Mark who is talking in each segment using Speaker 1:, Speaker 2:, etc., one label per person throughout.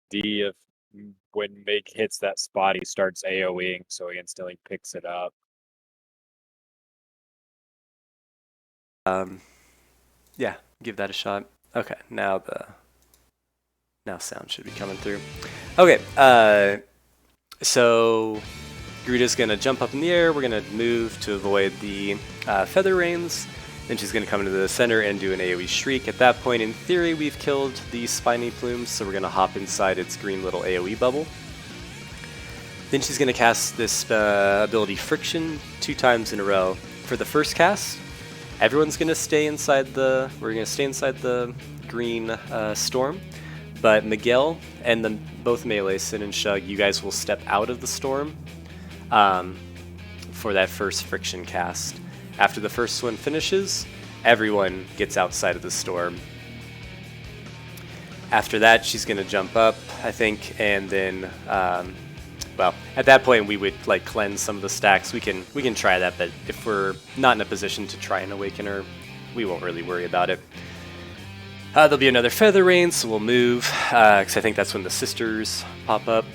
Speaker 1: D if when Mig hits that spot, he starts AoEing, so he instantly picks it up.
Speaker 2: Yeah, give that a shot. Okay, now sound should be coming through. Okay, so Garuda's gonna jump up in the air. We're gonna move to avoid the feather rains. Then she's gonna come into the center and do an AoE shriek. At that point, in theory, we've killed the spiny plumes, so we're gonna hop inside its green little AoE bubble. Then she's gonna cast this ability Friction 2 times in a row. For the first cast, everyone's gonna stay inside the. We're gonna stay inside the green storm. But Miguel and both Melee, Sin and Shug, you guys will step out of the storm for that first friction cast. After the first one finishes, everyone gets outside of the storm. After that, she's going to jump up, I think, and then, well, at that point we would like cleanse some of the stacks. We can try that, but if we're not in a position to try and awaken her, we won't really worry about it. There'll be another feather rain, so we'll move, because I think that's when the sisters pop up.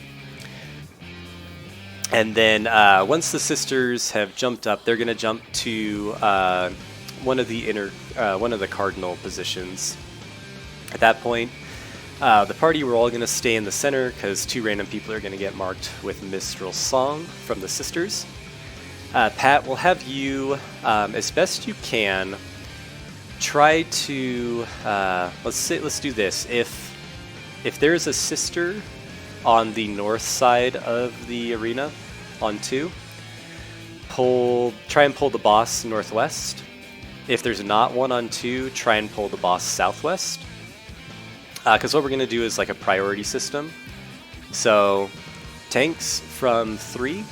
Speaker 2: And then once the sisters have jumped up, they're going to jump to one of the cardinal positions. At that point, the party, we're all going to stay in the center because 2 random people are going to get marked with Mistral Song from the sisters. Pat, we'll have you, as best you can, try to let's do this. If there's a sister on the north side of the arena on 2, try and pull the boss northwest. If there's not one on 2, try and pull the boss southwest. Because what we're going to do is like a priority system. So tanks from 3.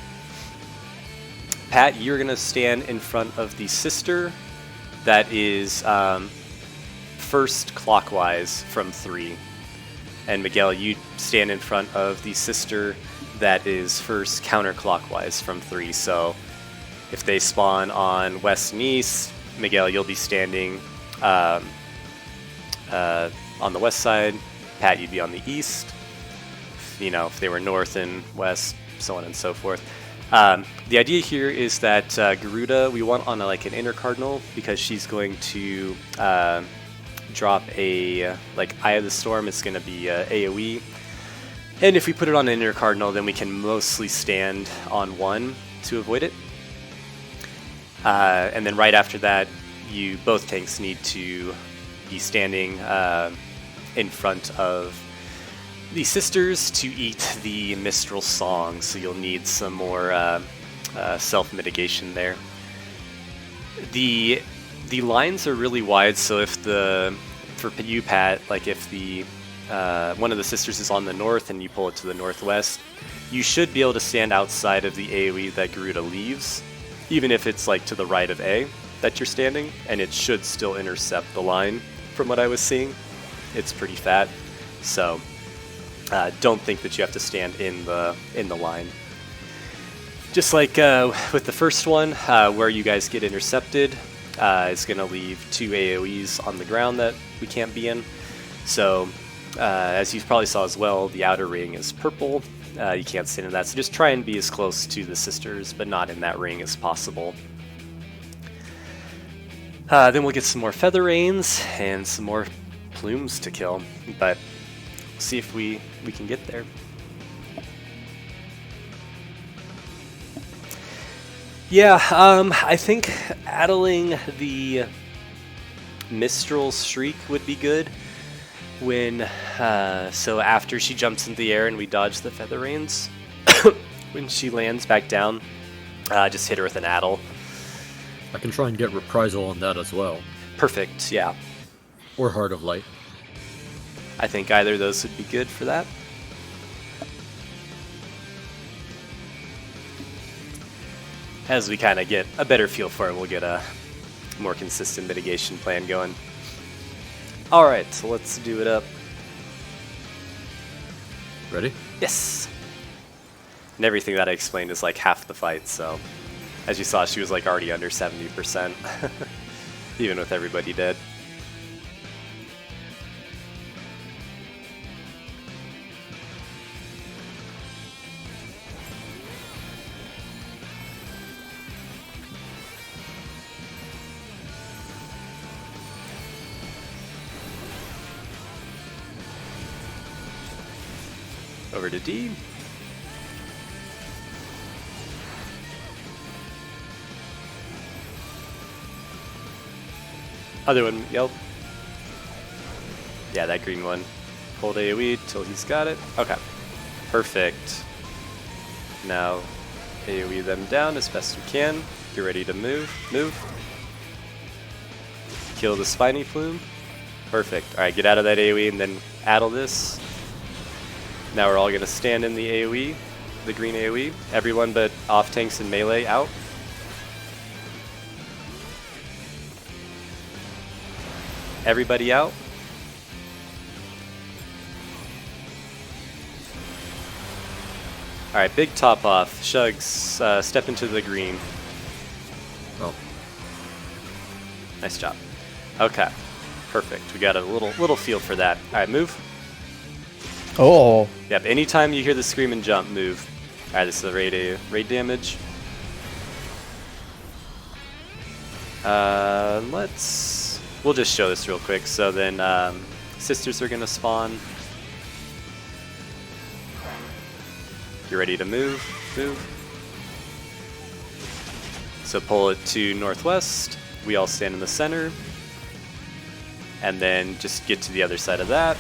Speaker 2: Pat, you're going to stand in front of the sister that is first clockwise from 3. And Miguel, you stand in front of the sister that is first counterclockwise from 3. So if they spawn on west and east, Miguel, you'll be standing on the west side. Pat, you'd be on the east. You know, if they were north and west, so on and so forth. The idea here is that Garuda, we want on like an inner cardinal because she's going to drop a like Eye of the Storm. It's going to be AoE, and if we put it on an inner cardinal, then we can mostly stand on 1 to avoid it. And then right after that, both tanks need to be standing in front of the sisters to eat the Mistral Song, so you'll need some more self-mitigation there. The lines are really wide, so for you, Pat, like if the one of the sisters is on the north and you pull it to the northwest, you should be able to stand outside of the AoE that Garuda leaves, even if it's like to the right of A that you're standing, and it should still intercept the line from what I was seeing. It's pretty fat, so don't think that you have to stand in the line. Just like with the first one, where you guys get intercepted, is going to leave 2 AoEs on the ground that we can't be in. So, as you probably saw as well, the outer ring is purple. You can't stand in that, so just try and be as close to the sisters, but not in that ring as possible. Then we'll get some more feather rains and some more plumes to kill, but we'll see if we can get there. Yeah, I think addling the Mistral Shriek would be good. So after she jumps into the air and we dodge the feather rains, when she lands back down, just hit her with an addle.
Speaker 3: I can try and get reprisal on that as well.
Speaker 2: Perfect, yeah.
Speaker 3: Or Heart of Light.
Speaker 2: I think either of those would be good for that. As we kind of get a better feel for it, we'll get a more consistent mitigation plan going. Alright, so let's do it up.
Speaker 3: Ready?
Speaker 2: Yes! And everything that I explained is like half the fight, so as you saw, she was like already under 70%, even with everybody dead. Over to D. Other one, yep. Yeah, that green one. Hold AoE till he's got it. Okay, perfect. Now AoE them down as best we can. Get ready to move. Move. Kill the spiny plume. Perfect. Alright, get out of that AoE and then addle this. Now we're all going to stand in the AoE, the green AoE. Everyone but off tanks and melee out. Everybody out. Alright, big top off. Shugs, step into the green.
Speaker 3: Oh,
Speaker 2: Nice job. Okay, perfect. We got a little feel for that. Alright, move.
Speaker 4: Oh,
Speaker 2: Yep, anytime you hear the scream and jump, move. Alright, this is the raid damage. We'll just show this real quick. So then, sisters are gonna spawn. Get ready to move. So pull it to northwest. We all stand in the center. And then just get to the other side of that.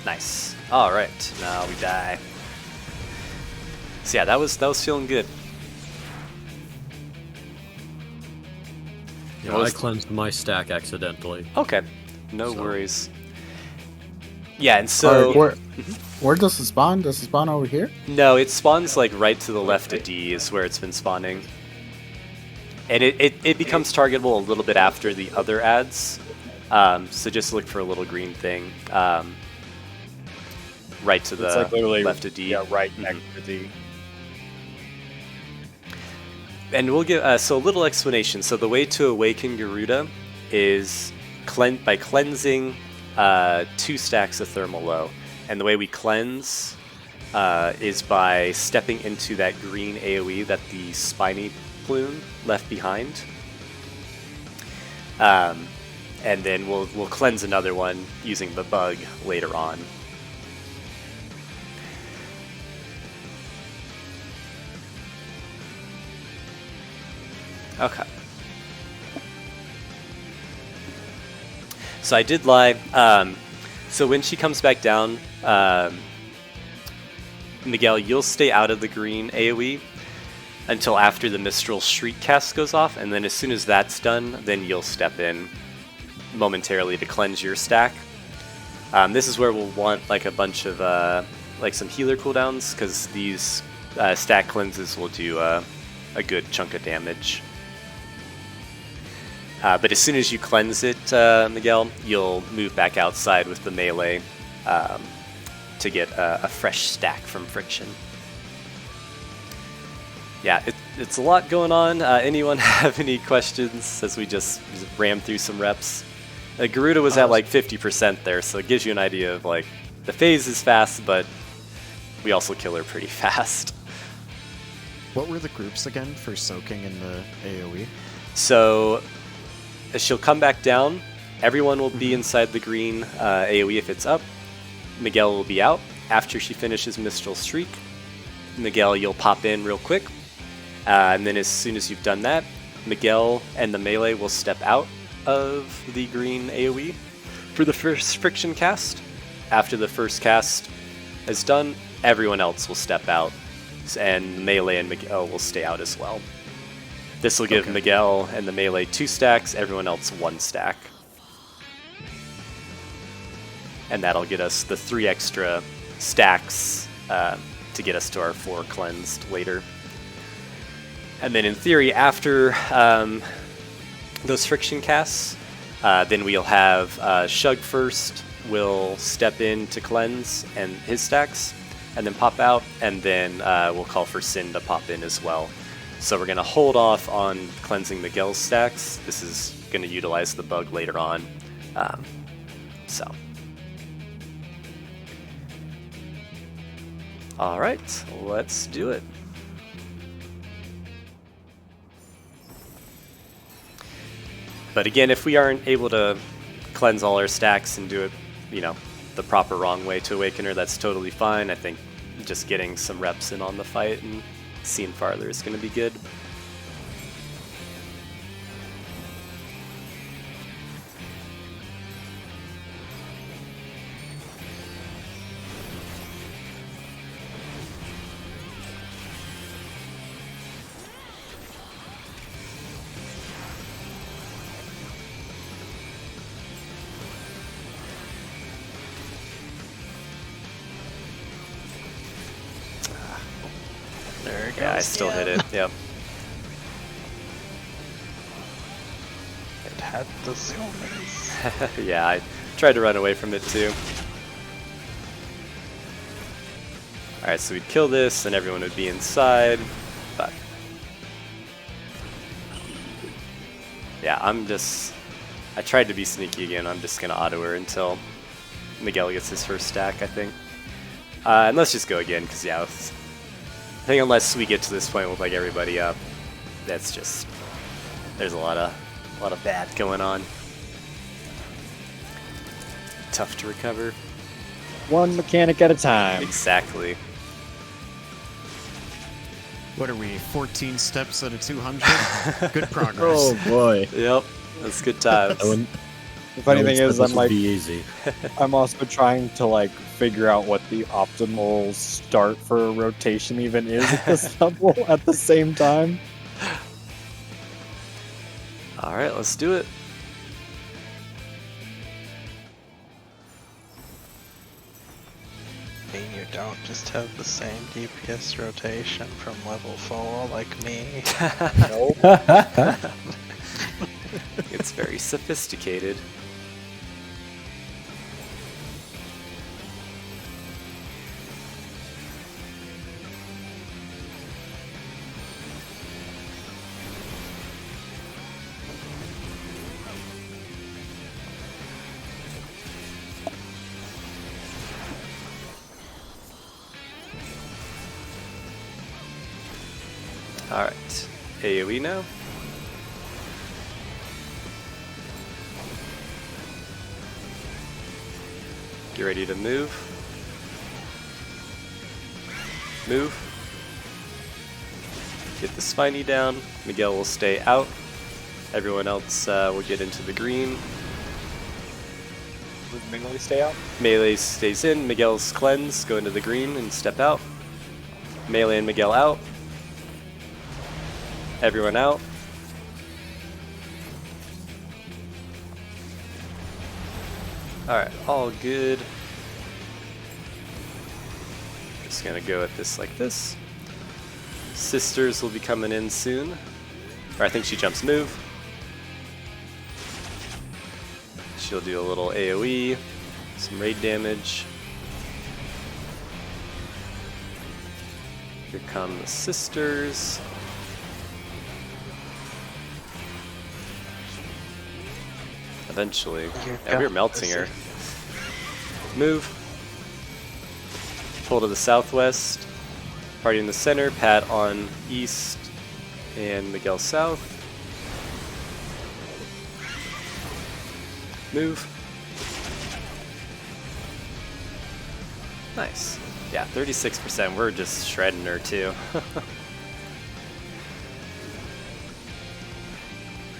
Speaker 2: Nice. Alright, now we die. So yeah, that was feeling good.
Speaker 3: yeah,
Speaker 2: What
Speaker 3: I
Speaker 2: was-
Speaker 3: cleansed my stack accidentally.
Speaker 2: Okay, no
Speaker 3: So-
Speaker 2: worries. Yeah, and so
Speaker 4: Alright, where does it spawn? Does it spawn over here?
Speaker 2: no, it spawns like right to the left of D is where it's been spawning. And it becomes targetable a little bit after the other ads. So just look for a little green thing. Right to
Speaker 1: It's
Speaker 2: the
Speaker 1: like literally
Speaker 2: left of D.
Speaker 1: Yeah, right next to D.
Speaker 2: And we'll give so a little explanation. So the way to awaken Garuda is by cleansing 2 stacks of thermal low. And the way we cleanse is by stepping into that green AoE that the spiny plume left behind. And then we'll cleanse another one using the bug later on. Okay. So I did lie. So when she comes back down, Miguel, you'll stay out of the green AoE until after the Mistral Shriek cast goes off, and then as soon as that's done, then you'll step in momentarily to cleanse your stack. This is where we'll want like a bunch of like some healer cooldowns, because these stack cleanses will do a good chunk of damage. But as soon as you cleanse it, Miguel, you'll move back outside with the melee to get a fresh stack from Friction. Yeah, it's a lot going on. Anyone have any questions as we just ram through some reps? Garuda was at like 50% there, so it gives you an idea of like the phase is fast, but we also kill her pretty fast.
Speaker 5: What were the groups again for soaking in the AoE?
Speaker 2: So as she'll come back down, everyone will be inside the green AoE if it's up. Miguel will be out. After she finishes Mistral Shriek, Miguel, you'll pop in real quick. And then as soon as you've done that, Miguel and the melee will step out of the green AoE for the first Friction cast. After the first cast is done, everyone else will step out, and melee and Miguel will stay out as well. This will give Miguel and the melee 2 stacks, everyone else 1 stack. And that'll get us the 3 extra stacks to get us to our 4 cleansed later. And then in theory, after those Friction casts, then we'll have Shug first will step in to cleanse and his stacks, and then pop out, and then we'll call for Sin to pop in as well. So we're going to hold off on cleansing Miguel's stacks. This is going to utilize the bug later on. So. Alright, let's do it. But again, if we aren't able to cleanse all our stacks and do it, the proper wrong way to awaken her, that's totally fine. I think just getting some reps in on the fight and seeing farther is going to be good.
Speaker 6: There it goes.
Speaker 2: Yeah, I still hit it. Yep.
Speaker 6: It had the zoomies.
Speaker 2: Yeah, I tried to run away from it too. Alright, so we'd kill this, and everyone would be inside. But yeah, I tried to be sneaky again. I'm just gonna auto her until Miguel gets his first stack, I think. And let's just go again, because yeah, I think unless we get to this point with like everybody up, that's just, there's a lot of bad going on. Tough to recover.
Speaker 1: One mechanic at a time.
Speaker 2: Exactly.
Speaker 5: What are we, 14 steps out of 200? Good progress.
Speaker 1: Oh boy.
Speaker 2: Yep, that's good times.
Speaker 1: The funny thing is, I'm like,
Speaker 3: be easy.
Speaker 1: I'm also trying to like figure out what the optimal start for a rotation even is at this level at the same time.
Speaker 2: All right, let's do it.
Speaker 6: I mean, you don't just have the same DPS rotation from level 4 like me.
Speaker 1: Nope.
Speaker 2: It's very sophisticated. Alright, AoE now. Get ready to move. Move. Get the spiny down. Miguel will stay out. Everyone else will get into the green.
Speaker 1: Would melee stay out?
Speaker 2: Melee stays in. Miguel's cleanse. Go into the green and step out. Melee and Miguel out. Everyone out. Alright, all good. Just gonna go at this like this. Sisters will be coming in soon. Or I think she jumps move. She'll do a little AoE, some raid damage. Here come the sisters. Eventually. Yeah, we were melting her. Move. Pull to the southwest. Party in the center. Pat on east. And Miguel south. Move. Nice. Yeah, 36%. We're just shredding her too.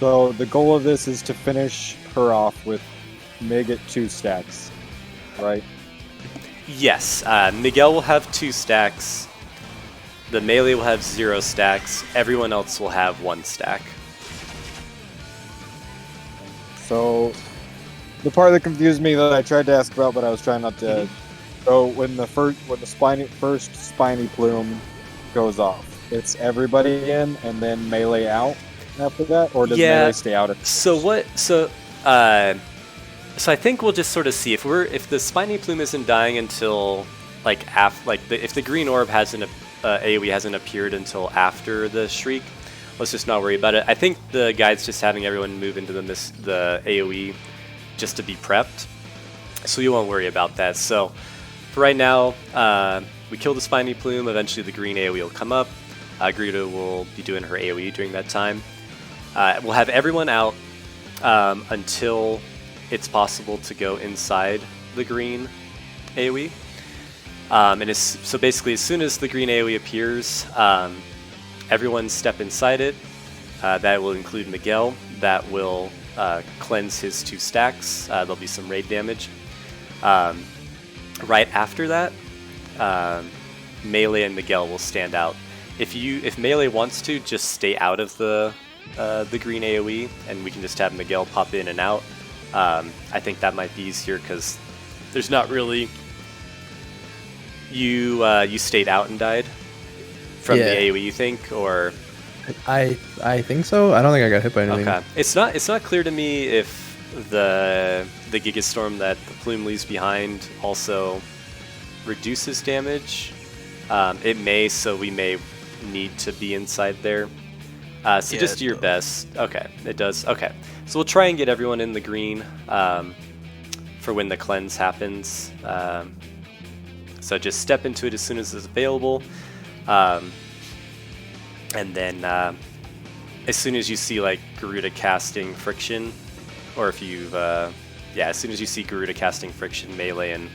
Speaker 1: So the goal of this is to finish her off with Mig at 2 stacks, right?
Speaker 2: Yes, Miguel will have 2 stacks. The melee will have 0 stacks. Everyone else will have 1 stack.
Speaker 1: So the part that confused me that I tried to ask about, but I was trying not to. So when the first spiny plume goes off, it's everybody in and then melee out after that, or does melee stay out?
Speaker 2: So I think we'll just sort of see if the spiny plume isn't dying until if the green orb hasn't AoE hasn't appeared until after the shriek. Let's just not worry about it. I think the guide's just having everyone move into the AoE just to be prepped, so you won't worry about that. So for right now, we kill the spiny plume. Eventually, the green AoE will come up. Greta will be doing her AoE during that time. We'll have everyone out until it's possible to go inside the green AoE. So basically, as soon as the green AoE appears, everyone step inside it. That will include Miguel. That will cleanse his 2 stacks. There'll be some raid damage. Right after that, Melee and Miguel will stand out. If Melee wants to, just stay out of the green AoE, and we can just have Miguel pop in and out. I think that might be easier because there's not really you stayed out and died from the AoE, you think, or
Speaker 7: I think so. I don't think I got hit by anything.
Speaker 2: okay. It's not clear to me if the Gigastorm that the plume leaves behind also reduces damage. It may, so we may need to be inside there. So just do your best. Okay, it does. Okay, so we'll try and get everyone in the green for when the cleanse happens. So just step into it as soon as it's available. And then as soon as you see like Garuda casting friction, or if you've, as soon as you see Garuda casting friction, Melee and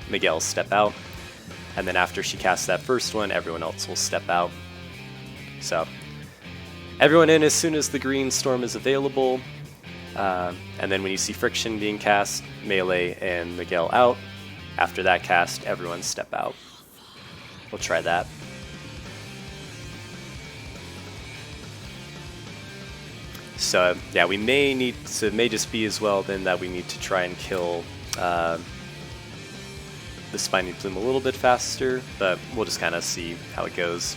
Speaker 2: Miguel step out. And then after she casts that first one, everyone else will step out. So everyone in as soon as the green storm is available. And then when you see friction being cast, Melee and Miguel out. After that cast, everyone step out. We'll try that. So yeah, we may need to, it may just be as well then that we need to try and kill the Spiny Plume a little bit faster, but we'll just kind of see how it goes.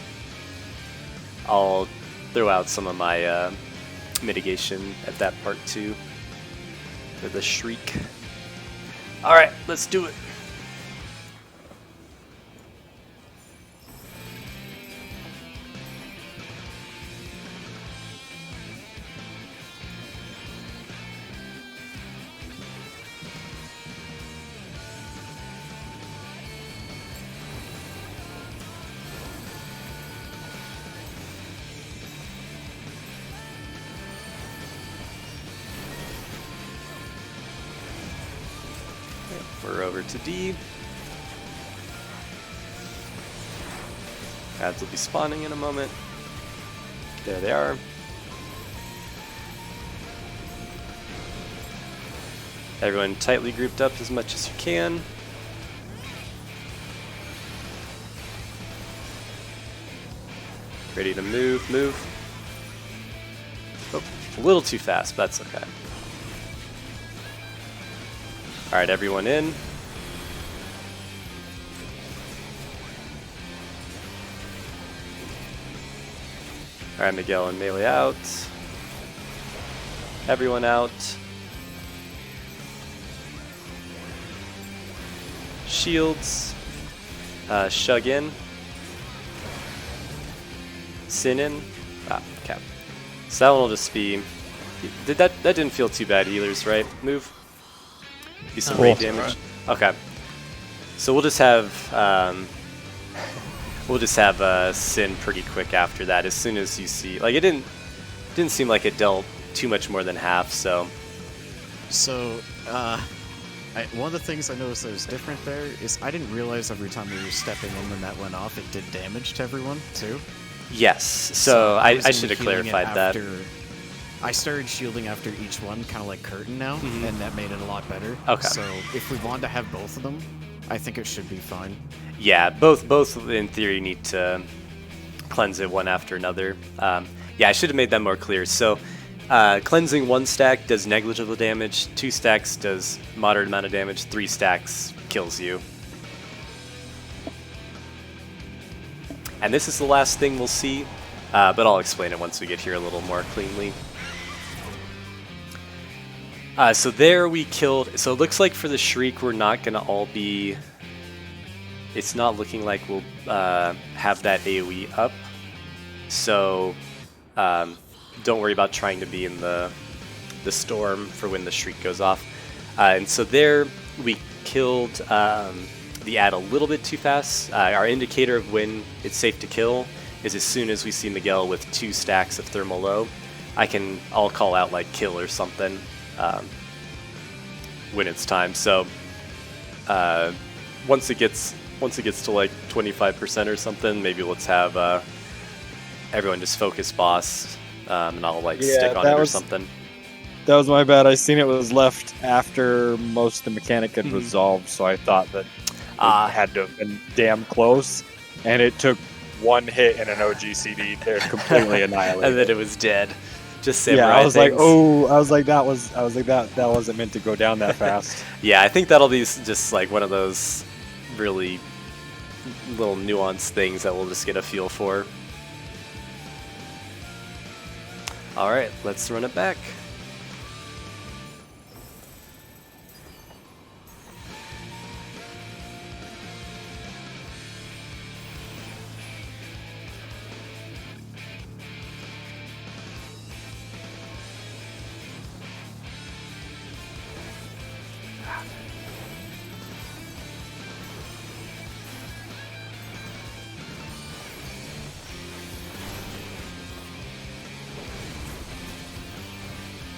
Speaker 2: I'll throw out some of my mitigation at that part too, for the Shriek. Alright, let's do it. We're over to D. Ads will be spawning in a moment. There they are. Everyone tightly grouped up as much as you can. Ready to move. Oh, a little too fast, but that's okay. Alright, everyone in. Alright, Miguel and Melee out. Everyone out. Shields. Shug in. Sin in. Okay. So that one will just be... That didn't feel too bad, healers, right? Move. Be some raid damage. Okay. So we'll just have Sin pretty quick after that. As soon as you see, like, it didn't seem like it dealt too much more than half. So
Speaker 5: one of the things I noticed that was different there is I didn't realize every time we were stepping in when that went off, it did damage to everyone too.
Speaker 2: yes. So I should have clarified that.
Speaker 5: I started shielding after each one, kind of like Curtain now, and that made it a lot better.
Speaker 2: Okay.
Speaker 5: So if we want to have both of them, I think it should be fine.
Speaker 2: Yeah, both in theory need to cleanse it one after another. Yeah, I should have made that more clear. So cleansing 1 stack does negligible damage, 2 stacks does moderate amount of damage, 3 stacks kills you. And this is the last thing we'll see, but I'll explain it once we get here a little more cleanly. So there we killed... So it looks like for the Shriek we're not going to all be... It's not looking like we'll have that AoE up. So don't worry about trying to be in the storm for when the Shriek goes off. And so there we killed the ad a little bit too fast. Our indicator of when it's safe to kill is as soon as we see Miguel with 2 stacks of thermal low. I'll call out like kill or something when it's time. So once it gets to like 25% or something, maybe let's have everyone just focus boss, and I'll like stick on it or something.
Speaker 1: That was my bad. I seen it was left after most of the mechanic had resolved, so I thought that it had to have been damn close, and it took one hit in an OGCD to completely annihilate.
Speaker 2: And then it was dead. Just samurai
Speaker 1: yeah, I was
Speaker 2: things.
Speaker 1: that wasn't meant to go down that fast.
Speaker 2: Yeah, I think that'll be just like one of those really little nuanced things that we'll just get a feel for. All right, let's run it back.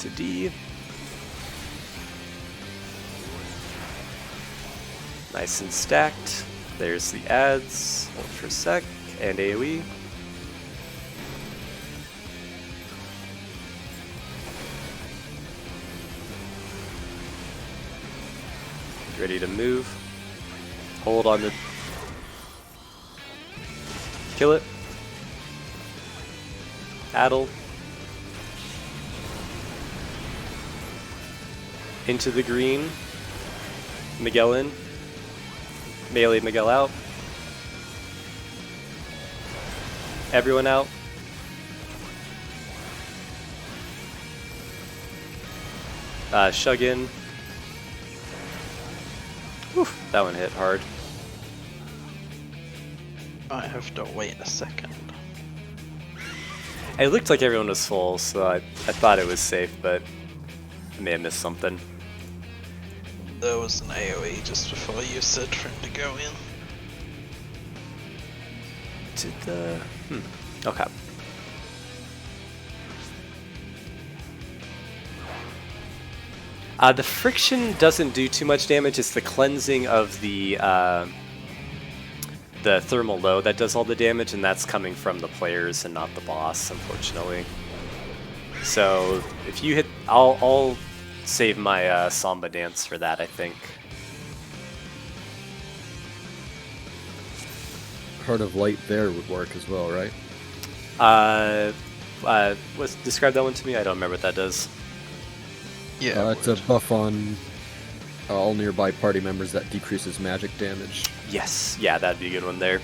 Speaker 2: To D. Nice and stacked. There's the adds, hold for sec, and AoE. Ready to move. Hold on to kill it. Addle. Into the green. Miguel in. Melee Miguel out. Everyone out. Shug in. Whew, that one hit hard.
Speaker 6: I have to wait a second.
Speaker 2: It looked like everyone was full, so I thought it was safe, but I may have missed something.
Speaker 6: There was an AoE just before you said for him to go in.
Speaker 2: Did the... Okay. The friction doesn't do too much damage. It's the cleansing of the thermal load that does all the damage, and that's coming from the players and not the boss, unfortunately. So if you hit... I'll save my Samba dance for that, I think.
Speaker 3: Heart of Light there would work as well, right?
Speaker 2: Describe that one to me. I don't remember what that does.
Speaker 6: Yeah,
Speaker 3: it's a buff on all nearby party members that decreases magic damage.
Speaker 2: Yes, yeah, that'd be a good one there.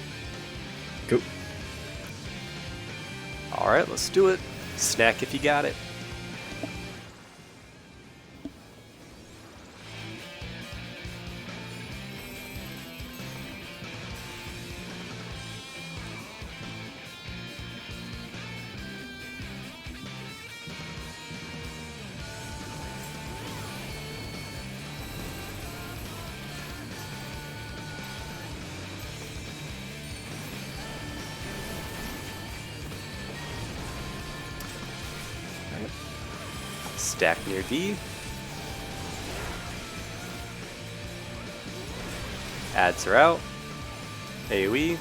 Speaker 3: Cool.
Speaker 2: All right, let's do it. Snack if you got it. Stack near D. Adds are out. AoE.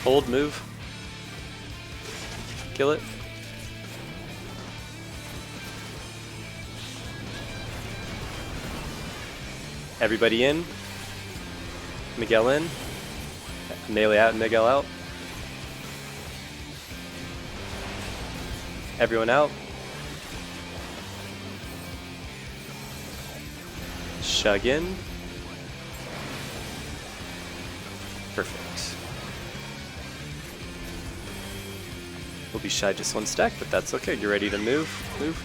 Speaker 2: Hold, move. Kill it. Everybody in. Miguel in. Melee out and Miguel out. Everyone out. Shug in. Perfect. We'll be shy just one stack, but that's okay. You're ready to move? Move.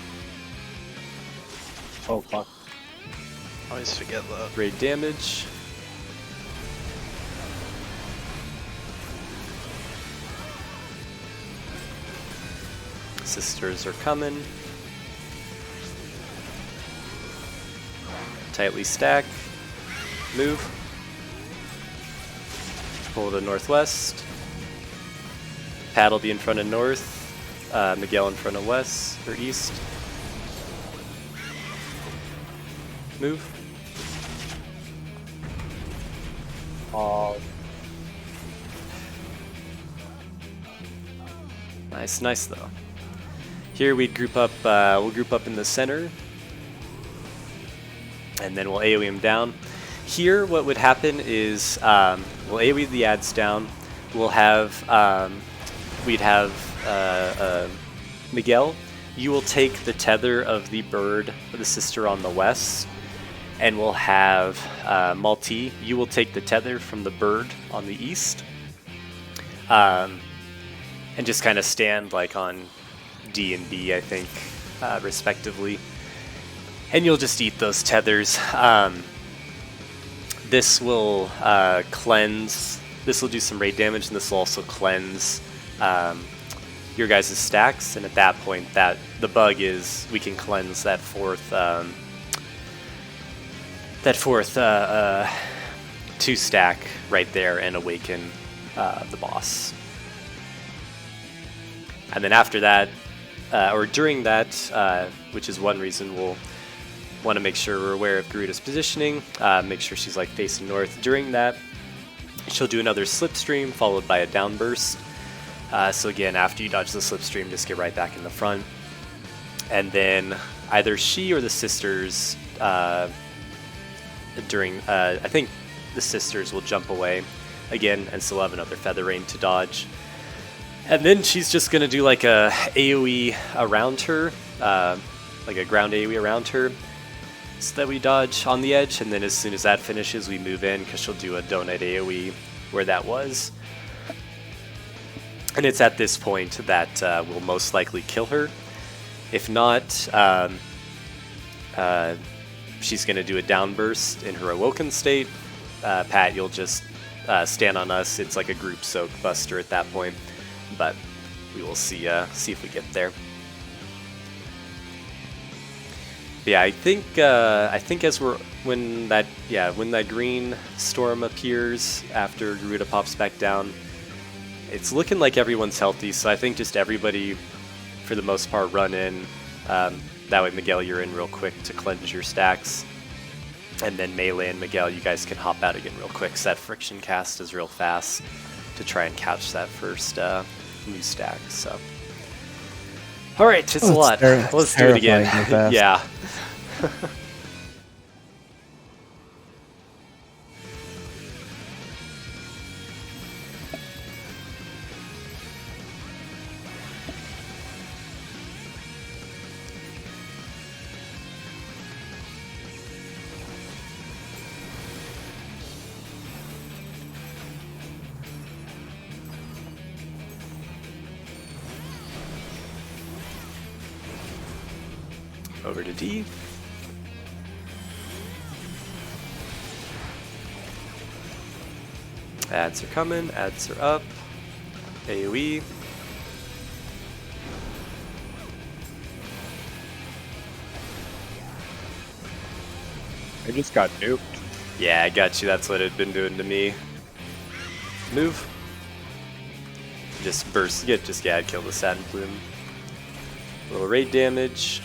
Speaker 1: Oh, fuck.
Speaker 6: I always forget that.
Speaker 2: Raid damage. Sisters are coming. Tightly stack. Move. Pull to northwest. Pat will be in front of north, Miguel in front of west or east. Move. Nice though. Here we'd group up. We'll group up in the center, and then we'll AOE him down. Here, what would happen is we'll AOE the ads down. We'll have we'd have Miguel. You will take the tether of the bird of the sister on the west, and we'll have Malti. You will take the tether from the bird on the east, and just kind of stand like on D and B, I think, respectively. And you'll just eat those tethers. This will cleanse. This will do some raid damage, and this will also cleanse your guys' stacks. And at that point, that the bug is we can cleanse that fourth 2-stack right there and awaken the boss. And then after that, or during that, which is one reason we'll want to make sure we're aware of Garuda's positioning, make sure she's like facing north. During that, she'll do another slipstream followed by a downburst. So again, after you dodge the slipstream, just get right back in the front. And then either she or the sisters, I think the sisters will jump away again and still have another feather rain to dodge. And then she's just going to do like a AoE around her, like a ground AoE around her, so that we dodge on the edge. And then as soon as that finishes, we move in because she'll do a donut AoE where that was. And it's at this point that we'll most likely kill her. If not, she's going to do a downburst in her awoken state. Pat, you'll just stand on us. It's like a group soak buster at that point. But we will see if we get there. But yeah, I think as when that green storm appears after Garuda pops back down, it's looking like everyone's healthy. So I think just everybody, for the most part, run in. That way, Miguel, you're in real quick to cleanse your stacks, and then Melee and Miguel, you guys can hop out again real quick. So that friction cast is real fast to try and catch that first new stack. So, all right, it's a lot. Let's do it again. Yeah. Over to D. Ads are coming, ads are up. AoE.
Speaker 1: I just got nuked.
Speaker 2: Yeah, I got you. That's what it had been doing to me. Move. Just burst. Kill the Satin Plume. A little raid damage.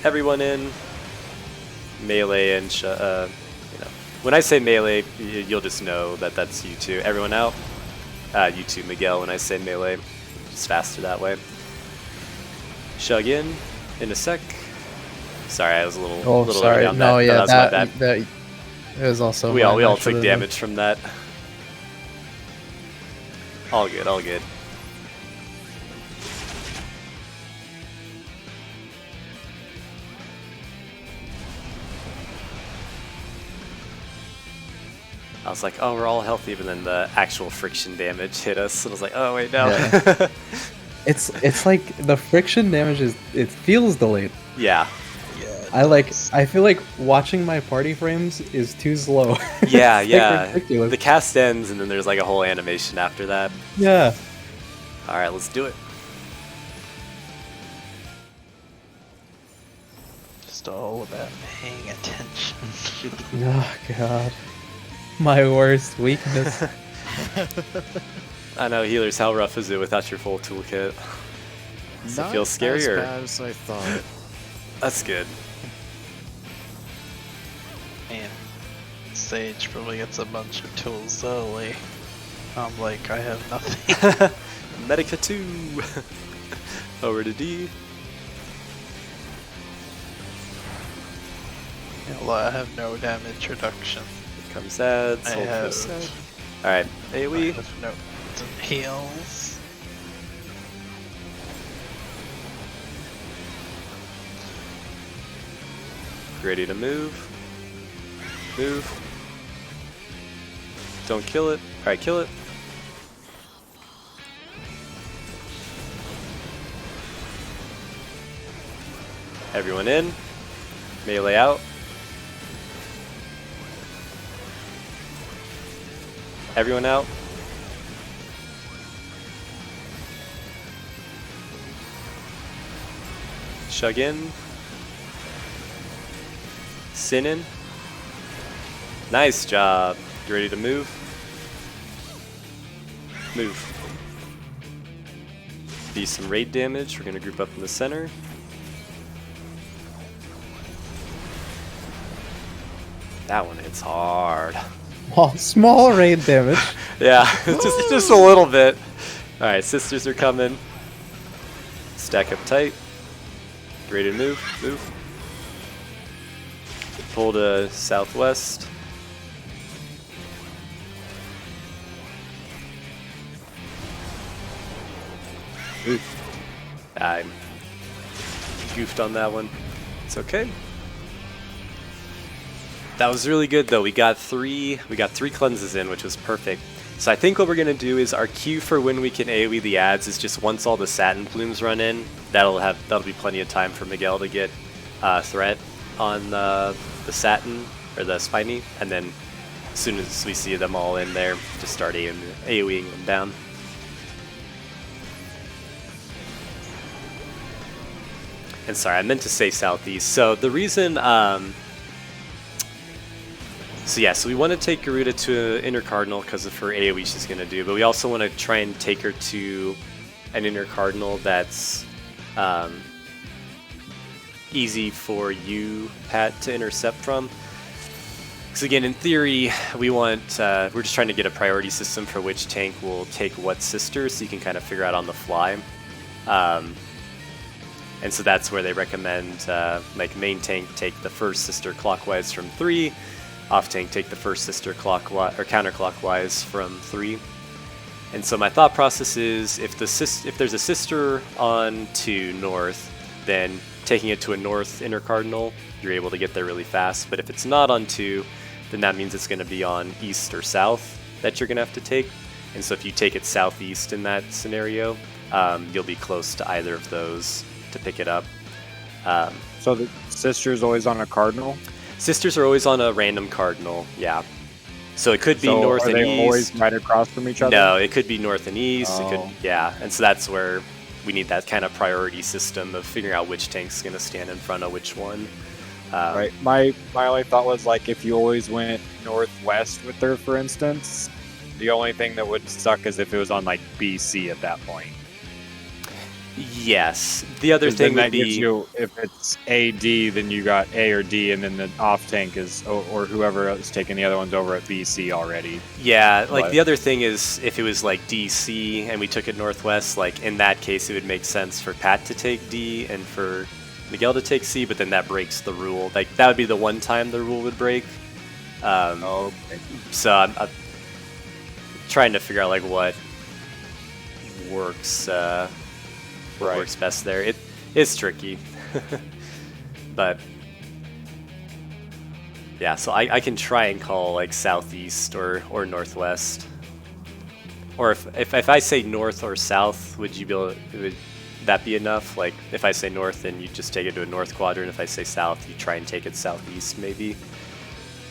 Speaker 2: Everyone in. Melee and when I say melee, you'll just know that that's you two. Everyone out. You two, Miguel. When I say melee, it's faster that way. Shug in a sec. Sorry, I was a little.
Speaker 7: Oh,
Speaker 2: little
Speaker 7: sorry.
Speaker 2: down
Speaker 7: No,
Speaker 2: that.
Speaker 7: yeah,
Speaker 2: No, that was my bad.
Speaker 7: That was also.
Speaker 2: We all took damage from that. All good, all good. I was like, oh, we're all healthy, but then the actual friction damage hit us, and I was like, oh wait, no.
Speaker 7: Yeah. It's like the friction damage it feels delayed.
Speaker 2: Yeah.
Speaker 7: I feel like watching my party frames is too slow.
Speaker 2: Yeah,
Speaker 7: It's
Speaker 2: yeah.
Speaker 7: like ridiculous.
Speaker 2: The cast ends, and then there's like a whole animation after that.
Speaker 7: Yeah.
Speaker 2: All right, let's do it.
Speaker 6: Just all about paying attention.
Speaker 7: Oh god. My worst weakness.
Speaker 2: I know, healers, how rough is it without your full toolkit? Does it feel scary,
Speaker 5: as
Speaker 2: or?
Speaker 5: bad as I thought.
Speaker 2: That's good.
Speaker 6: Man, Sage probably gets a bunch of tools early. I'm like, I have nothing.
Speaker 2: Medica 2! Over to D.
Speaker 6: I have no damage reduction.
Speaker 2: Here comes ads.
Speaker 6: I
Speaker 2: hold
Speaker 6: have,
Speaker 2: this side. Alright,
Speaker 6: I
Speaker 2: AoE.
Speaker 6: have no heals.
Speaker 2: Ready to move. Move. Don't kill it. Alright, kill it. Everyone in. Melee out. Everyone out. Shug in. Sin in. Nice job. You ready to move? Move. Be some raid damage. We're gonna group up in the center. That one hits hard.
Speaker 7: Small raid damage.
Speaker 2: Yeah, just a little bit. Alright, sisters are coming. Stack up tight. Ready to move. Move. Pull to southwest. Oof. I goofed on that one. It's okay. That was really good though. We got three cleanses in, which was perfect. So I think what we're gonna do is our queue for when we can AoE the ads is just once all the satin plumes run in, that'll be plenty of time for Miguel to get threat on the satin or the spiny, and then as soon as we see them all in there, just start AoEing them down. And sorry, I meant to say southeast. So the reason, so we want to take Garuda to Inner Cardinal because of her AoE she's going to do, but we also want to try and take her to an Inner Cardinal that's easy for you, Pat, to intercept from. Because again, in theory, we're just trying to get a priority system for which tank will take what sister, so you can kind of figure out on the fly. And so that's where they recommend, like, main tank take the first sister clockwise from 3, off tank take the first sister clockwise or counterclockwise from 3. And so my thought process is, if there's a sister on to north, then taking it to a north Inner Cardinal, you're able to get there really fast. But if it's not on 2, then that means it's going to be on east or south that you're going to have to take. And so if you take it southeast in that scenario, you'll be close to either of those to pick it up.
Speaker 1: So the sister's always on a cardinal?
Speaker 2: Sisters are always on a random cardinal, yeah. So it could be
Speaker 1: So
Speaker 2: north
Speaker 1: are
Speaker 2: and
Speaker 1: they
Speaker 2: east.
Speaker 1: always right across from each other?
Speaker 2: No, it could be north and east. It could,
Speaker 1: Oh.
Speaker 2: yeah, and so that's where we need that kind of priority system of figuring out which tank's going to stand in front of which one.
Speaker 1: Right. My only thought was, like, if you always went northwest with her, for instance, the only thing that would suck is if it was on, like, BC at that point.
Speaker 2: Yes. The other
Speaker 1: 'Cause then
Speaker 2: thing
Speaker 1: that
Speaker 2: would be...
Speaker 1: gives you, if it's AD, then you got A or D, and then the off tank is, or whoever is taking the other ones over at BC already.
Speaker 2: Yeah, like
Speaker 1: But-
Speaker 2: the other thing is, if it was like DC and we took it northwest, like in that case it would make sense for Pat to take D and for Miguel to take C, but then that breaks the rule. Like that would be the one time the rule would break.
Speaker 1: Okay.
Speaker 2: So I'm trying to figure out like what works works best there. It is tricky, but yeah. So I can try and call like southeast or northwest, or if I say north or south, would that be enough? Like if I say north, then you just take it to a north quadrant. If I say south, you try and take it southeast maybe.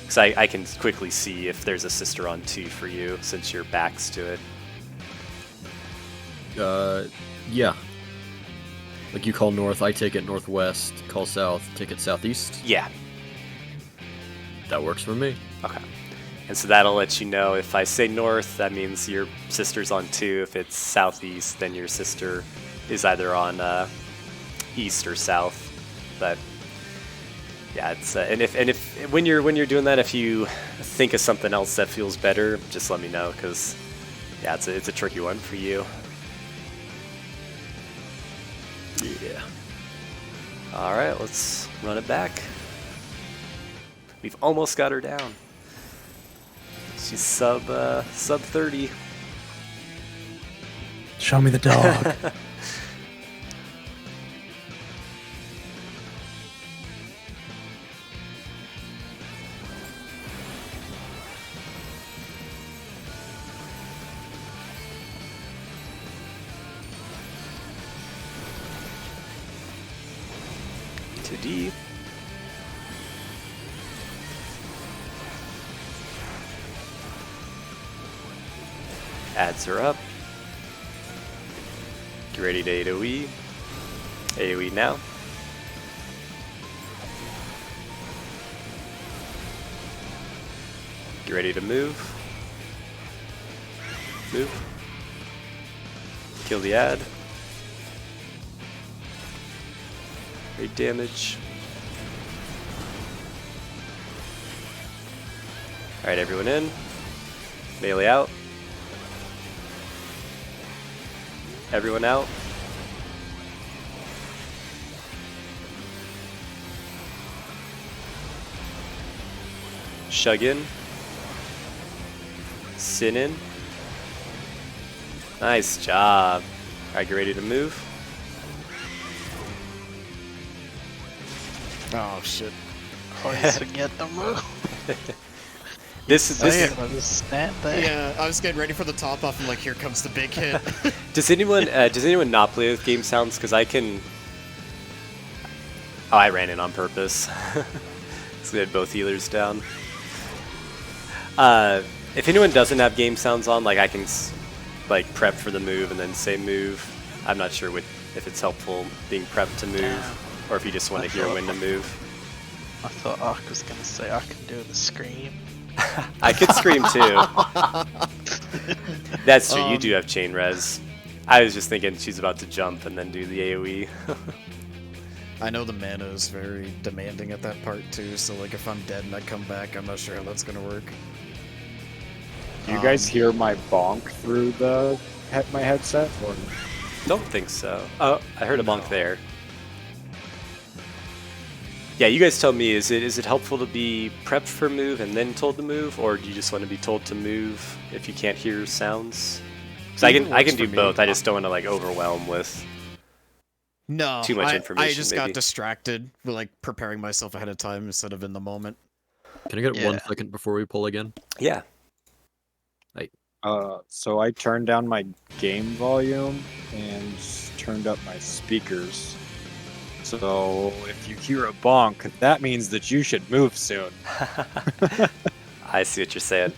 Speaker 2: Because I can quickly see if there's a sister on 2 for you since your back's to it.
Speaker 3: Yeah. Like you call north, I take it northwest. Call south, take it southeast.
Speaker 2: Yeah.
Speaker 3: That works for me.
Speaker 2: Okay. And so that'll let you know if I say north, that means your sister's on 2. If it's southeast, then your sister is either on east or south. But yeah, it's and if when you're doing that, if you think of something else that feels better, just let me know, because yeah, it's a tricky one for you. Yeah. All right, let's run it back. We've almost got her down. She's sub 30.
Speaker 7: Show me the dog.
Speaker 2: To D. Ads are up. Get ready to AoE. AoE now. Get ready to move. Move. Kill the ad. Great damage. Alright, everyone in. Melee out. Everyone out. Shug in. Sin in. Nice job. Alright, get ready to move.
Speaker 5: Oh shit.
Speaker 6: Always forget the move.
Speaker 2: This
Speaker 6: Stand there.
Speaker 5: Yeah, I was getting ready for the top off and like, here comes the big hit.
Speaker 2: does anyone not play with game sounds? Because I can. Oh, I ran in on purpose. So we had both healers down. If anyone doesn't have game sounds on, like I can like prep for the move and then say move. I'm not sure if it's helpful being prepped to move, or if you just want to hear when to move.
Speaker 6: I thought Ark was gonna say I can do the scream.
Speaker 2: I could scream too. That's true, you do have chain res. I was just thinking she's about to jump and then do the AoE.
Speaker 5: I know the mana is very demanding at that part too, so like if I'm dead and I come back, I'm not sure how that's gonna work.
Speaker 1: Do you guys hear my bonk through my headset? Or
Speaker 2: Don't think so. Oh, I heard a bonk there. Yeah, you guys tell me, is it helpful to be prepped for move and then told to move, or do you just want to be told to move if you can't hear sounds? Because I can do both, I just don't want to like overwhelm with
Speaker 5: No,
Speaker 2: too much information.
Speaker 5: I just
Speaker 2: maybe.
Speaker 5: got distracted with like preparing myself ahead of time instead of in the moment.
Speaker 3: Can I get
Speaker 6: Yeah.
Speaker 3: 1 second before we pull again?
Speaker 2: Yeah.
Speaker 1: so I turned down my game volume and turned up my speakers. So if you hear a bonk, that means that you should move soon.
Speaker 2: I see what you're saying.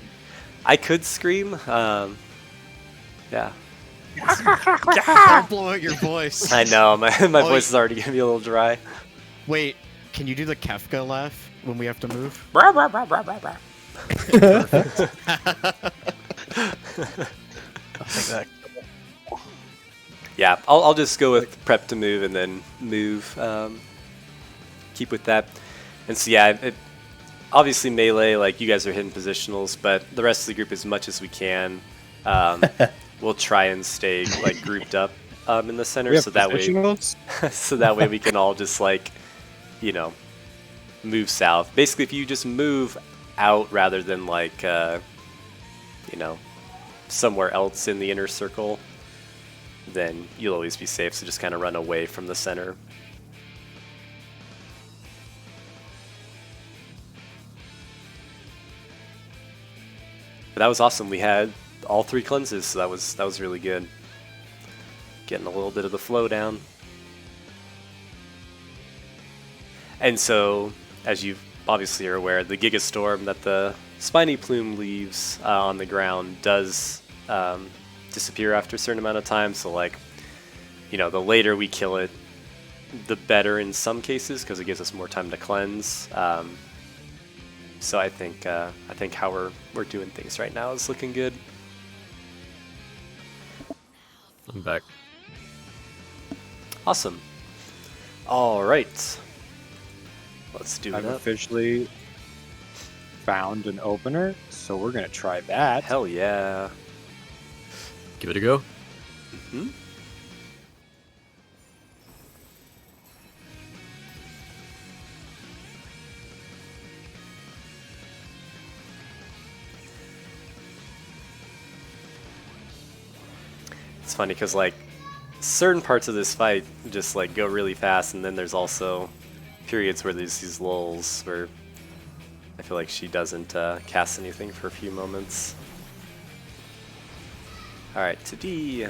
Speaker 2: I could scream. Yeah.
Speaker 5: Don't blow out your voice.
Speaker 2: I know, my voice is already gonna be a little dry.
Speaker 5: Wait, can you do the Kefka laugh when we have to move?
Speaker 6: I think that.
Speaker 2: Yeah, I'll just go with prep to move and then move. Keep with that. And so yeah, obviously melee, like you guys are hitting positionals, but the rest of the group, as much as we can, we'll try and stay like grouped up in the center, so that way we can all just like, you know, move south. Basically, if you just move out rather than like, you know, somewhere else in the inner circle, then you'll always be safe. So just kind of run away from the center. But that was awesome. We had all 3 cleanses, so that was really good. Getting a little bit of the flow down. And so, as you obviously are aware, the Gigastorm that the Spiny Plume leaves on the ground does disappear after a certain amount of time. So like, you know, the later we kill it, the better in some cases, because it gives us more time to cleanse. So I think how we're doing things right now is looking good.
Speaker 3: I'm back.
Speaker 2: Awesome. All right. Let's do it
Speaker 1: I've
Speaker 2: up.
Speaker 1: officially found an opener, so we're gonna try that.
Speaker 2: Hell yeah.
Speaker 3: Give it a go.
Speaker 2: Hmm? It's funny because like certain parts of this fight just like go really fast, and then there's also periods where there's these lulls where I feel like she doesn't cast anything for a few moments. All right, to D.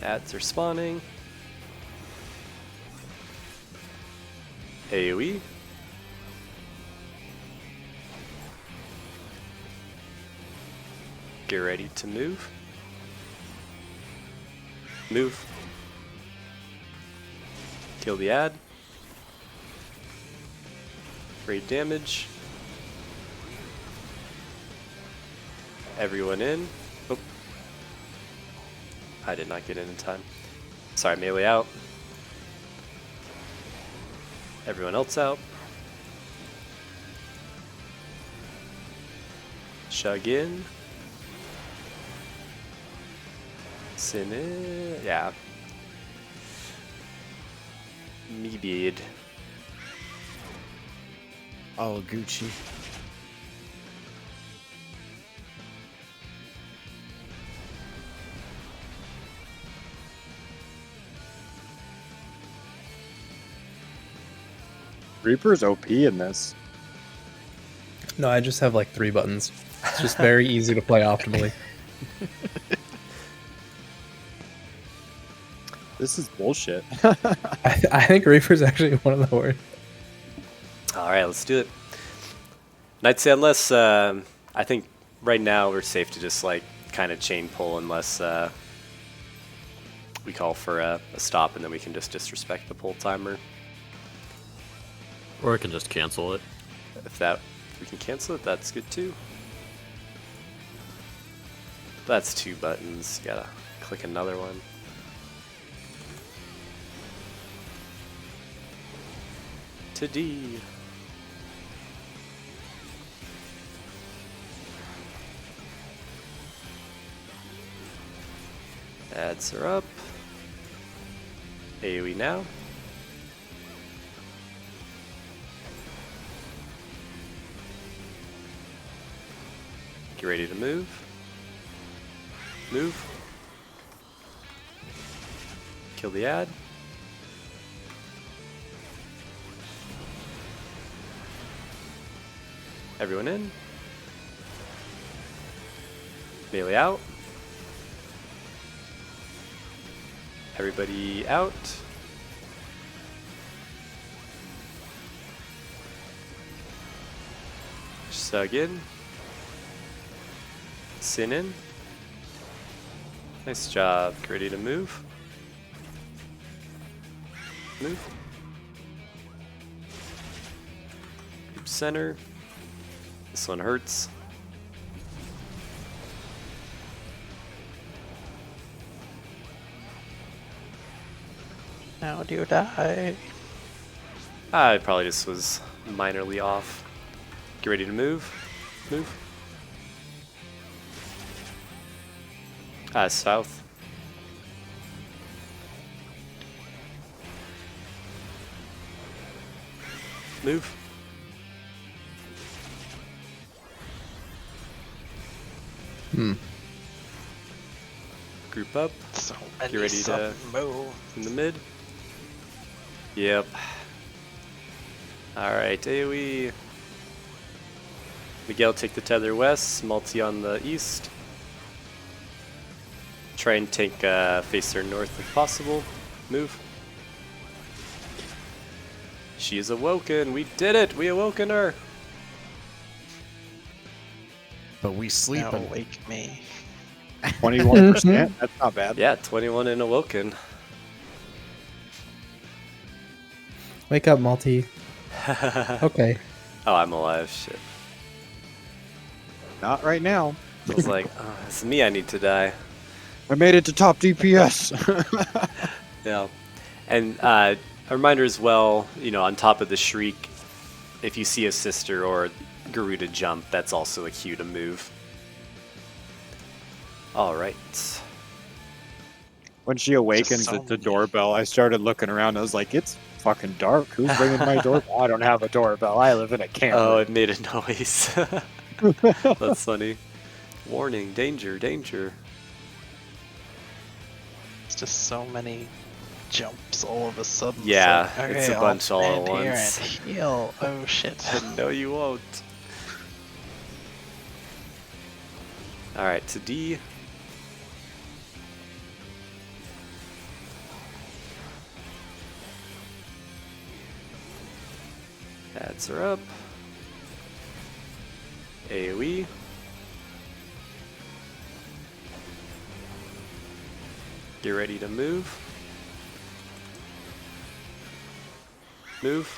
Speaker 2: Ads are spawning. AoE. Get ready to move. Move. Kill the ad. Great damage. Everyone in. Oh. I did not get in time. Sorry, melee out. Everyone else out. Shug in. Sin in. Yeah. Me beard.
Speaker 5: Oh, Gucci.
Speaker 1: Reaper's OP in this.
Speaker 7: No, I just have like 3 buttons. It's just very easy to play optimally.
Speaker 1: This is bullshit.
Speaker 7: I think Reaper's actually one of the worst.
Speaker 2: All right, let's do it. And I'd say unless I think right now we're safe to just like kind of chain pull unless we call for a stop, and then we can just disrespect the pull timer.
Speaker 3: Or I can just cancel it.
Speaker 2: If we can cancel it, that's good too. That's 2 buttons. You gotta click another one. To D. Ads are up. AoE now. Get ready to move. Move. Kill the ad. Everyone in. Melee out. Everybody out. Sug in. Sin in. Nice job. Get ready to move. Move. Group center. This one hurts.
Speaker 6: How do you die?
Speaker 2: I probably just was minorly off. Get ready to move. Move. South. Move. Group up.
Speaker 6: So
Speaker 2: Get
Speaker 6: many
Speaker 2: ready to
Speaker 6: move.
Speaker 2: in the mid. Yep. Alright, AoE. Miguel, take the tether west, multi on the east. Try and take face her north if possible. Move. She is awoken. We did it. We awoken her.
Speaker 5: But we
Speaker 6: Now
Speaker 5: sleeping.
Speaker 6: wake me.
Speaker 1: 21%? That's not bad.
Speaker 2: Yeah, 21 and awoken.
Speaker 7: Wake up, Malty. Okay.
Speaker 2: Oh, I'm alive. Shit.
Speaker 1: Not right now.
Speaker 2: I was like, oh, it's me. I need to die.
Speaker 1: I made it to top DPS.
Speaker 2: Yeah. And a reminder as well, on top of the Shriek, if you see a sister or Garuda jump, that's also a cue to move. All right.
Speaker 1: When she awakens
Speaker 6: so
Speaker 1: at the
Speaker 6: many.
Speaker 1: doorbell, I started looking around. I was like, it's fucking dark. Who's ringing my doorbell? I don't have a doorbell. I live in a camp.
Speaker 2: Oh, it made a noise. That's funny. Warning, danger, danger.
Speaker 6: It's just so many jumps all of a sudden.
Speaker 2: Yeah,
Speaker 6: like,
Speaker 2: it's a
Speaker 6: I'll
Speaker 2: bunch all at
Speaker 6: stand here
Speaker 2: once.
Speaker 6: and heal. Oh shit.
Speaker 2: No, you won't. Alright, to D. Ads her up. AoE. Get ready to move. Move.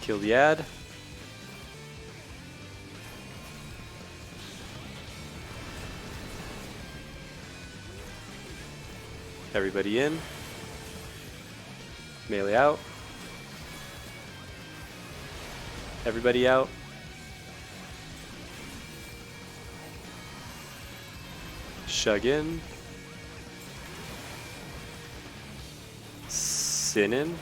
Speaker 2: Kill the ad. Everybody in. Melee out. Everybody out. Shug in. Sin in.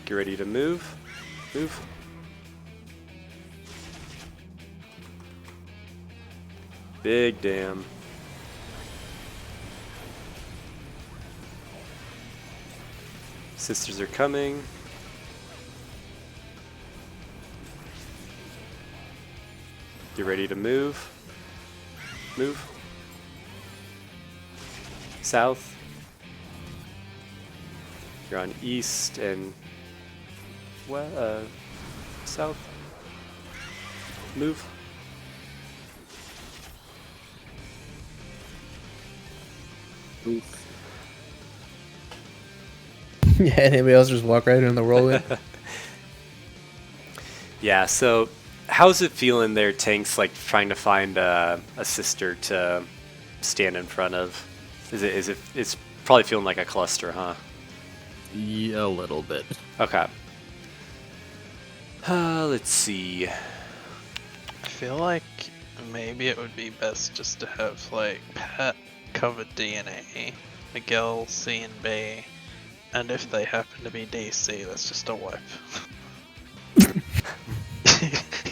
Speaker 2: Get ready to move. Move. Big damn. Sisters are coming. Get ready to move. Move. South. You're on east and south. Move.
Speaker 1: Oof.
Speaker 7: Yeah, anybody else just walk right in the whirlwind?
Speaker 2: Yeah, so how's it feeling there, Tanks, like trying to find a sister to stand in front of? It's probably feeling like a cluster, huh?
Speaker 3: Yeah, a little bit.
Speaker 2: Okay. Let's see.
Speaker 6: I feel like maybe it would be best just to have like Pat cover DNA, Miguel C and B, and if they happen to be DC, that's just a wipe.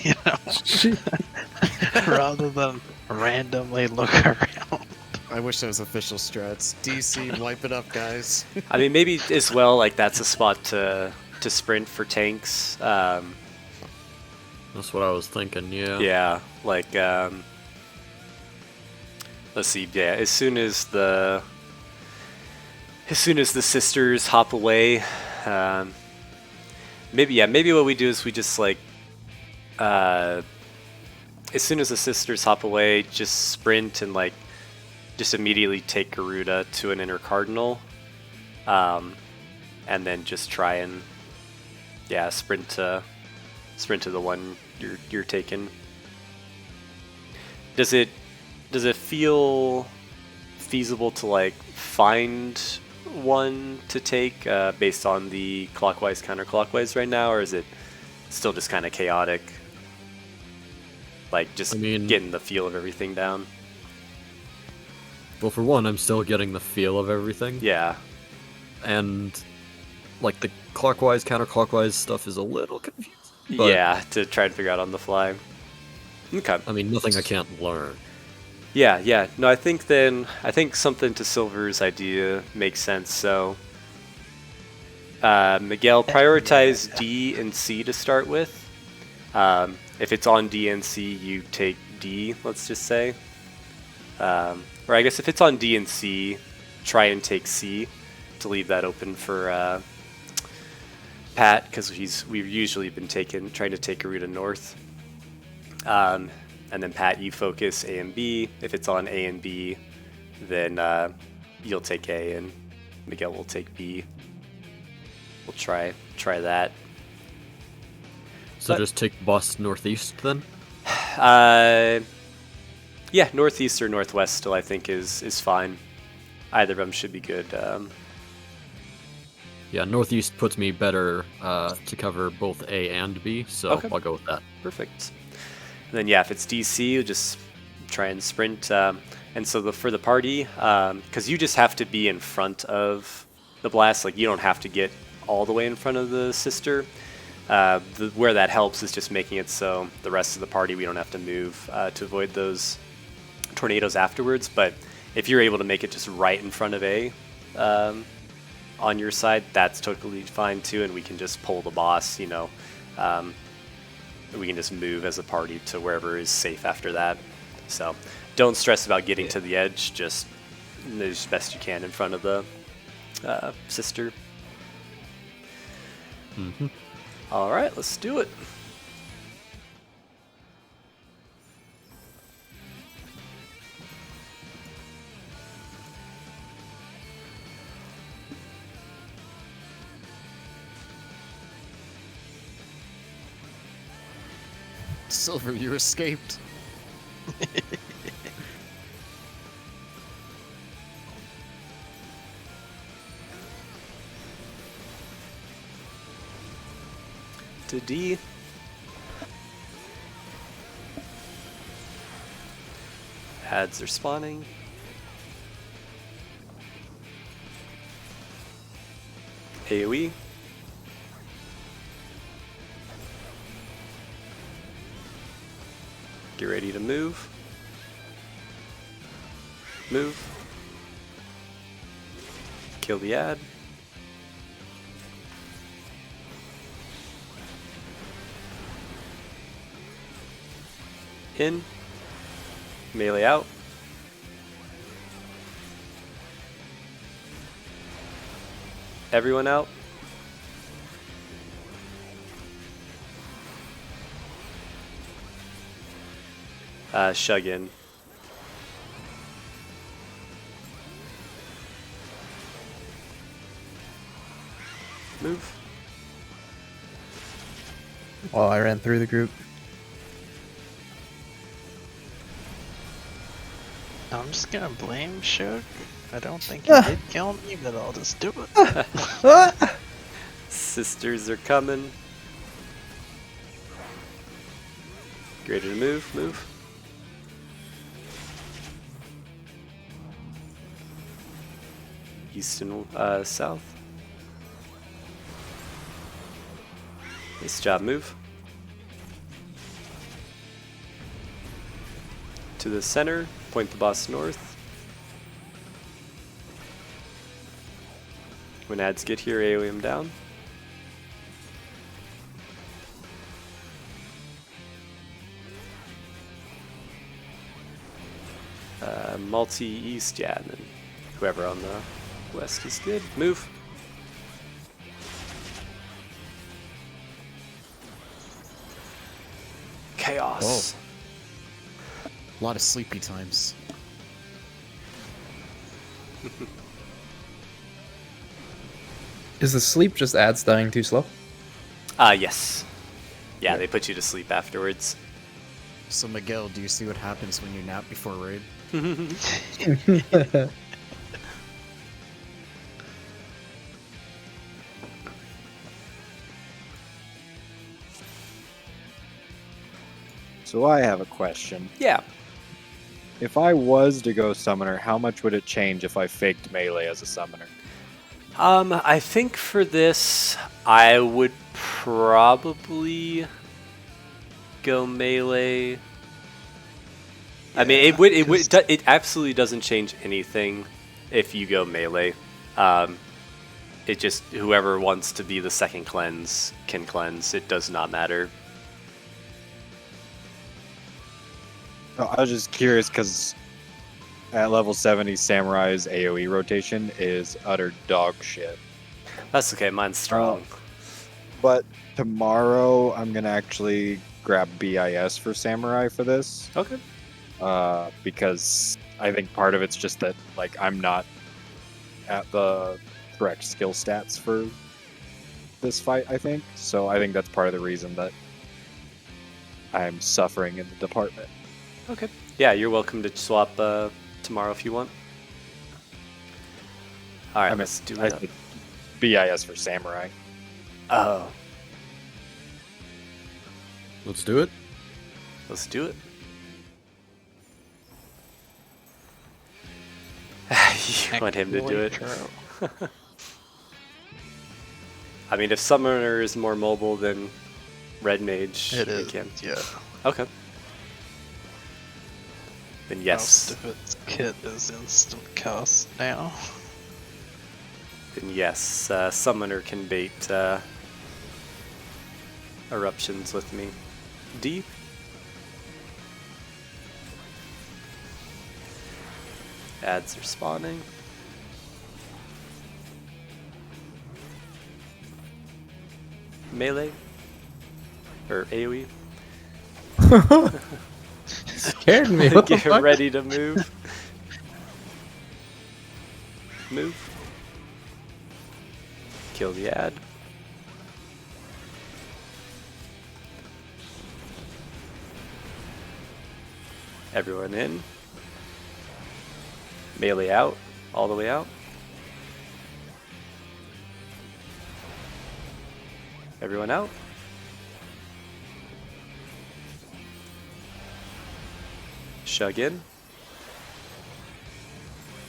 Speaker 6: You know, rather than randomly look around.
Speaker 5: I wish there was official strats. DC, wipe it up, guys.
Speaker 2: I mean, maybe as well, like that's a spot to sprint for Tanks.
Speaker 3: That's what I was thinking, yeah.
Speaker 2: Yeah, like let's see. Yeah, as soon as the sisters hop away, maybe what we do is we just like as soon as the sisters hop away, just sprint and like just immediately take Garuda to an inner cardinal, and then just try and sprint to the one you're taking. Does it feel feasible to like find one to take based on the clockwise counterclockwise right now, or is it still just kind of chaotic? Like just getting the feel of everything down.
Speaker 3: Well, for one, I'm still getting the feel of everything.
Speaker 2: Yeah.
Speaker 3: And like the clockwise counterclockwise stuff is a little confusing. But,
Speaker 2: yeah, to try to figure out on the fly. Okay.
Speaker 3: I mean, nothing I can't learn.
Speaker 2: Yeah. No, I think something to Silver's idea makes sense. So, Miguel, prioritize D and C to start with. If it's on D and C, you take D, let's just say. Or I guess if it's on D and C, try and take C to leave that open for Pat, because we've usually been trying to take Garuda north. And then Pat, you focus A and B. If it's on A and B, then you'll take A and Miguel will take B. We'll try that.
Speaker 3: So
Speaker 2: But-
Speaker 3: just take bus northeast then?
Speaker 2: Yeah, northeast or northwest still I think is fine. Either of them should be good.
Speaker 3: Yeah, northeast puts me better to cover both A and B, so
Speaker 2: Okay.
Speaker 3: I'll go with that.
Speaker 2: Perfect. And then yeah, if it's DC, you just try and sprint. And so for the party, because you just have to be in front of the blast, like you don't have to get all the way in front of the sister. Where that helps is just making it so the rest of the party we don't have to move to avoid those tornadoes afterwards. But if you're able to make it just right in front of A on your side, that's totally fine too, and we can just pull the boss. We can just move as a party to wherever is safe after that. So don't stress about getting to the edge. Just do as best you can in front of the sister.
Speaker 3: Mm-hmm.
Speaker 2: All right, let's do it.
Speaker 5: Silver, you escaped.
Speaker 2: To D. Ads are spawning. AoE. Get ready to move. Move. Kill the ad. In. Melee out. Everyone out. Shug in. Move.
Speaker 7: Well, I ran through the group.
Speaker 6: I'm just gonna blame Shug. I don't think he did kill me, but I'll just do it.
Speaker 2: Sisters are coming. Get ready to move, move. East and south. Nice job, move. To the center, point the boss north. When ads get here, AoE him down. Multi-east, yeah, and then whoever on the west is good. Move. Chaos.
Speaker 5: A lot of sleepy times.
Speaker 7: Is the sleep just ads dying too slow?
Speaker 2: Yes. Yeah, they put you to sleep afterwards.
Speaker 5: So Miguel, do you see what happens when you nap before raid?
Speaker 1: So I have a question.
Speaker 2: Yeah.
Speaker 1: If I was to go summoner, how much would it change if I faked melee as a summoner?
Speaker 2: I think for this, I would probably go melee. I mean, it absolutely doesn't change anything if you go melee. It just, whoever wants to be the second cleanse can cleanse. It does not matter.
Speaker 1: Oh, I was just curious because at level 70, Samurai's AoE rotation is utter dog shit.
Speaker 2: That's okay, mine's strong.
Speaker 1: But tomorrow, I'm going to actually grab BIS for Samurai for this.
Speaker 2: Okay.
Speaker 1: Because I think part of it's just that, like, I'm not at the correct skill stats for this fight, I think. So I think that's part of the reason that I'm suffering in the department.
Speaker 2: Okay. Yeah, you're welcome to swap tomorrow if you want. All right,
Speaker 1: I mean,
Speaker 2: let's do
Speaker 1: I
Speaker 2: it.
Speaker 1: did BIS for samurai.
Speaker 2: Oh,
Speaker 3: Let's do it.
Speaker 2: let's do it. You want him to do it?
Speaker 6: True.
Speaker 2: I mean, if Summoner is more mobile than Red Mage,
Speaker 6: It
Speaker 2: we
Speaker 6: is.
Speaker 2: can.
Speaker 6: Yeah.
Speaker 2: Okay. Then yes.
Speaker 6: Most of its kit is instant cast now.
Speaker 2: Then yes, Summoner can bait eruptions with me. D. Ads are spawning. Melee? Or AoE?
Speaker 7: Scared me. What the
Speaker 2: Get
Speaker 7: fuck?
Speaker 2: ready to move. Move. Kill the ad. Everyone in. Melee out. All the way out. Everyone out. Shug in.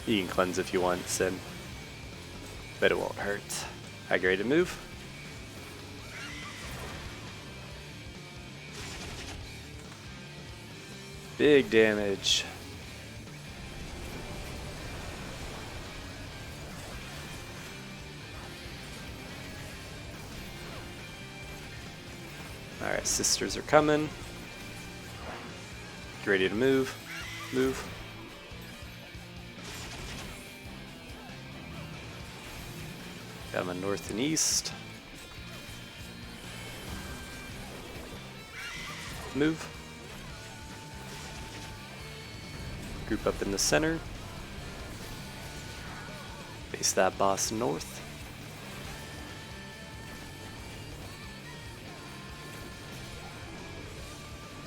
Speaker 2: You can cleanse if you want, Sin. But it won't hurt. I get ready to move. Big damage. Alright, sisters are coming. Get ready to move. Move. Got them north and east. Move. Group up in the center. Face that boss north.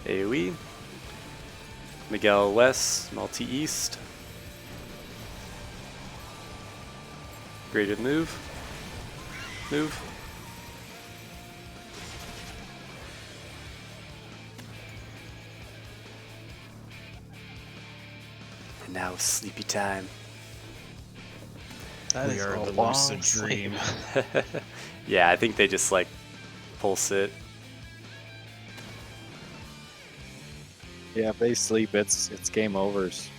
Speaker 2: AoE. Miguel west, Malti east. Graded move. Move. And now sleepy time.
Speaker 6: That
Speaker 5: We
Speaker 6: is
Speaker 5: are
Speaker 6: a
Speaker 5: the
Speaker 6: long
Speaker 5: lucid
Speaker 6: sleep.
Speaker 5: dream.
Speaker 2: Yeah, I think they just like pulse it.
Speaker 1: Yeah, if they sleep, it's game overs.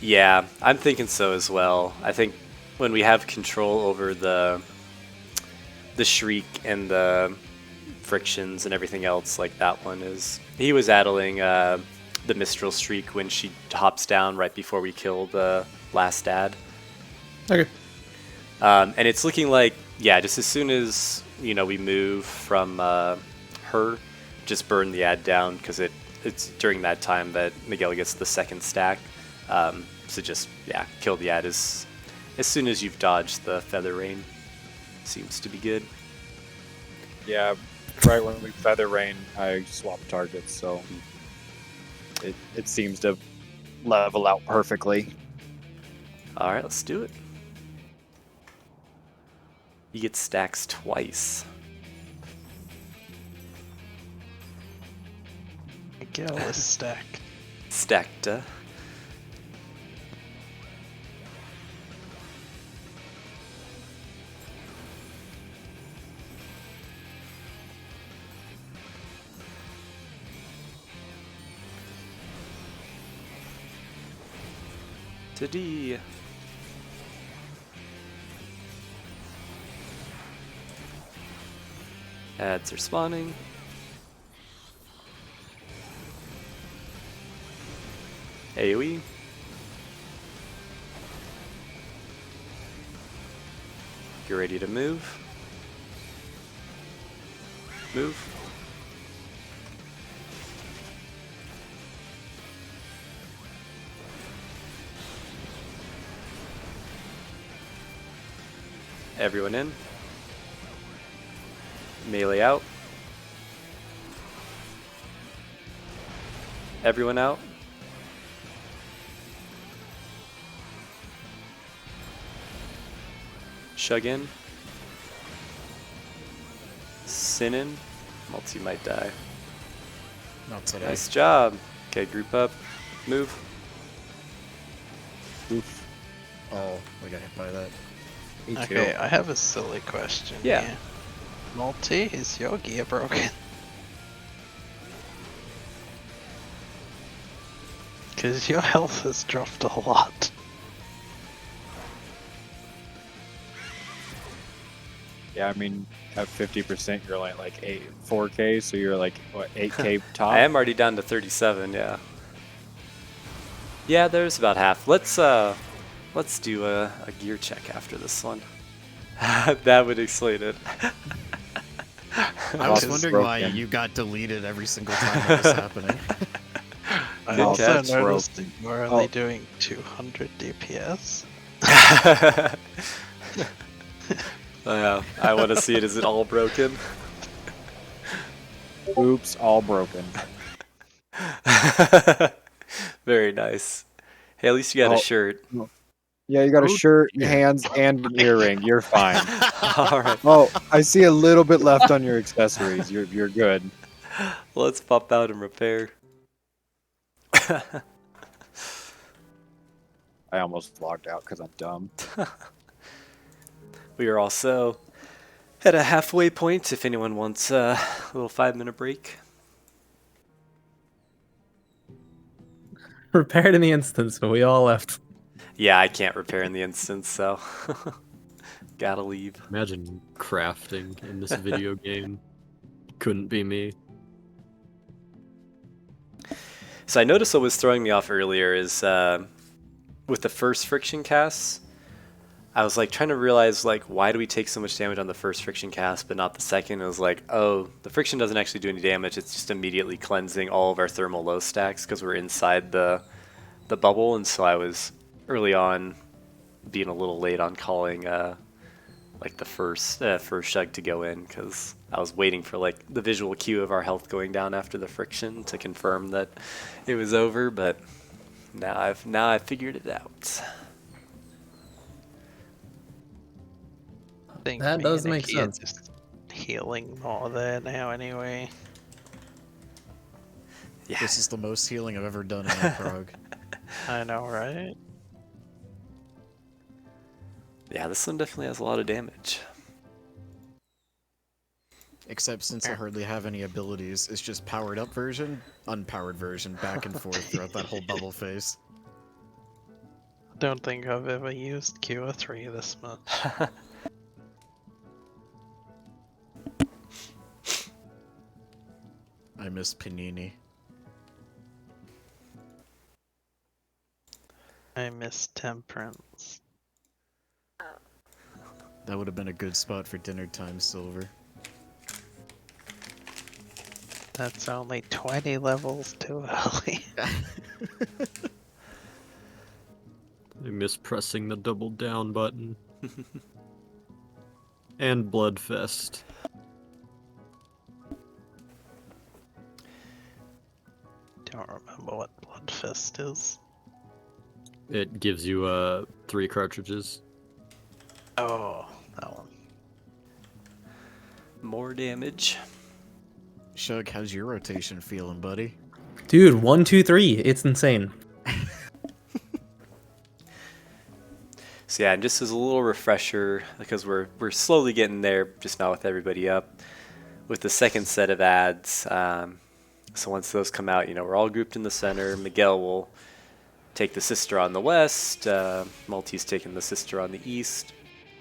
Speaker 2: Yeah, I'm thinking so as well. I think when we have control over the shriek and the frictions and everything else, like that one is. He was addling the Mistral Shriek when she hops down right before we kill the last ad.
Speaker 7: Okay.
Speaker 2: And it's looking like, yeah, just as soon as we move from her, just burn the ad down because it's during that time that Miguel gets the second stack. So just kill the ad as soon as you've dodged the Feather Rain. Seems to be good.
Speaker 1: Yeah, right when we feather rain, I swap targets, so it seems to level out perfectly.
Speaker 2: All right, let's do it. You get stacks twice.
Speaker 6: Miguel is stacked.
Speaker 2: Stacked. To D. Ads are spawning. AoE. Get ready to move. Move. Everyone in. Melee out. Everyone out. Shug in. Sin in. Multi might die.
Speaker 5: Not today.
Speaker 2: Nice job. Okay, group up. Move.
Speaker 1: Oof.
Speaker 5: Oh, I got hit by that.
Speaker 1: Me too.
Speaker 6: Okay, I have a silly question.
Speaker 2: Yeah.
Speaker 6: Here. Multi, is your gear broken? Because your health has dropped a lot.
Speaker 1: Yeah, I mean, at 50%, you're like 4K, so you're like, what, 8K top?
Speaker 2: I am already down to 37, yeah. Yeah, there's about half. Let's do a gear check after this one. That would explain it.
Speaker 5: I was
Speaker 1: It's
Speaker 5: wondering why
Speaker 1: broken.
Speaker 5: you got deleted every single time that was happening.
Speaker 6: I
Speaker 2: Good
Speaker 6: also
Speaker 2: catch,
Speaker 6: noticed that you are only
Speaker 1: Oh.
Speaker 6: doing 200 DPS.
Speaker 2: Yeah, I want to see it. Is it all broken?
Speaker 1: Oops, all broken.
Speaker 2: Very nice. Hey, at least you got a
Speaker 1: Oh.
Speaker 2: shirt.
Speaker 1: Yeah, you got a
Speaker 5: Oh,
Speaker 1: shirt,
Speaker 5: dear.
Speaker 1: hands, and an earring. You're fine.
Speaker 2: All right,
Speaker 1: Oh, I see a little bit left on your accessories. You're good.
Speaker 2: let's pop out and repair.
Speaker 1: I almost logged out because I'm dumb.
Speaker 2: We are also at a halfway point if anyone wants a little 5-minute break.
Speaker 7: Repaired in the instance, but we all left.
Speaker 2: Yeah, I can't repair in the instance, so gotta leave.
Speaker 3: Imagine crafting in this video game. Couldn't be me.
Speaker 2: So I noticed what was throwing me off earlier is with the first friction casts, I was like trying to realize like why do we take so much damage on the first friction cast but not the second? It was like, oh, the friction doesn't actually do any damage. It's just immediately cleansing all of our thermal low stacks because we're inside the bubble. And so I was early on being a little late on calling like the first shug to go in because I was waiting for like the visual cue of our health going down after the friction to confirm that it was over. But now I've figured it out.
Speaker 6: I think
Speaker 7: That
Speaker 6: me
Speaker 7: does
Speaker 6: and
Speaker 7: make
Speaker 6: Nikki are
Speaker 7: sense.
Speaker 6: just healing more there now anyway.
Speaker 2: Yeah.
Speaker 5: This is the most healing I've ever done in a prog.
Speaker 6: I know, right?
Speaker 2: Yeah, this one definitely has a lot of damage.
Speaker 5: Except since I hardly have any abilities, it's just powered up version, unpowered version, back and forth throughout that whole bubble phase.
Speaker 6: I don't think I've ever used Q3 this much.
Speaker 5: I miss Panini.
Speaker 6: I miss Temperance.
Speaker 5: That would have been a good spot for dinner time, Silver.
Speaker 6: That's only 20 levels too early.
Speaker 3: I miss pressing the double down button. And Bloodfest.
Speaker 6: Don't remember what Bloodfist is.
Speaker 3: It gives you 3 cartridges.
Speaker 6: Oh, that one.
Speaker 2: More damage.
Speaker 5: Shug, how's your rotation feeling, buddy?
Speaker 7: Dude, 1, 2, 3. It's insane.
Speaker 2: So yeah, and just as a little refresher, because we're slowly getting there, just not with everybody up, with the second set of ads. So once those come out, we're all grouped in the center. Miguel will take the sister on the west. Maltese taking the sister on the east.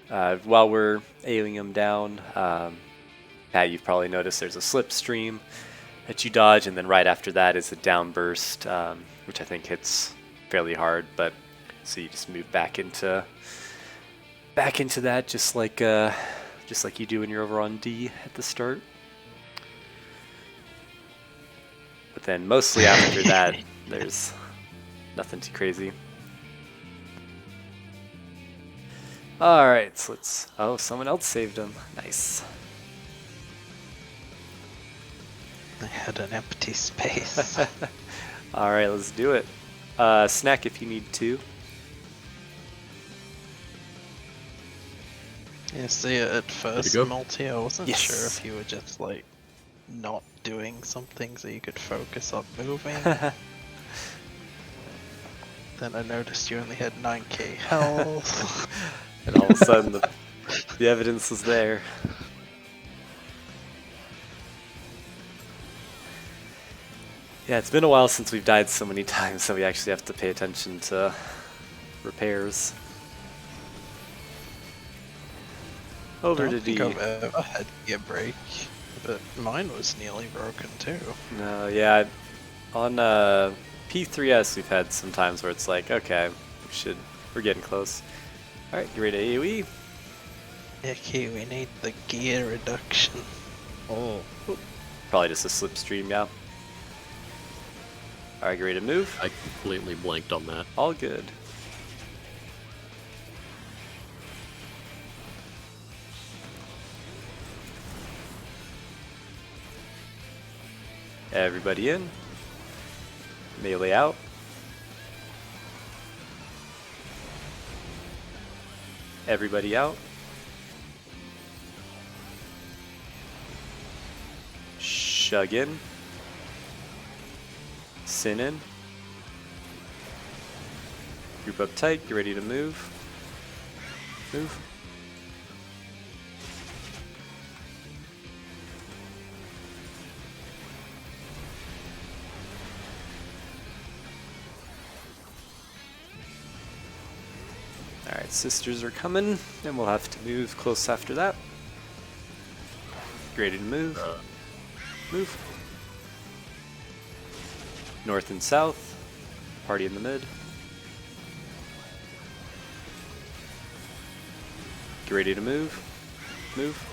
Speaker 2: While we're ailing them down, Pat, you've probably noticed there's a slipstream that you dodge, and then right after that is a downburst, which I think hits fairly hard. But so you just move back into that, just like you do when you're over on D at the start. then mostly after that, there's nothing too crazy. Alright, so let's... Oh, someone else saved him. Nice.
Speaker 6: I had an empty space.
Speaker 2: Alright, let's do it. Snack if you need to.
Speaker 6: Yeah, see, at first,
Speaker 3: go?
Speaker 6: Multi, I wasn't
Speaker 2: Yes.
Speaker 6: sure if you were just like not doing something so you could focus on moving. Then I noticed you only had 9k health.
Speaker 2: And all of a sudden, the evidence was there. Yeah, it's been a while since we've died so many times, so we actually have to pay attention to repairs. Over
Speaker 6: I
Speaker 2: to
Speaker 6: don't think
Speaker 2: D.
Speaker 6: I've ever had gear break, but mine was nearly broken too.
Speaker 2: No, yeah, on P3S we've had some times where it's like, okay, we're getting close. All right, you ready to AoE?
Speaker 6: Okay, we need the gear reduction.
Speaker 5: Oh,
Speaker 2: Probably just a slipstream, yeah. All right, you ready to move?
Speaker 3: I completely blanked on that.
Speaker 2: All good. Everybody in. Melee out. Everybody out. Shug in. Sin in. Group up tight, get ready to move. Move. Alright, sisters are coming, and we'll have to move close after that. Get ready to move. Move. North and south. Party in the mid. Get ready to move. Move.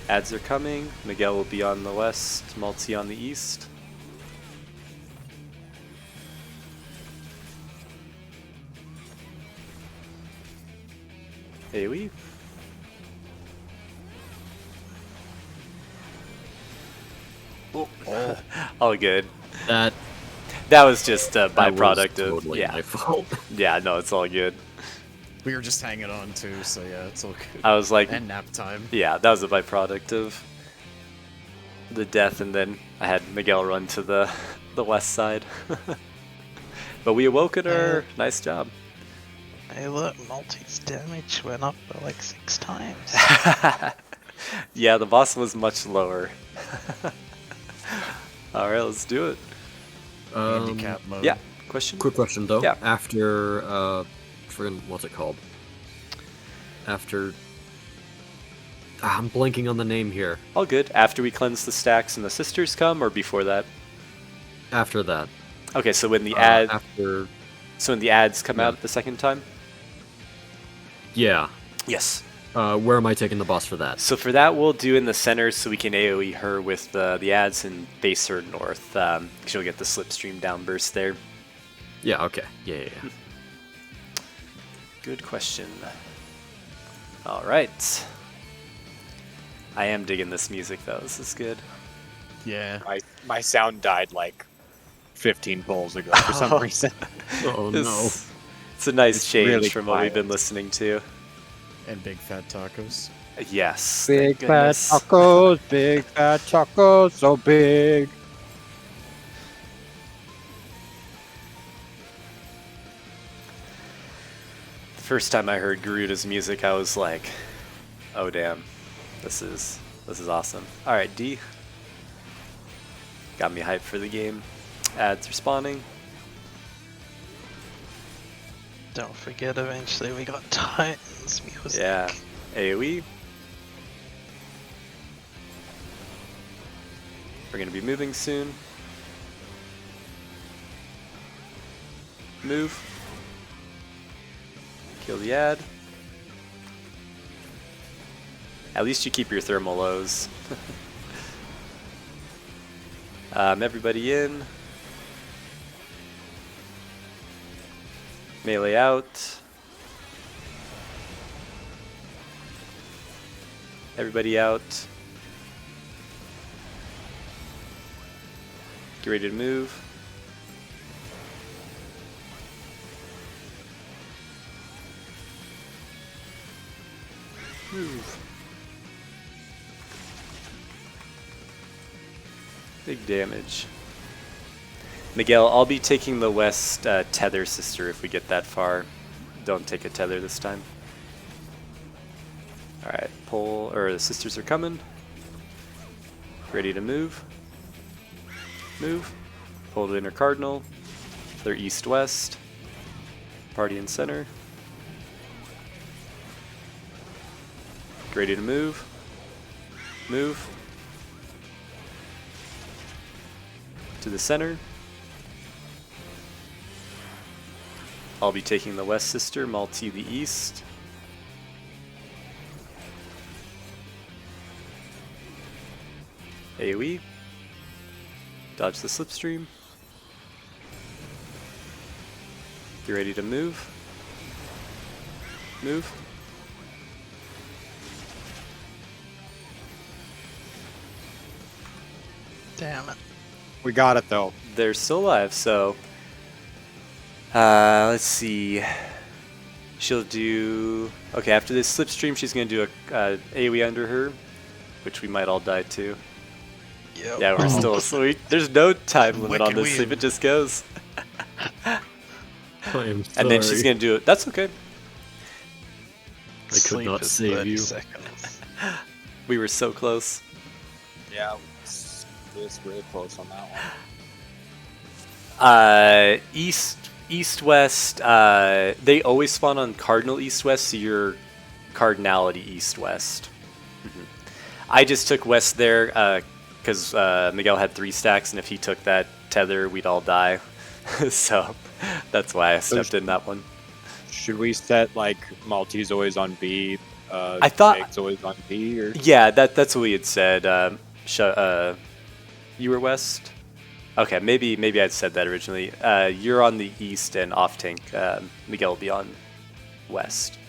Speaker 2: Ads are coming. Miguel will be on the west, Multi on the east. AoE. Oh. All good.
Speaker 3: That
Speaker 2: That was just a
Speaker 3: that
Speaker 2: byproduct
Speaker 3: was
Speaker 2: of
Speaker 3: totally
Speaker 2: yeah.
Speaker 3: my fault.
Speaker 2: Yeah, no, it's all good.
Speaker 5: we were just hanging on too, so yeah, it's all good.
Speaker 2: I was like,
Speaker 5: And nap time.
Speaker 2: yeah, that was a byproduct of the death, and then I had Miguel run to the west side. But we awoke at her. Nice job.
Speaker 6: Hey look, Multi's damage went up by like 6 times.
Speaker 2: Yeah, the boss was much lower. All right, let's do it.
Speaker 5: Handicap mode.
Speaker 2: Yeah, question?
Speaker 3: Quick question though.
Speaker 2: Yeah.
Speaker 3: After forget what's it called? After I'm blanking on the name here.
Speaker 2: All good. After we cleanse the stacks and the sisters come, or before that?
Speaker 3: After that.
Speaker 2: Okay, so when the
Speaker 3: After
Speaker 2: when the ads come
Speaker 3: Yeah.
Speaker 2: out the second time?
Speaker 3: yeah.
Speaker 2: Yes.
Speaker 3: Where am I taking the boss for that?
Speaker 2: So for that, we'll do in the center so we can AoE her with the ads and face her north. She'll get the slipstream downburst there.
Speaker 3: Yeah, okay. Yeah.
Speaker 2: Good question. All right. I am digging this music though. This is good.
Speaker 5: Yeah.
Speaker 1: My sound died like 15 polls ago for some reason.
Speaker 3: Oh no.
Speaker 2: It's a nice
Speaker 1: It's
Speaker 2: change
Speaker 1: really
Speaker 2: from what we've been
Speaker 1: quiet.
Speaker 2: listening to.
Speaker 5: And big fat tacos.
Speaker 2: Yes.
Speaker 1: Big
Speaker 2: thank
Speaker 1: fat
Speaker 2: goodness.
Speaker 1: tacos, big fat tacos, so big.
Speaker 2: The first time I heard Garuda's music, I was like, "Oh damn, this is awesome." All right, D. Got me hyped for the game. Ads responding.
Speaker 6: Don't forget, eventually we got Titans music.
Speaker 2: Yeah. AoE. We're gonna be moving soon. Move. Kill the ad. At least you keep your thermal lows. Everybody in. Melee out. Everybody out. Get ready to move. Move. Big damage. Miguel, I'll be taking the west tether sister if we get that far. Don't take a tether this time. Alright, pull, or the sisters are coming. Ready to move. Move. Pull the inner cardinal. They're east-west. Party in center. Ready to move. Move. To the center. I'll be taking the west sister, Malti the east. AoE. Dodge the slipstream. Get ready to move. Move.
Speaker 6: Damn it.
Speaker 1: We got it though.
Speaker 2: They're still alive, so let's see. She'll do okay after this slipstream. She's gonna do a AoE under her, which we might all die to.
Speaker 6: Yep.
Speaker 2: Yeah, we're still asleep. There's no time limit on
Speaker 5: Wicked
Speaker 2: this sleep.
Speaker 5: win.
Speaker 2: It just goes.
Speaker 3: I am sorry.
Speaker 2: And then she's gonna do it. That's okay.
Speaker 3: I could
Speaker 6: Sleep
Speaker 3: not
Speaker 6: is
Speaker 3: save
Speaker 6: 30
Speaker 3: you.
Speaker 6: seconds.
Speaker 2: We were so close.
Speaker 1: Yeah, it's really close on that one.
Speaker 2: East west. They always spawn on cardinal east west, so you're cardinality east west. I just took west there because Miguel had 3 stacks, and if he took that tether, we'd all die. So that's why I stepped in that one.
Speaker 1: Should we set like Maltese always on B?
Speaker 2: I thought-
Speaker 1: Meg's always on B, or
Speaker 2: Yeah, that's what we had said. You were west. Okay, maybe I'd said that originally. You're on the east and off tank. Miguel will be on west.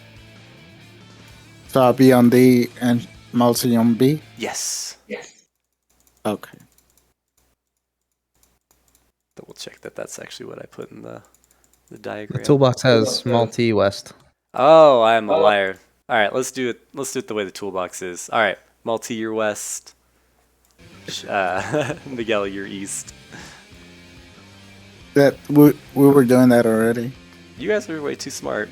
Speaker 4: So I'll be on D and Multi on B.
Speaker 2: Yes.
Speaker 4: Okay.
Speaker 2: Double check that that's actually what I put in the
Speaker 7: The
Speaker 2: diagram.
Speaker 7: toolbox has multi west.
Speaker 2: Oh, I'm a liar. All right, let's do it. Let's do it the way the toolbox is. All right, Malti, you're west. Miguel, you're east.
Speaker 4: That we were doing that already.
Speaker 2: You guys are way too smart.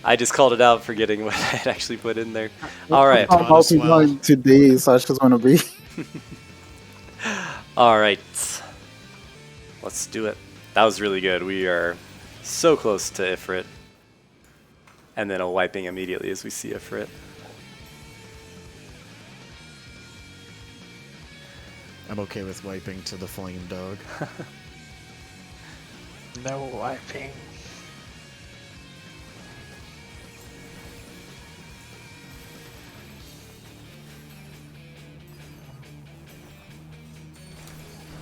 Speaker 2: I just called it out, forgetting what I had actually put in there. All right.
Speaker 4: I'm also going to D, so I just want to be.
Speaker 2: All right. Let's do it. That was really good. We are so close to Ifrit. And then a wiping immediately as we see Ifrit.
Speaker 5: I'm okay with wiping to the flame dog.
Speaker 6: No wiping.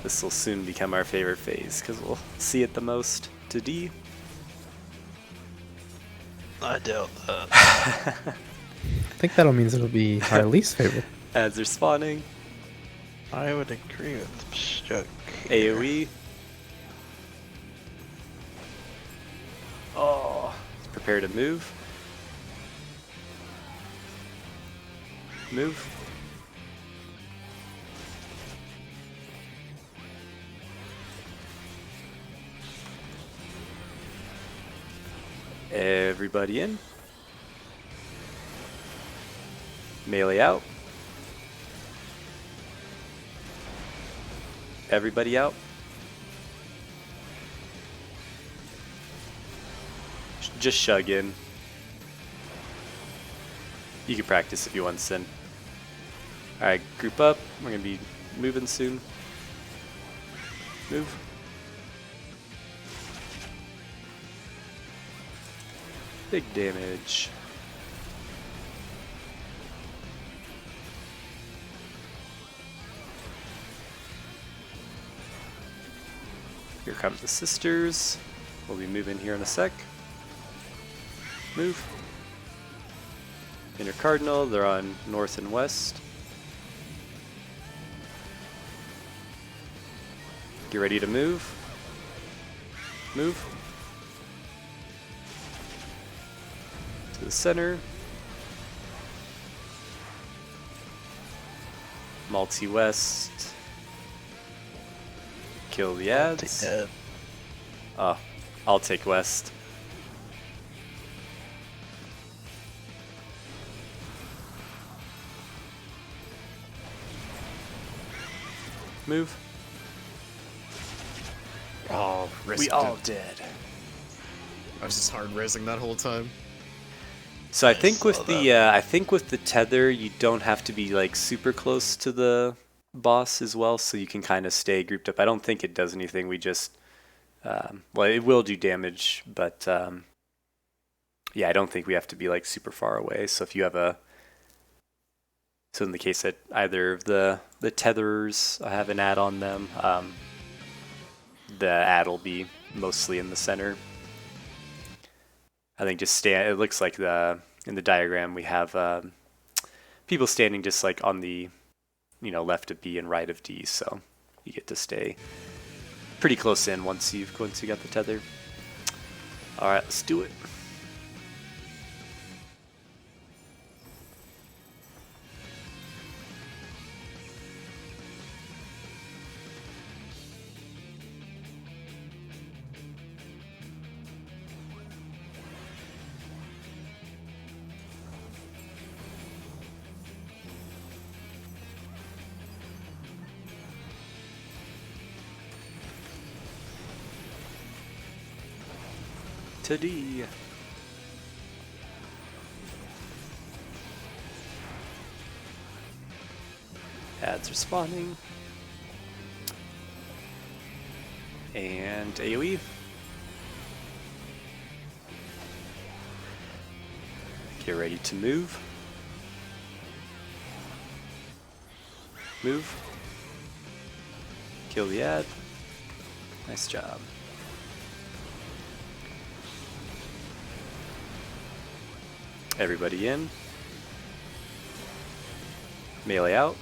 Speaker 2: This will soon become our favorite phase because we'll see it the most to D.
Speaker 6: I doubt that.
Speaker 7: I think that means it'll be our least favorite.
Speaker 2: As they're spawning.
Speaker 6: I would agree with Shook.
Speaker 2: AoE. Oh. Prepare to move. Move. Everybody in. Melee out. Everybody out. Just shug in. You can practice if you want, Sin. Alright, group up. We're gonna be moving soon. Move. Big damage. Here come the sisters. We'll be moving here in a sec. Move. Inner Cardinal, they're on north and west. Get ready to move. Move. To the center. Multi-west. Kill the ads. Oh, I'll take west. Move.
Speaker 5: Oh,
Speaker 2: We all did.
Speaker 5: I was just hard raising that whole time.
Speaker 2: So I think with the tether, you don't have to be like super close to the boss as well, so you can kind of stay grouped up. I don't think it does anything. We just well, it will do damage, but yeah, I don't think we have to be like super far away. So if you have so in the case that either of the tethers have an ad on them, the ad will be mostly in the center. I think just it looks like in the diagram we have people standing just like on the left of B and right of D, so you get to stay pretty close in once you got the tether. All right, let's do it. To D. Ads are spawning. And AoE. Get ready to move. Move. Kill the ad. Nice job. Everybody in. Melee out.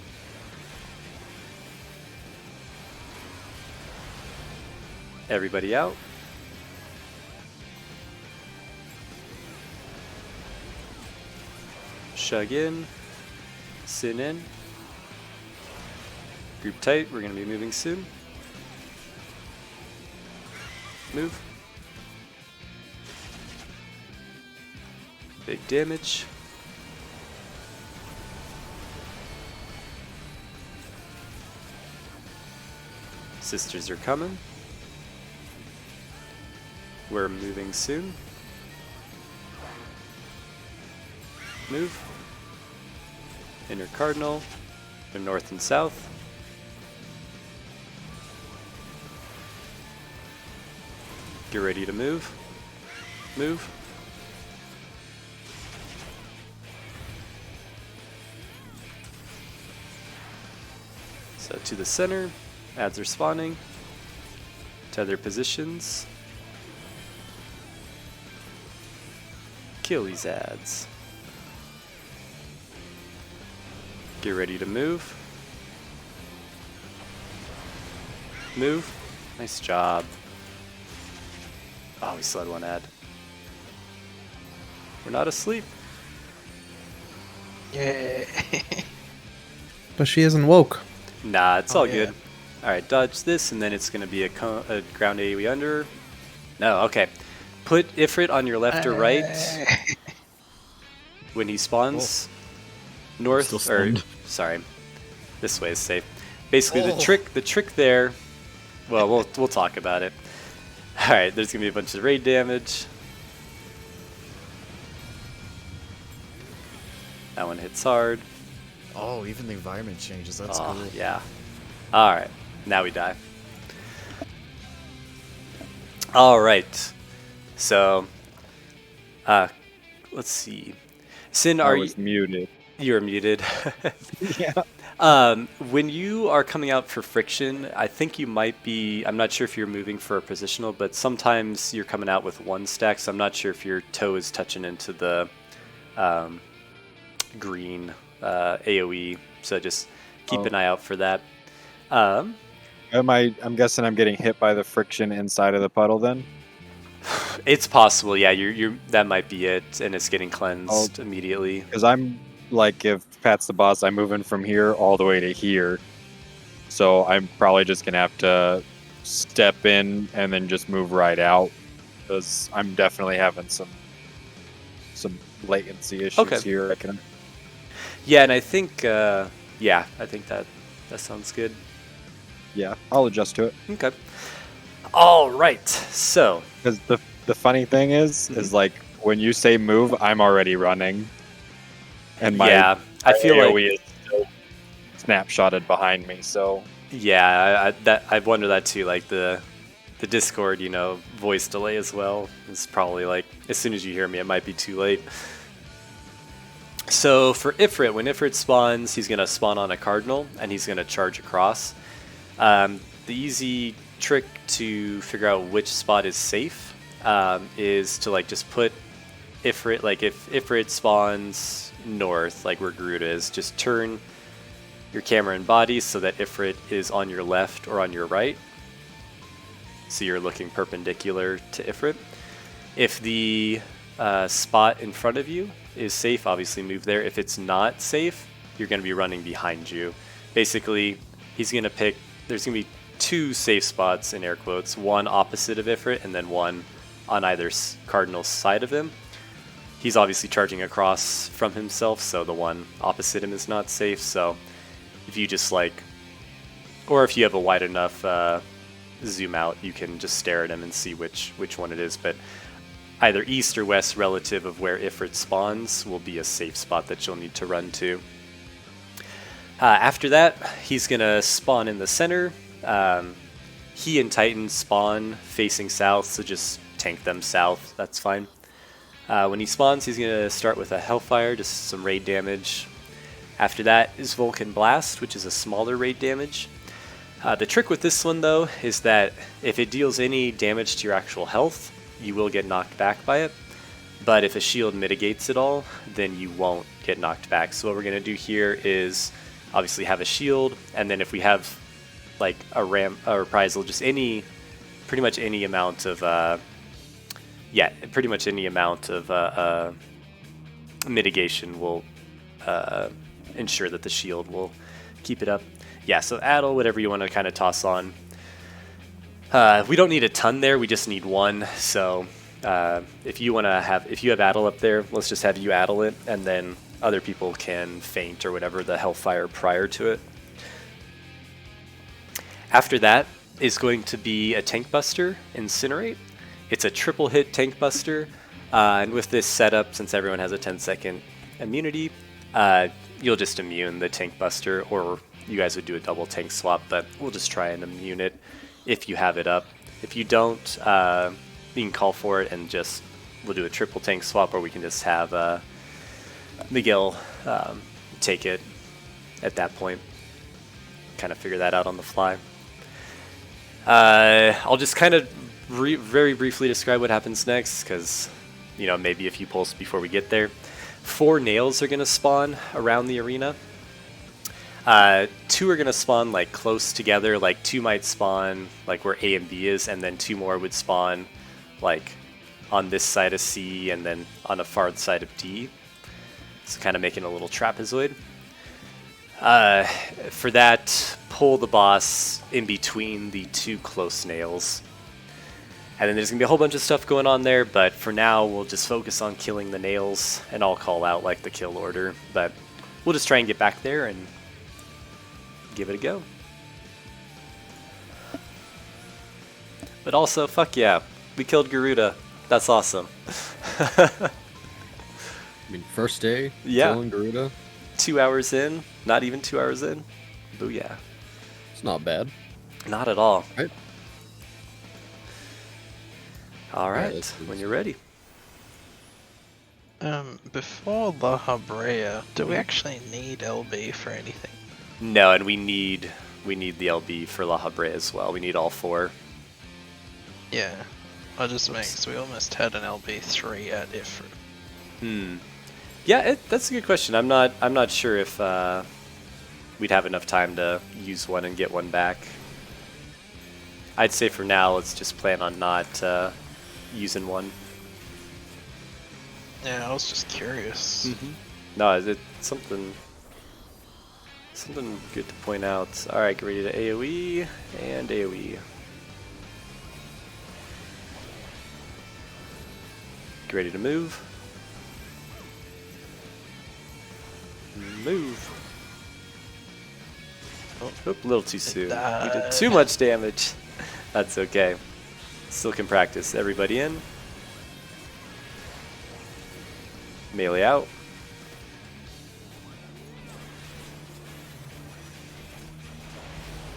Speaker 2: Everybody out. Shug in. Sin in. Group tight, we're going to be moving soon. Move. Big damage. Sisters are coming. We're moving soon. Move. Inner Cardinal. They're north and south. Get ready to move. Move. So to the center, ads are spawning. Tether positions. Kill these ads. Get ready to move. Move. Nice job. Oh, we still had one ad. We're not asleep.
Speaker 6: Yeah.
Speaker 7: But she isn't woke.
Speaker 2: Nah, it's all good. Alright, dodge this, and then it's going to be a ground AoE under. No, okay. Put Ifrit on your left or right when he spawns. North,
Speaker 3: Still
Speaker 2: or
Speaker 3: stunned.
Speaker 2: sorry, this way is safe. Basically, the trick there. Well, we'll talk about it. All right, there's gonna be a bunch of raid damage. That one hits hard.
Speaker 5: Oh, even the environment changes. That's cool.
Speaker 2: Yeah. All right, now we die. All right. So, let's see. Sin,
Speaker 1: I
Speaker 2: are
Speaker 1: was
Speaker 2: you?
Speaker 1: muted.
Speaker 2: You're muted.
Speaker 1: Yeah.
Speaker 2: When you are coming out for friction, I think you might be. I'm not sure if you're moving for a positional, but sometimes you're coming out with one stack. So I'm not sure if your toe is touching into the green AOE. So just keep an eye out for that.
Speaker 1: I'm guessing I'm getting hit by the friction inside of the puddle then.
Speaker 2: It's possible, yeah. You're that might be it, and it's getting cleansed immediately.
Speaker 1: Because I'm like, if Pat's the boss, I'm moving from here all the way to here. So I'm probably just gonna have to step in and then just move right out, because I'm definitely having some latency issues here.
Speaker 2: Yeah, and I think I think that sounds good.
Speaker 1: Yeah, I'll adjust to it.
Speaker 2: Okay. All right. So,
Speaker 1: because the funny thing is like when you say move, I'm already running, and my
Speaker 2: I feel
Speaker 1: AOE
Speaker 2: like
Speaker 1: is still snapshotted behind me. So
Speaker 2: yeah, I wonder that too. Like the Discord, voice delay as well is probably like as soon as you hear me, it might be too late. So for Ifrit, when Ifrit spawns, he's gonna spawn on a cardinal and he's gonna charge across. The easy trick to figure out which spot is safe is to like just put Ifrit, like if Ifrit spawns north, like where Garuda is, just turn your camera and body so that Ifrit is on your left or on your right. So you're looking perpendicular to Ifrit. If the spot in front of you is safe, obviously move there. If it's not safe, you're going to be running behind you. Basically, he's going to pick, there's going to be two safe spots in air quotes, one opposite of Ifrit and then one on either cardinal side of him. He's obviously charging across from himself, so the one opposite him is not safe. So if you just like, or if you have a wide enough zoom out, you can just stare at him and see which one it is. But either east or west relative of where Ifrit spawns will be a safe spot that you'll need to run to. After that, he's going to spawn in the center. He and Titan spawn facing south, so just tank them south, that's fine. When he spawns, he's going to start with a Hellfire, just some raid damage. After that is Vulcan Blast, which is a smaller raid damage. The trick with this one, though, is that if it deals any damage to your actual health, you will get knocked back by it. But if a shield mitigates it all, then you won't get knocked back. So what we're going to do here is obviously have a shield, and then if we have like a reprisal, just pretty much any amount of mitigation will ensure that the shield will keep it up. Yeah, so Addle, whatever you want to kind of toss on. We don't need a ton there, we just need one. So if you have Addle up there, let's just have you Addle it, and then other people can feint or whatever the Hellfire prior to it. After that is going to be a Tank Buster, Incinerate. It's a triple hit Tank Buster, and with this setup, since everyone has a 10-second immunity, you'll just immune the Tank Buster, or you guys would do a double tank swap, but we'll just try and immune it if you have it up. If you don't, you can call for it and we'll do a triple tank swap, or we can just have Miguel take it at that point. Kind of figure that out on the fly. I'll just kind of very briefly describe what happens next, because maybe a few pulls before we get there. 4 nails are going to spawn around the arena. 2 are going to spawn like close together, like 2 might spawn like where A and B is, and then 2 more would spawn like on this side of C and then on a far side of D. So kind of making a little trapezoid. For that, pull the boss in between the 2 close nails. And then there's going to be a whole bunch of stuff going on there, but for now we'll just focus on killing the nails, and I'll call out like the kill order. But we'll just try and get back there and give it a go. But also, fuck yeah, we killed Garuda. That's awesome.
Speaker 3: I mean, first day,
Speaker 2: Yeah.
Speaker 3: killing Garuda,
Speaker 2: 2 hours in, not even 2 hours in. Booyah.
Speaker 3: it's not bad.
Speaker 2: Not at all.
Speaker 3: Right.
Speaker 2: All right,
Speaker 3: this is-
Speaker 2: when you're ready.
Speaker 6: Before La Habrea, do we actually need LB for anything?
Speaker 2: No, and we need the LB for La Habrea as well. We need all 4.
Speaker 6: Yeah. I just mean, 'cause we almost had an LB3 at Ifrit.
Speaker 2: Yeah, that's a good question. I'm not sure if we'd have enough time to use one and get one back. I'd say for now, let's just plan on not using one.
Speaker 6: Yeah, I was just curious.
Speaker 2: No, it's something good to point out. All right, get ready to AOE and AOE. Get ready to move. Move. Oh, a little too soon. We did too much damage. That's okay. Still can practice. Everybody in. Melee out.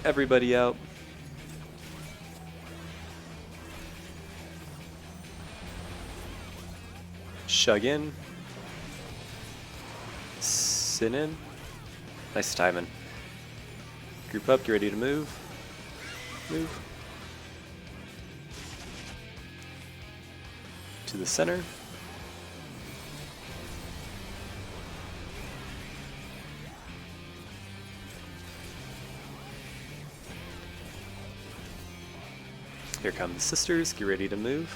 Speaker 2: Everybody out. Shug in. Sin in. Nice timing. Group up, get ready to move. Move. To the center. Here come the sisters, get ready to move.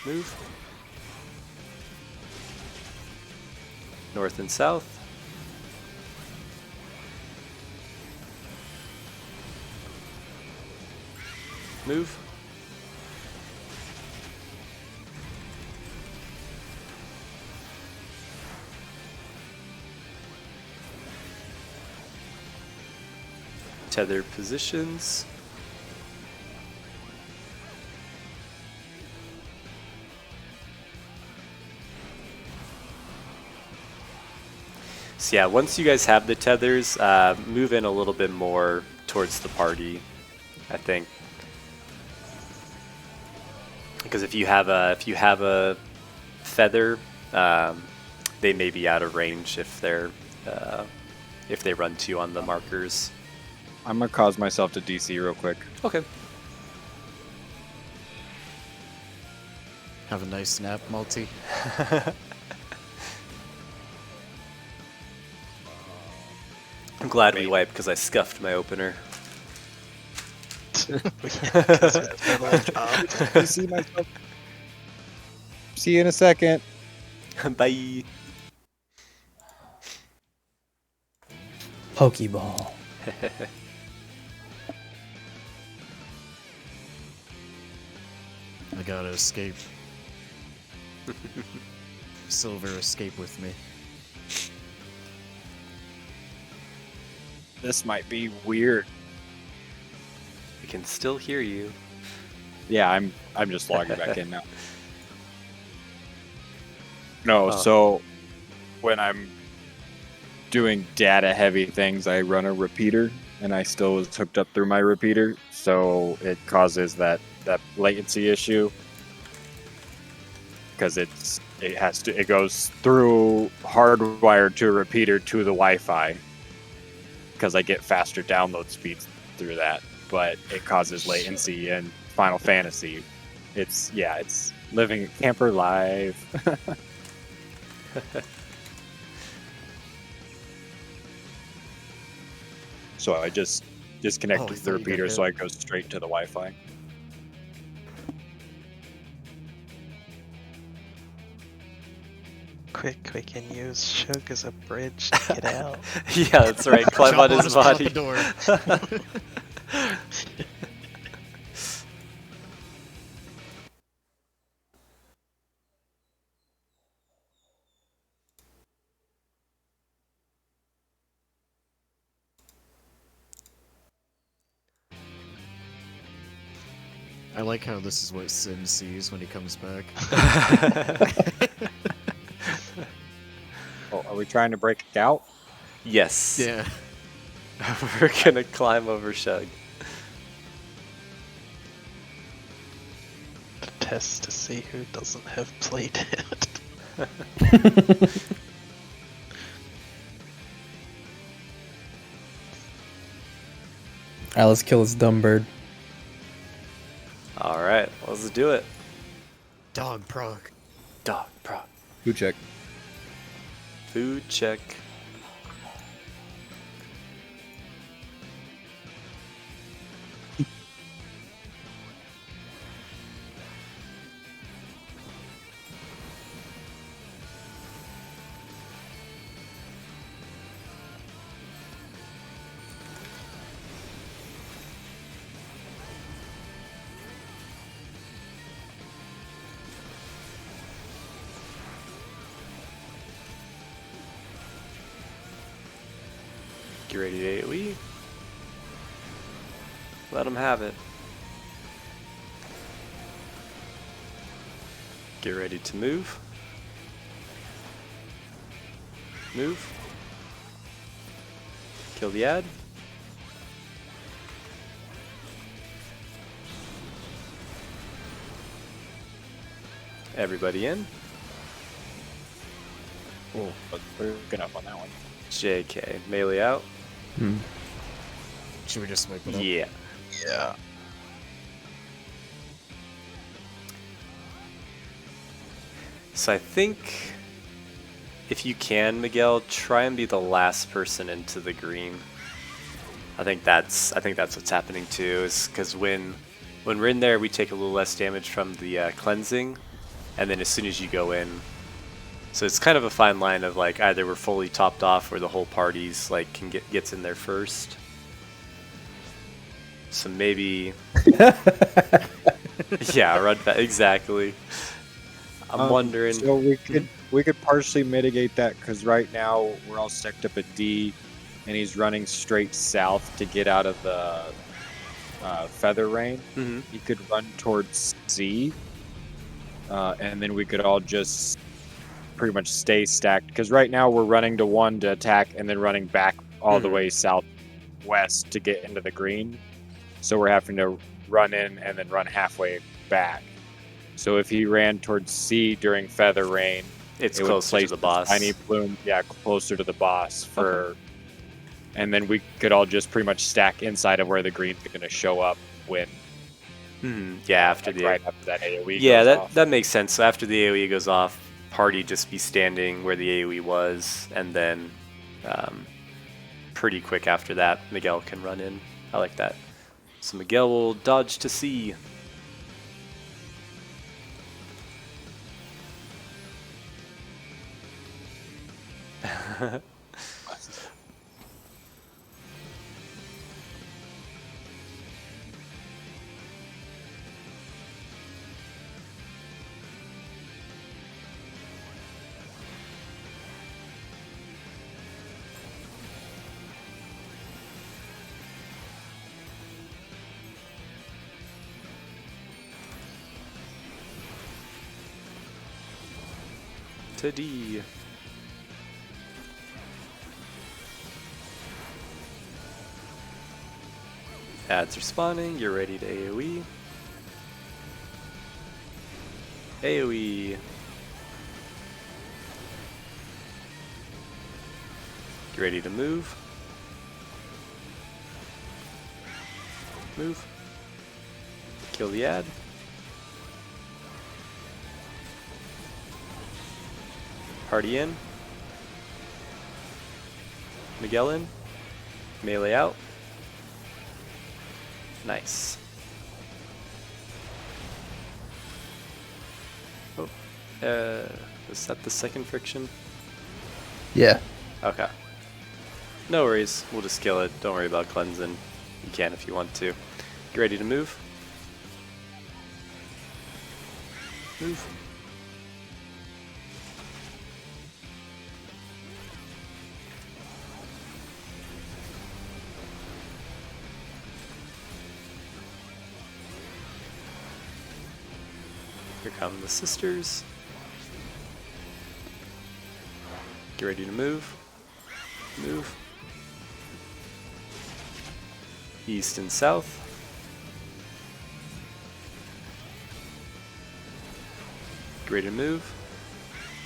Speaker 2: Move. North and south. Move. Tether positions. So yeah, once you guys have the tethers, move in a little bit more towards the party, I think. Because if you have a feather, they may be out of range if they run 2 on the markers.
Speaker 1: I'm gonna cause myself to DC real quick.
Speaker 2: Okay.
Speaker 5: Have a nice nap, Multi.
Speaker 2: I'm glad we wiped because I scuffed my opener.
Speaker 1: DC myself. See you in a second.
Speaker 2: Bye.
Speaker 7: Pokeball.
Speaker 5: I gotta escape. Silver, escape with me.
Speaker 1: This might be weird.
Speaker 2: We can still hear you.
Speaker 1: Yeah, I'm just logging back in now. No,
Speaker 2: Oh.
Speaker 1: so when I'm doing data heavy things, I run a repeater, and I still was hooked up through my repeater, so it causes that latency issue because it goes through hardwired to a repeater to the Wi-Fi because I get faster download speeds through that, but it causes latency in Final Fantasy. It's living camper live. So I just disconnected
Speaker 5: Oh, I
Speaker 1: the
Speaker 5: thought you got
Speaker 1: repeater so
Speaker 5: hit.
Speaker 1: I go straight to the Wi-Fi.
Speaker 6: Quick, we can use Shug as a bridge to get out.
Speaker 2: Yeah, that's right. Climb on
Speaker 5: Jump
Speaker 2: his
Speaker 5: us out
Speaker 2: body.
Speaker 5: the door. I like how this is what Sin sees when he comes back.
Speaker 1: Oh, are we trying to break it out?
Speaker 2: Yes.
Speaker 5: Yeah.
Speaker 2: We're gonna climb over Shug.
Speaker 6: test to see who doesn't have play dead.
Speaker 7: Alright, let's kill this dumb bird.
Speaker 2: All right, let's do it.
Speaker 5: Dog prog.
Speaker 2: Dog prog.
Speaker 3: Food check.
Speaker 2: Food check. Get ready to AoE. Let him have it. Get ready to move. Move. Kill the ad. Everybody in.
Speaker 1: Oh, but we're good up on that one.
Speaker 2: JK. Melee out.
Speaker 7: Hmm.
Speaker 5: Should we just swipe it up?
Speaker 2: Yeah.
Speaker 6: Yeah.
Speaker 2: So I think if you can, Miguel, try and be the last person into the green. I think that's what's happening too. Is because when we're in there, we take a little less damage from the cleansing, and then as soon as you go in, so it's kind of a fine line of like either we're fully topped off or the whole party's like gets in there first. So maybe, yeah, run back exactly. I'm wondering.
Speaker 1: So we could partially mitigate that because right now we're all stacked up at D, and he's running straight south to get out of the feather rain.
Speaker 2: Mhm.
Speaker 1: He could run towards Z, and then we could all just pretty much stay stacked because right now we're running to 1 to attack and then running back all the
Speaker 2: Mhm.
Speaker 1: way southwest to get into the green. So we're having to run in and then run halfway back. So if he ran towards C during Feather Rain,
Speaker 2: It's
Speaker 1: it would
Speaker 2: closer to
Speaker 1: place
Speaker 2: the boss.
Speaker 1: Tiny Plume, yeah, closer to the boss for, and then we could all just pretty much stack inside of where the green's going to show up when,
Speaker 2: Yeah, after
Speaker 1: like,
Speaker 2: the
Speaker 1: right after that AOE.
Speaker 2: yeah,
Speaker 1: goes
Speaker 2: that
Speaker 1: off.
Speaker 2: that makes sense. So after the AOE goes off, party just be standing where the AOE was, and then pretty quick after that, Miguel can run in. I like that. So Miguel will dodge to C. to D. Ads are spawning, you're ready to AoE. AoE. Get ready to move. Move. Kill the ad. Party in. Miguel in. Melee out. Nice. Oh, is that the second friction?
Speaker 7: Yeah.
Speaker 2: Okay. No worries, we'll just kill it. Don't worry about cleansing. You can if you want to. Get ready to move. Move. Here come the sisters. Get ready to move. Move. East and south. Get ready to move.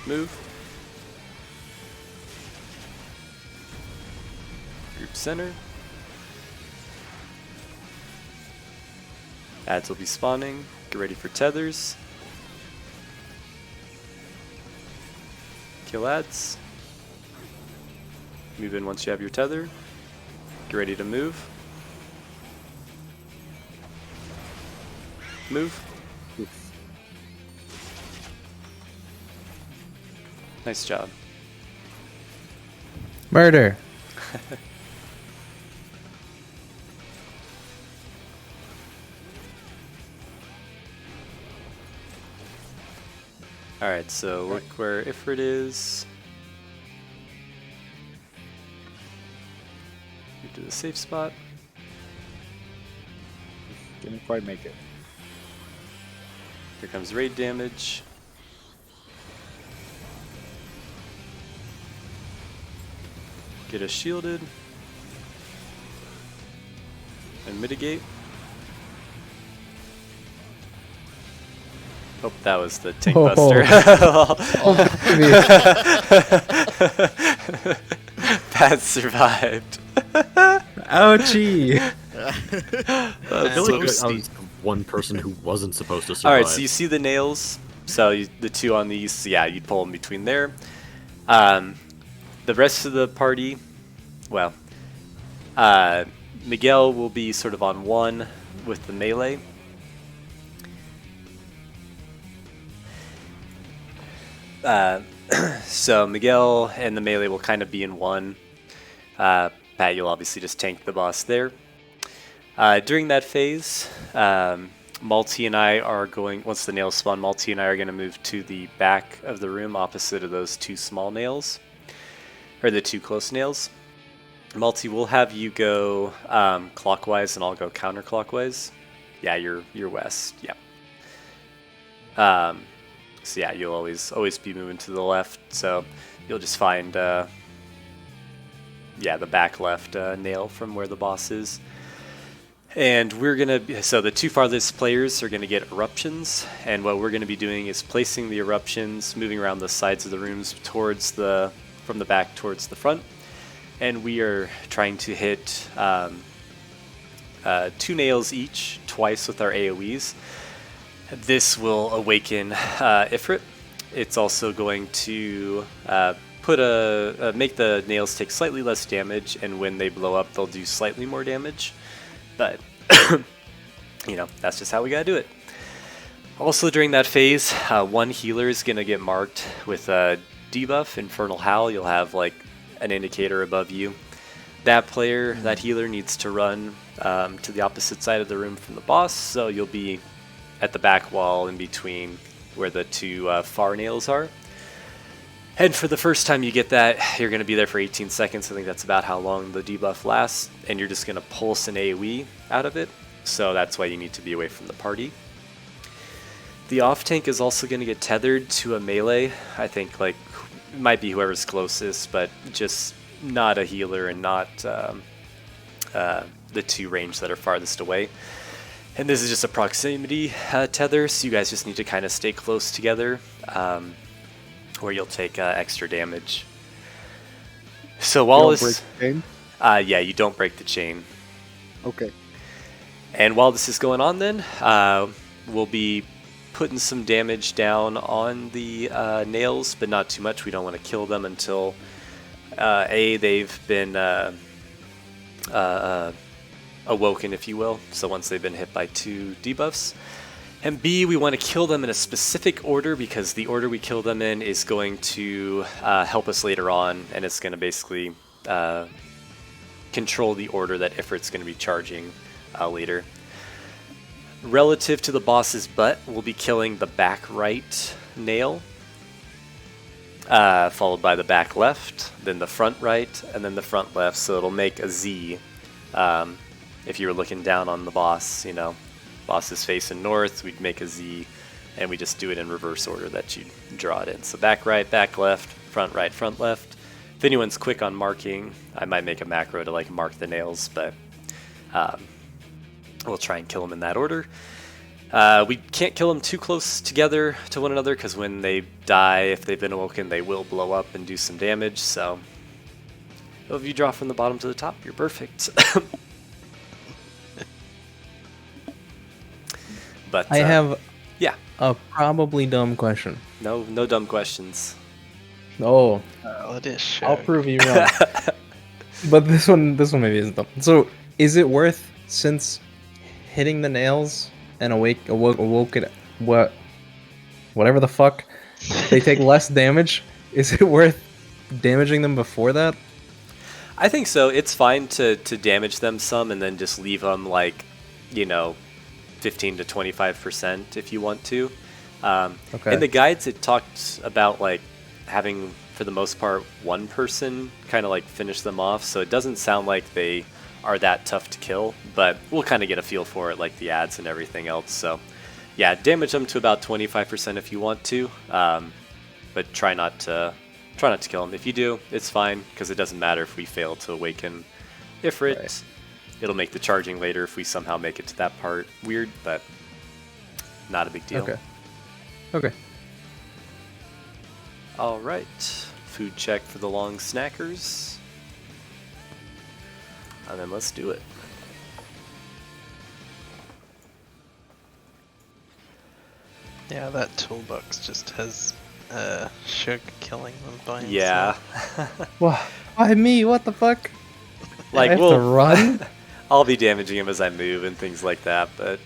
Speaker 2: Move. Group center. Ads will be spawning. Get ready for tethers. Kill ads. Move in once you have your tether. Get ready to move. Move. Nice job.
Speaker 7: Murder.
Speaker 2: Alright, so look where Ifrit is. Move to the safe spot.
Speaker 1: Didn't quite make it.
Speaker 2: Here comes raid damage. Get us shielded. And mitigate. Oh, that was the tank
Speaker 7: Oh.
Speaker 2: buster. That survived.
Speaker 7: Ouchie.
Speaker 3: I feel
Speaker 2: so
Speaker 3: like I
Speaker 2: steep.
Speaker 3: was one person who wasn't supposed to survive.
Speaker 2: Alright, so you see the nails. So the two on these, yeah, you'd pull them between there. The rest of the party, well, Miguel will be sort of on one with the melee. So Miguel and the melee will kind of be in one. Pat, you'll obviously just tank the boss there. During that phase, Malty and I are going, once the nails spawn, Malty and I are going to move to the back of the room opposite of those two small nails, or the two close nails. Malty, we'll have you go clockwise and I'll go counterclockwise. Yeah, you're west, yeah. So yeah, you'll always be moving to the left, so you'll just find, yeah, the back left nail from where the boss is. And we're gonna, so the two farthest players are gonna get eruptions, and what we're gonna be doing is placing the eruptions, moving around the sides of the rooms towards from the back towards the front, and we are trying to hit 2 nails each, twice with our AoEs. This will awaken Ifrit. It's also going to make the nails take slightly less damage, and when they blow up, they'll do slightly more damage. But, you know, that's just how we gotta do it. Also during that phase, one healer is gonna get marked with a debuff, Infernal Howl. You'll have like an indicator above you. That player, that healer, needs to run to the opposite side of the room from the boss, so you'll be at the back wall in between where the two far nails are. And for the first time you get that, you're going to be there for 18 seconds. I think that's about how long the debuff lasts. And you're just going to pulse an AoE out of it. So that's why you need to be away from the party. The off tank is also going to get tethered to a melee. I think like it might be whoever's closest, but just not a healer and not the two range that are farthest away. And this is just a proximity tether, so you guys just need to kind of stay close together, or you'll take extra damage. So while
Speaker 1: Break the chain?
Speaker 2: yeah, you don't break the chain.
Speaker 1: Okay.
Speaker 2: And while this is going on, then we'll be putting some damage down on the nails, but not too much. We don't want to kill them until they've been awoken, if you will, so once they've been hit by 2 debuffs. And B, we want to kill them in a specific order, because the order we kill them in is going to help us later on, and it's going to basically control the order that Ifrit's going to be charging later. Relative to the boss's butt, we'll be killing the back right nail, followed by the back left, then the front right, and then the front left, so it'll make a Z. If you were looking down on the boss, you know, boss is facing north, we'd make a Z, and we just do it in reverse order that you draw it in. So back right, back left, front right, front left. If anyone's quick on marking, I might make a macro to like mark the nails, but we'll try and kill them in that order. We can't kill them too close together to one another because when they die, if they've been awoken, they will blow up and do some damage. So if you draw from the bottom to the top, you're perfect. But
Speaker 7: I have
Speaker 2: yeah,
Speaker 7: a probably dumb question.
Speaker 2: no dumb questions.
Speaker 7: Oh,
Speaker 6: It is show.
Speaker 7: I'll prove you wrong. But this one maybe isn't dumb. So, is it worth, since hitting the nails and awoke it, whatever the fuck, they take less damage? Is it worth damaging them before that?
Speaker 2: I think so. It's fine to damage them some and then just leave them like, 15 to 25% if you want to.
Speaker 7: Okay.
Speaker 2: In the guides, it talked about like having, for the most part, one person kind of like finish them off. So it doesn't sound like they are that tough to kill, but we'll kind of get a feel for it, like the ads and everything else. So yeah, damage them to about 25% if you want to, but try not to kill them. If you do, it's fine because it doesn't matter if we fail to awaken Ifrit.
Speaker 7: Right.
Speaker 2: It'll make the charging later if we somehow make it to that part. Weird, but not a big deal.
Speaker 7: Okay.
Speaker 2: All right. Food check for the long snackers. And then let's do it.
Speaker 6: Yeah, that toolbox just has Shug killing them by himself.
Speaker 2: Yeah.
Speaker 7: Why me? What the fuck?
Speaker 2: Like,
Speaker 7: I have to run?
Speaker 2: I'll be damaging him as I move and things like that, but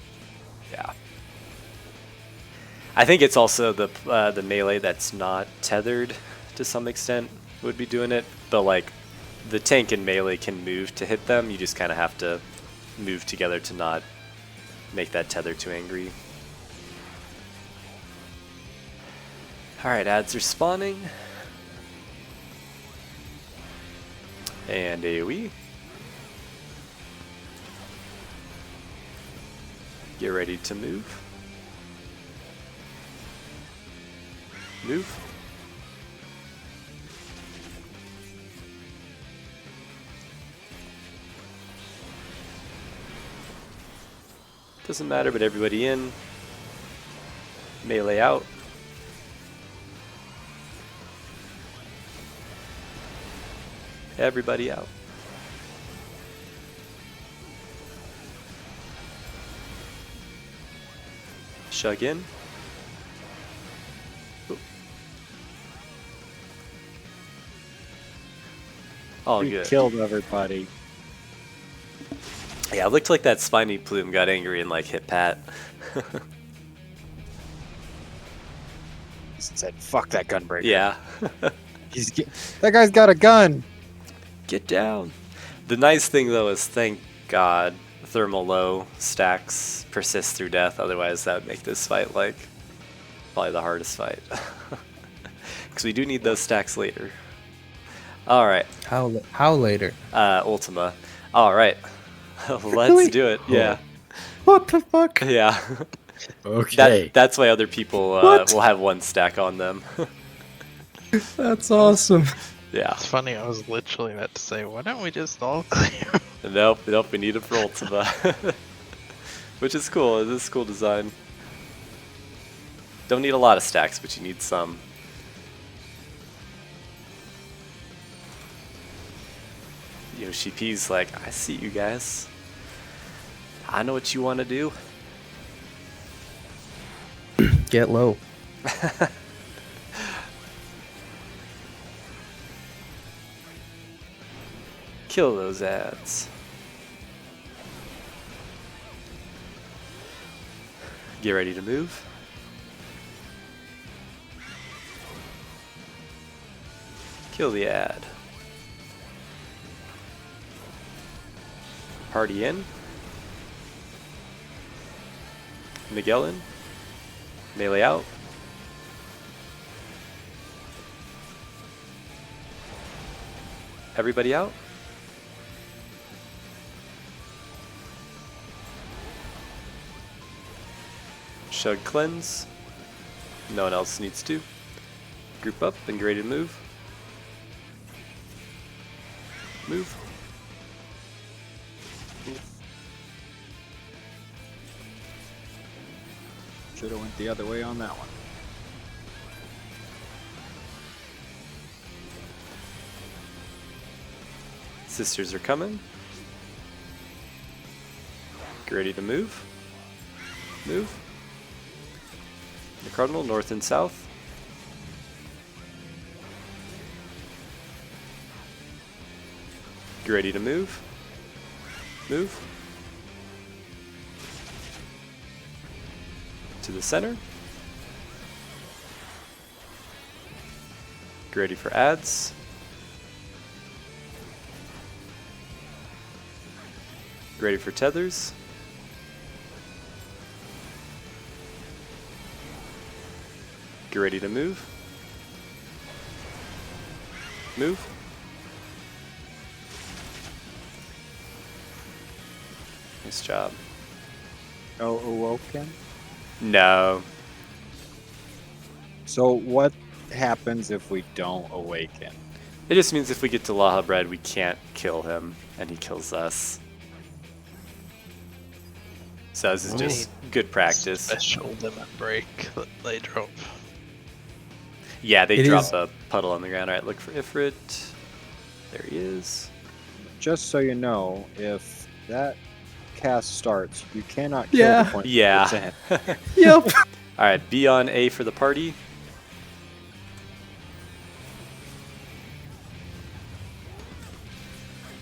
Speaker 2: yeah. I think it's also the melee that's not tethered to some extent would be doing it, but like the tank and melee can move to hit them. You just kind of have to move together to not make that tether too angry. Alright, ads are spawning. And AoE. Get ready to move. Move. Doesn't matter, but everybody in. Melee out. Everybody out. Shug in. Oop. All
Speaker 1: We
Speaker 2: good.
Speaker 1: killed everybody.
Speaker 2: Yeah, it looked like that spiny plume got angry and like hit Pat.
Speaker 1: Said, "Fuck that gunbreaker."
Speaker 2: Yeah.
Speaker 1: That guy's got a gun.
Speaker 2: Get down. The nice thing though is, thank God, thermal low stacks persist through death. Otherwise, that would make this fight like probably the hardest fight. Because we do need those stacks later. All right.
Speaker 7: How later?
Speaker 2: Ultima. All right. Let's
Speaker 7: Really?
Speaker 2: do it. Yeah.
Speaker 7: What the fuck?
Speaker 2: Yeah.
Speaker 3: Okay.
Speaker 2: That's why other people
Speaker 7: What?
Speaker 2: will have one stack on them.
Speaker 7: That's awesome.
Speaker 2: Yeah.
Speaker 6: It's funny, I was literally about to say, why don't we just all clear?
Speaker 2: Nope, we need it for Ultima. Which is cool, this is cool design. Don't need a lot of stacks, but you need some. Yoshi P's like, I see you guys. I know what you want to do.
Speaker 7: Get low.
Speaker 2: Kill those ads. Get ready to move. Kill the ad. Party in. Miguel in. Melee out. Everybody out. Shug cleanse. No one else needs to. Group up and get ready to move. Move.
Speaker 1: should have went the other way on that one.
Speaker 2: Sisters are coming. Get ready to move. Move. The cardinal, north and south. Get ready to move. Move. To the center. Get ready for adds. Get ready for tethers. Get ready to move. Move. Nice job.
Speaker 1: Oh, awoken?
Speaker 2: No.
Speaker 1: So what happens if we don't awaken?
Speaker 2: It just means if we get to Laha Bread, we can't kill him, and he kills us. So this is just good practice.
Speaker 6: Special limit break that they drop.
Speaker 2: Yeah, they
Speaker 7: It
Speaker 2: drop
Speaker 7: is-
Speaker 2: a puddle on the ground. All right, look for Ifrit. There he is.
Speaker 1: Just so you know, if that cast starts, you cannot kill
Speaker 7: Yeah.
Speaker 1: the point.
Speaker 2: Yeah.
Speaker 7: Yep.
Speaker 2: All right, be on A for the party.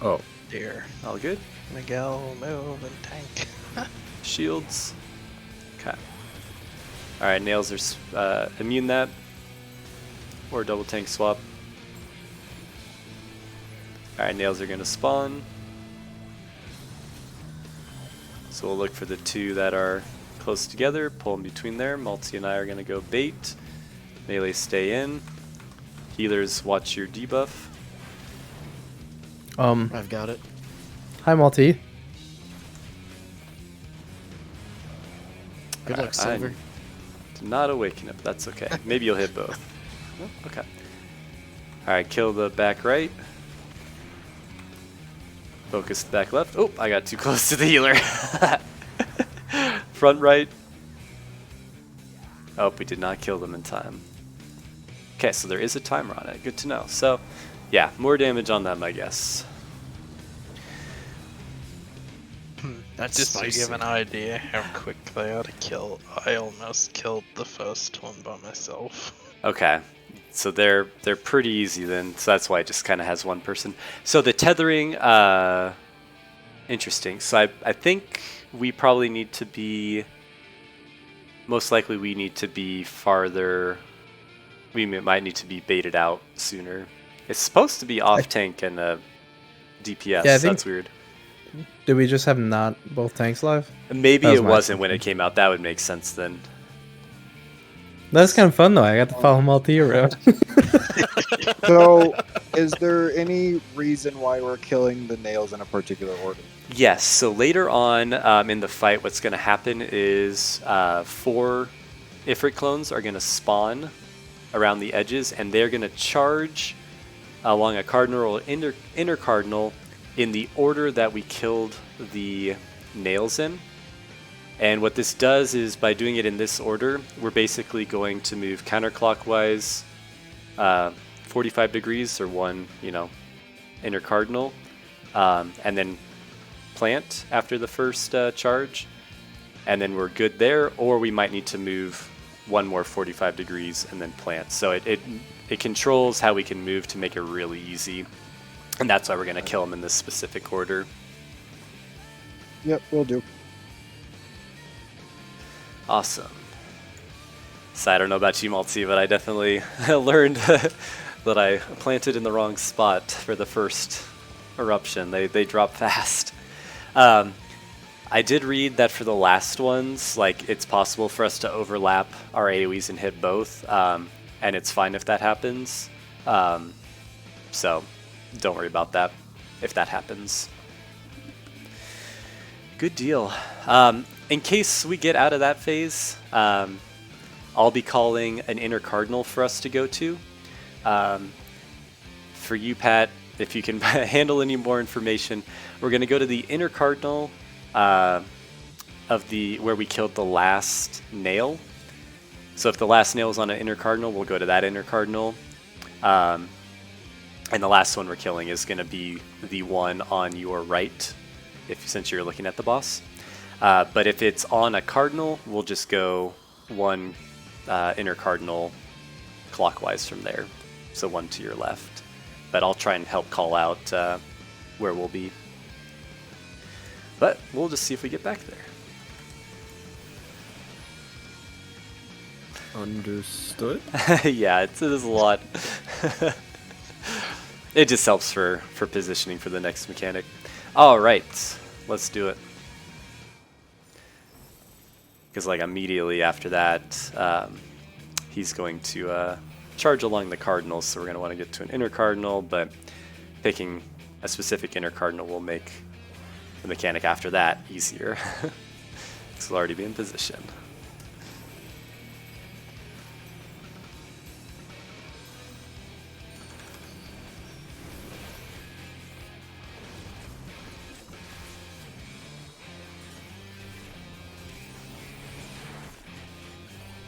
Speaker 3: Oh,
Speaker 6: Dear.
Speaker 2: All good.
Speaker 6: Miguel, move and tank.
Speaker 2: Shields. Okay. All right, nails are immune that. Or double tank swap. All right, nails are gonna spawn. So we'll look for the two that are close together, pull in between there. Malty and I are gonna go bait. Melee stay in. Healers watch your debuff.
Speaker 5: I've got it.
Speaker 7: Hi, Malty.
Speaker 5: Good luck, Silver.
Speaker 2: Did not awaken it, but that's okay. Maybe you'll hit both. Oh, okay. Alright, kill the back right. Focus the back left. Oh, I got too close to the healer. Front right. Oh, we did not kill them in time. Okay, so there is a timer on it. Good to know. So, yeah, more damage on them, I guess.
Speaker 5: That's
Speaker 6: Just
Speaker 5: spicy.
Speaker 6: to give an idea how quick they are to kill, I almost killed the first one by myself.
Speaker 2: Okay, so they're pretty easy then. So that's why it just kind of has one person. So the tethering, interesting. So I think we probably need to be, most likely we need to be farther. We might need to be baited out sooner. It's supposed to be off tank and DPS.
Speaker 7: Yeah, I
Speaker 2: so
Speaker 7: think-
Speaker 2: that's weird.
Speaker 7: Did we just have not both tanks live?
Speaker 2: Maybe
Speaker 7: That was
Speaker 2: it
Speaker 7: my
Speaker 2: wasn't when it
Speaker 7: assumption.
Speaker 2: came out. That would make sense then.
Speaker 7: That's kind of fun though. I got to follow Malty around.
Speaker 1: So, is there any reason why we're killing the nails in a particular order?
Speaker 2: Yes, so later on in the fight, what's going to happen is 4 Ifrit clones are going to spawn around the edges, and they're going to charge along a cardinal or inner cardinal in the order that we killed the nails in. And what this does is, by doing it in this order, we're basically going to move counterclockwise 45 degrees or one, inner cardinal, and then plant after the first charge, and then we're good there. Or we might need to move one more 45 degrees and then plant. So it controls how we can move to make it really easy, and that's why we're going to kill them in this specific order.
Speaker 1: Yep, we'll do.
Speaker 2: Awesome. So I don't know about you, Malty, but I definitely learned that I planted in the wrong spot for the first eruption. They drop fast. I did read that for the last ones, it's possible for us to overlap our AoEs and hit both, and it's fine if that happens. So don't worry about that if that happens. Good deal. In case we get out of that phase, I'll be calling an inner cardinal for us to go to. For you, Pat, if you can handle any more information, we're going to go to the inner cardinal of where we killed the last nail, So if the last nail is on an inner cardinal, we'll go to that inner cardinal. And the last one we're killing is going to be the one on your right, since you're looking at the boss. But if it's on a cardinal, we'll just go one inner cardinal clockwise from there. So one to your left. But I'll try and help call out where we'll be. But we'll just see if we get back there.
Speaker 3: Understood.
Speaker 2: Yeah, it is a lot. It just helps for positioning for the next mechanic. All right, let's do it. Because like immediately after that, he's going to charge along the cardinals. So we're going to want to get to an inner cardinal, but picking a specific inner cardinal will make the mechanic after that easier. Because we'll already be in position.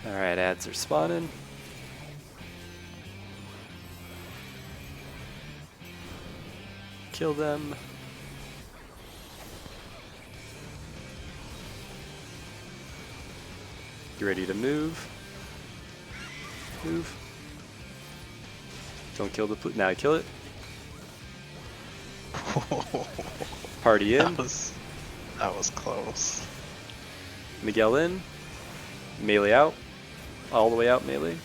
Speaker 2: Alright, ads are spawning. Kill them. You ready to move? Move. Don't kill the now kill it. Party in.
Speaker 6: That was close.
Speaker 2: Miguel in. Melee out. All the way out melee.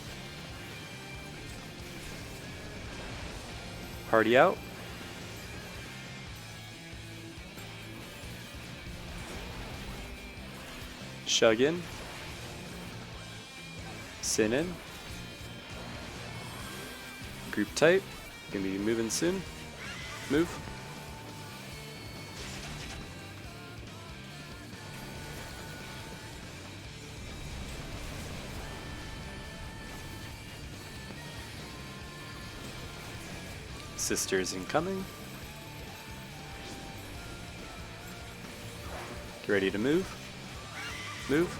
Speaker 2: Party out. Shug in. Sin in. Group tight. Gonna be moving soon. Move. Sisters incoming. Get ready to move. Move.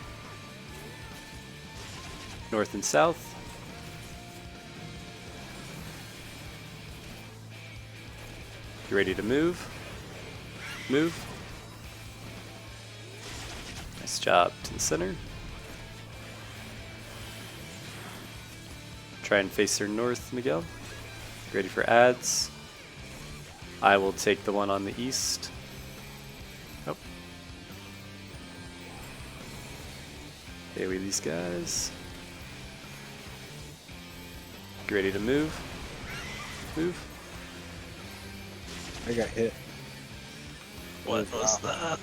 Speaker 2: North and south. Get ready to move. Move. Nice job to the center. Try and face her north, Miguel. Ready for ads. I will take the one on the east. Oh. AoE these guys. Get ready to move. Move.
Speaker 1: I got hit.
Speaker 6: What was that?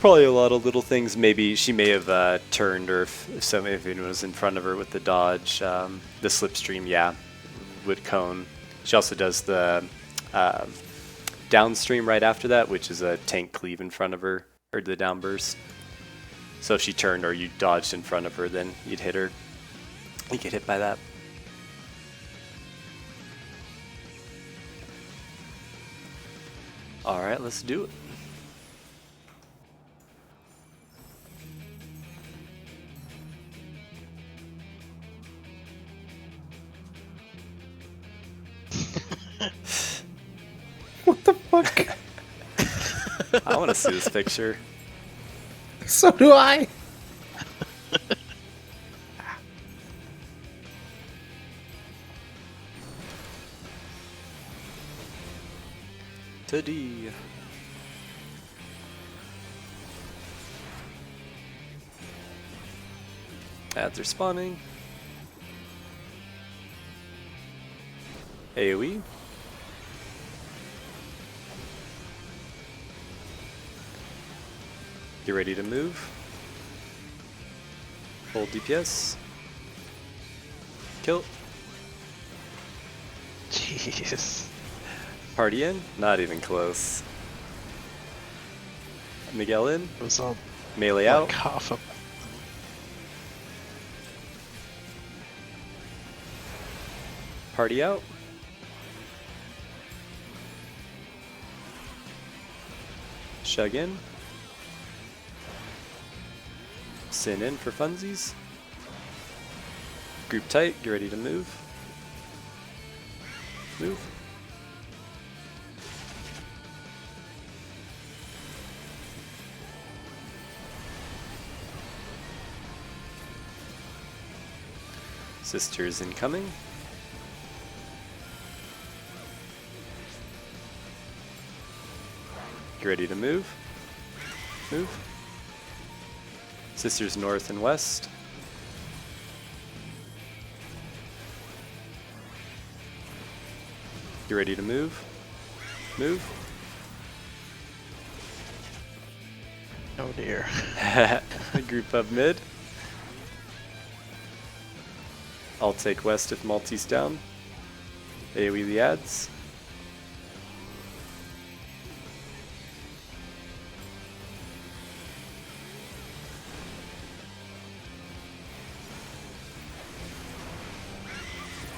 Speaker 2: Probably a lot of little things. Maybe she may have turned, or if anyone was in front of her with the dodge. The slipstream, yeah, would cone. She also does the downstream right after that, which is a tank cleave in front of her, or the downburst. So if she turned or you dodged in front of her, then you'd hit her. You get hit by that. All right, let's do it.
Speaker 7: What the fuck?
Speaker 2: I want to see this picture.
Speaker 7: So do I.
Speaker 2: Today. Ads are spawning. AoE. Get ready to move. Hold DPS. Kill.
Speaker 6: Jeez.
Speaker 2: Party in. Not even close. Miguel in.
Speaker 6: It was all
Speaker 2: Melee
Speaker 6: like
Speaker 2: out.
Speaker 6: half a.
Speaker 2: Party out. Shug in. Sin in for funsies. Group tight, get ready to move. Move. Sisters incoming. Get ready to move. Move. Sisters north and west. Get ready to move. Move.
Speaker 6: Oh dear.
Speaker 2: Group up mid. I'll take west if Maltese down. AoE the ads.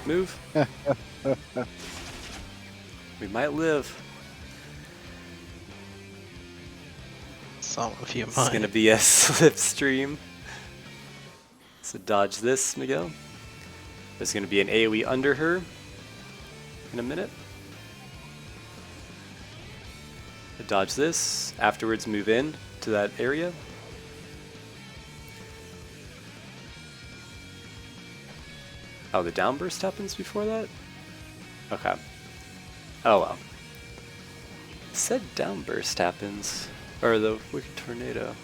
Speaker 2: Move. We might live.
Speaker 6: Some of you
Speaker 2: It's
Speaker 6: might.
Speaker 2: gonna be a slipstream. So dodge this, Miguel. There's gonna be an AoE under her in a minute. Dodge this. Afterwards, move in to that area. Oh, the downburst happens before that? Okay. Oh well. It said downburst happens. Or the wicked tornado.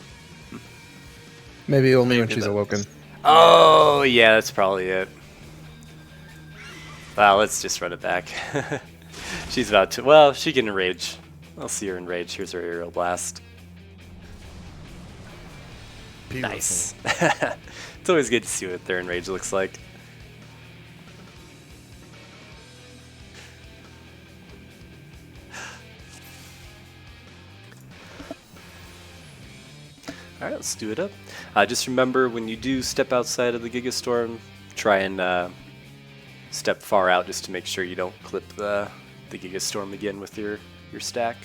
Speaker 7: Maybe only when
Speaker 6: Maybe
Speaker 7: she's
Speaker 6: that
Speaker 7: awoken.
Speaker 2: Oh, yeah, that's probably it. Wow, let's just run it back. She's about to. Well, she can enrage. I'll see her enrage. Here's her aerial blast.
Speaker 5: Beautiful.
Speaker 2: Nice. It's always good to see what their enrage looks like. Alright, let's do it up. Just remember, when you do step outside of the Gigastorm, try and step far out just to make sure you don't clip the Gigastorm again with your stack.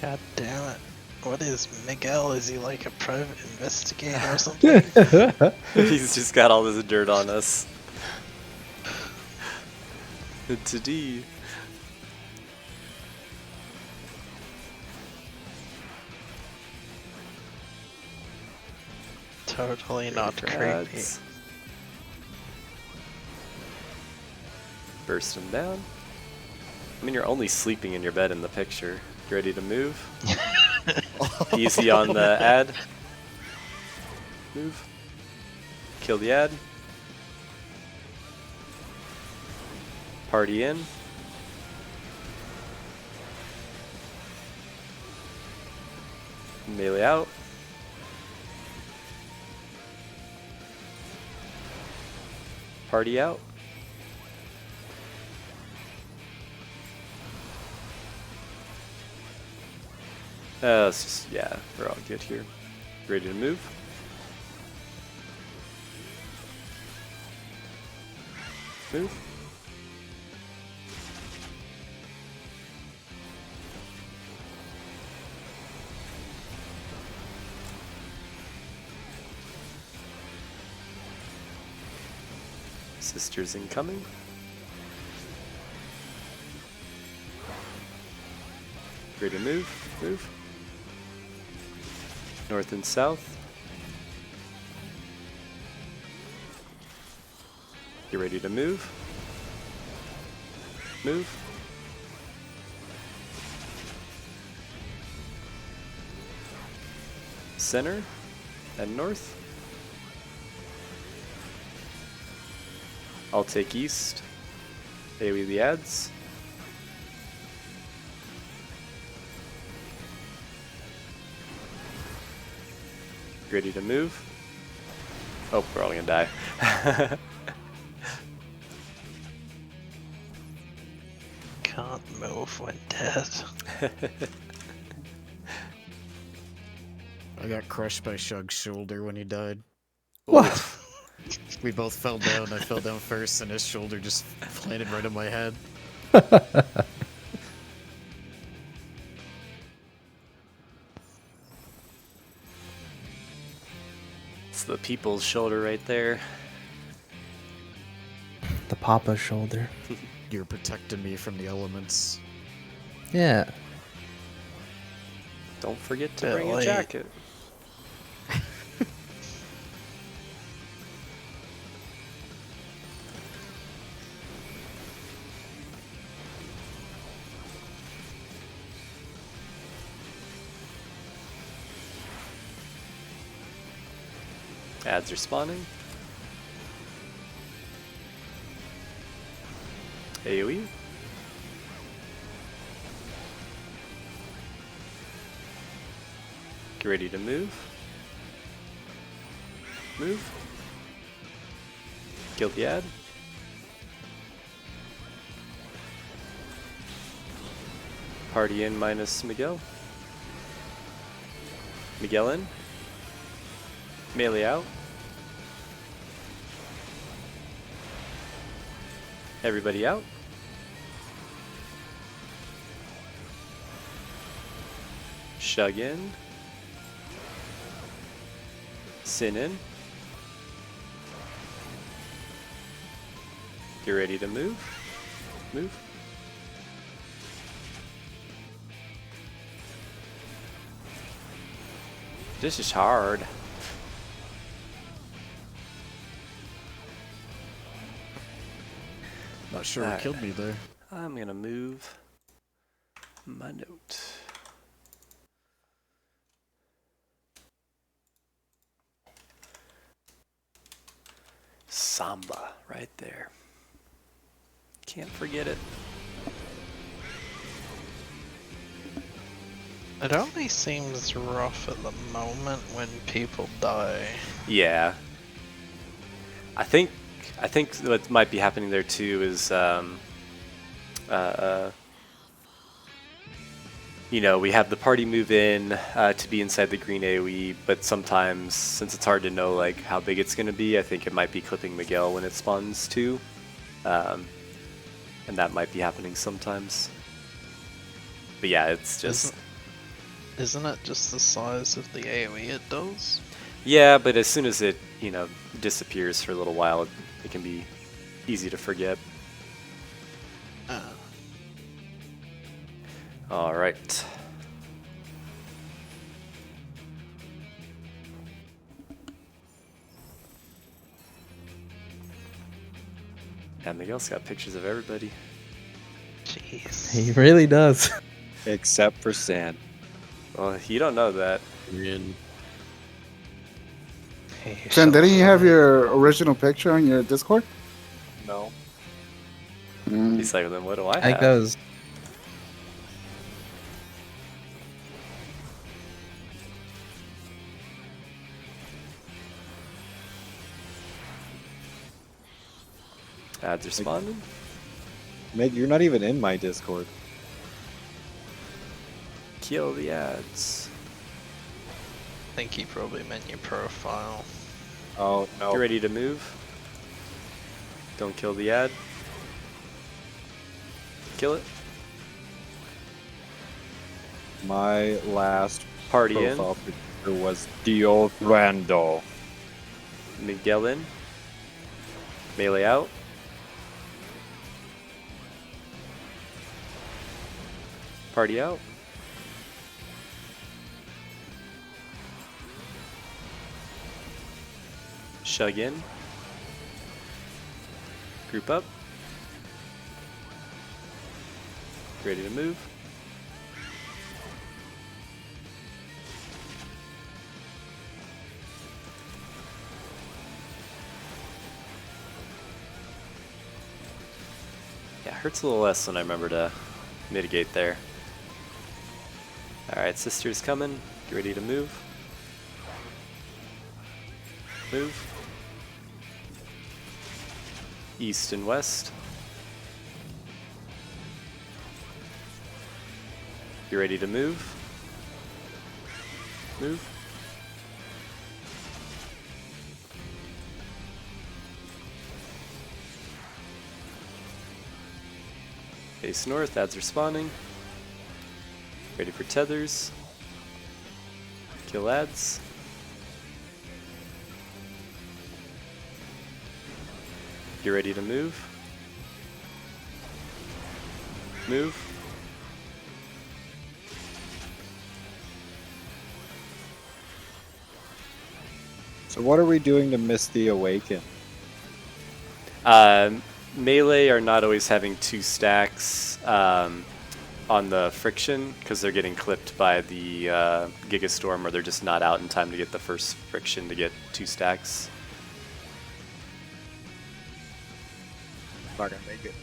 Speaker 6: God damn it. What is Miguel? Is he like a private investigator or something?
Speaker 2: He's just got all this dirt on us. Today.
Speaker 6: Totally not creepy.
Speaker 2: Ads. Burst him down. I mean, you're only sleeping in your bed in the picture. You ready to move? Easy on the ad. Move. Kill the ad. Party in. Melee out. Party out. Let's just, yeah, we're all good here. Ready to move? Move. Sisters incoming. Ready to move? Move. North and south. You ready to move? Move. Center and north. I'll take east. AoE the ads. Ready to move? Oh, we're all gonna die.
Speaker 6: move when dead.
Speaker 5: I got crushed by Shug's shoulder when he died.
Speaker 7: What?
Speaker 5: We both fell down. I fell down first, and his shoulder just landed right on my head.
Speaker 2: It's the people's shoulder right there.
Speaker 7: The Papa's shoulder.
Speaker 5: You're protecting me from the elements.
Speaker 7: Yeah.
Speaker 2: Don't forget to
Speaker 6: Bit
Speaker 2: bring a
Speaker 6: late.
Speaker 2: jacket. Ads are spawning. AoE. Get ready to move. Move. Kill the ad. Party in minus Miguel. Miguel in. Melee out. Everybody out. Shug in. Sin in. Get ready to move. Move. This is hard.
Speaker 5: Not sure what killed me there.
Speaker 2: I'm gonna move my note. Samba, right there. Can't forget it.
Speaker 6: It only seems rough at the moment when people die.
Speaker 2: Yeah. I think what might be happening there too is you know, we have the party move in to be inside the green AoE, but sometimes, since it's hard to know like how big it's going to be, I think it might be clipping Miguel when it spawns too, and that might be happening sometimes. But yeah, it's just
Speaker 6: Isn't it just the size of the AoE it does?
Speaker 2: yeah. But as soon as it disappears for a little while, it can be easy to forget. All right. Yeah, Miguel's got pictures of everybody.
Speaker 6: Jeez.
Speaker 7: He really does.
Speaker 1: Except for Sand.
Speaker 2: Well, you don't know that.
Speaker 4: Jen, didn't you have your original picture on your Discord?
Speaker 1: No.
Speaker 2: He's like, then what do I
Speaker 7: I think
Speaker 2: have?
Speaker 7: that was.
Speaker 2: Ads are spawning.
Speaker 1: Meg, you're not even in my Discord.
Speaker 2: Kill the ads.
Speaker 6: I think he probably meant your profile.
Speaker 1: Oh, no.
Speaker 2: Get ready to move. Don't kill the ad. Kill it.
Speaker 1: My last
Speaker 2: Party
Speaker 1: profile picture was Dio Rando.
Speaker 2: in. Miguel in. Melee out. Party out. Shug in. Group up. Ready to move. Yeah, hurts a little less when I remember to mitigate there. Alright, sister's coming. Get ready to move. Move. East and west. You ready to move? Move. Face north, adds are spawning. Ready for tethers. Kill ads. You ready to move? Move.
Speaker 1: So what are we doing to miss the awaken?
Speaker 2: Melee are not always having 2 stacks on the friction because they're getting clipped by the Gigastorm, or they're just not out in time to get the first friction to get 2 stacks.
Speaker 1: Not gonna make it.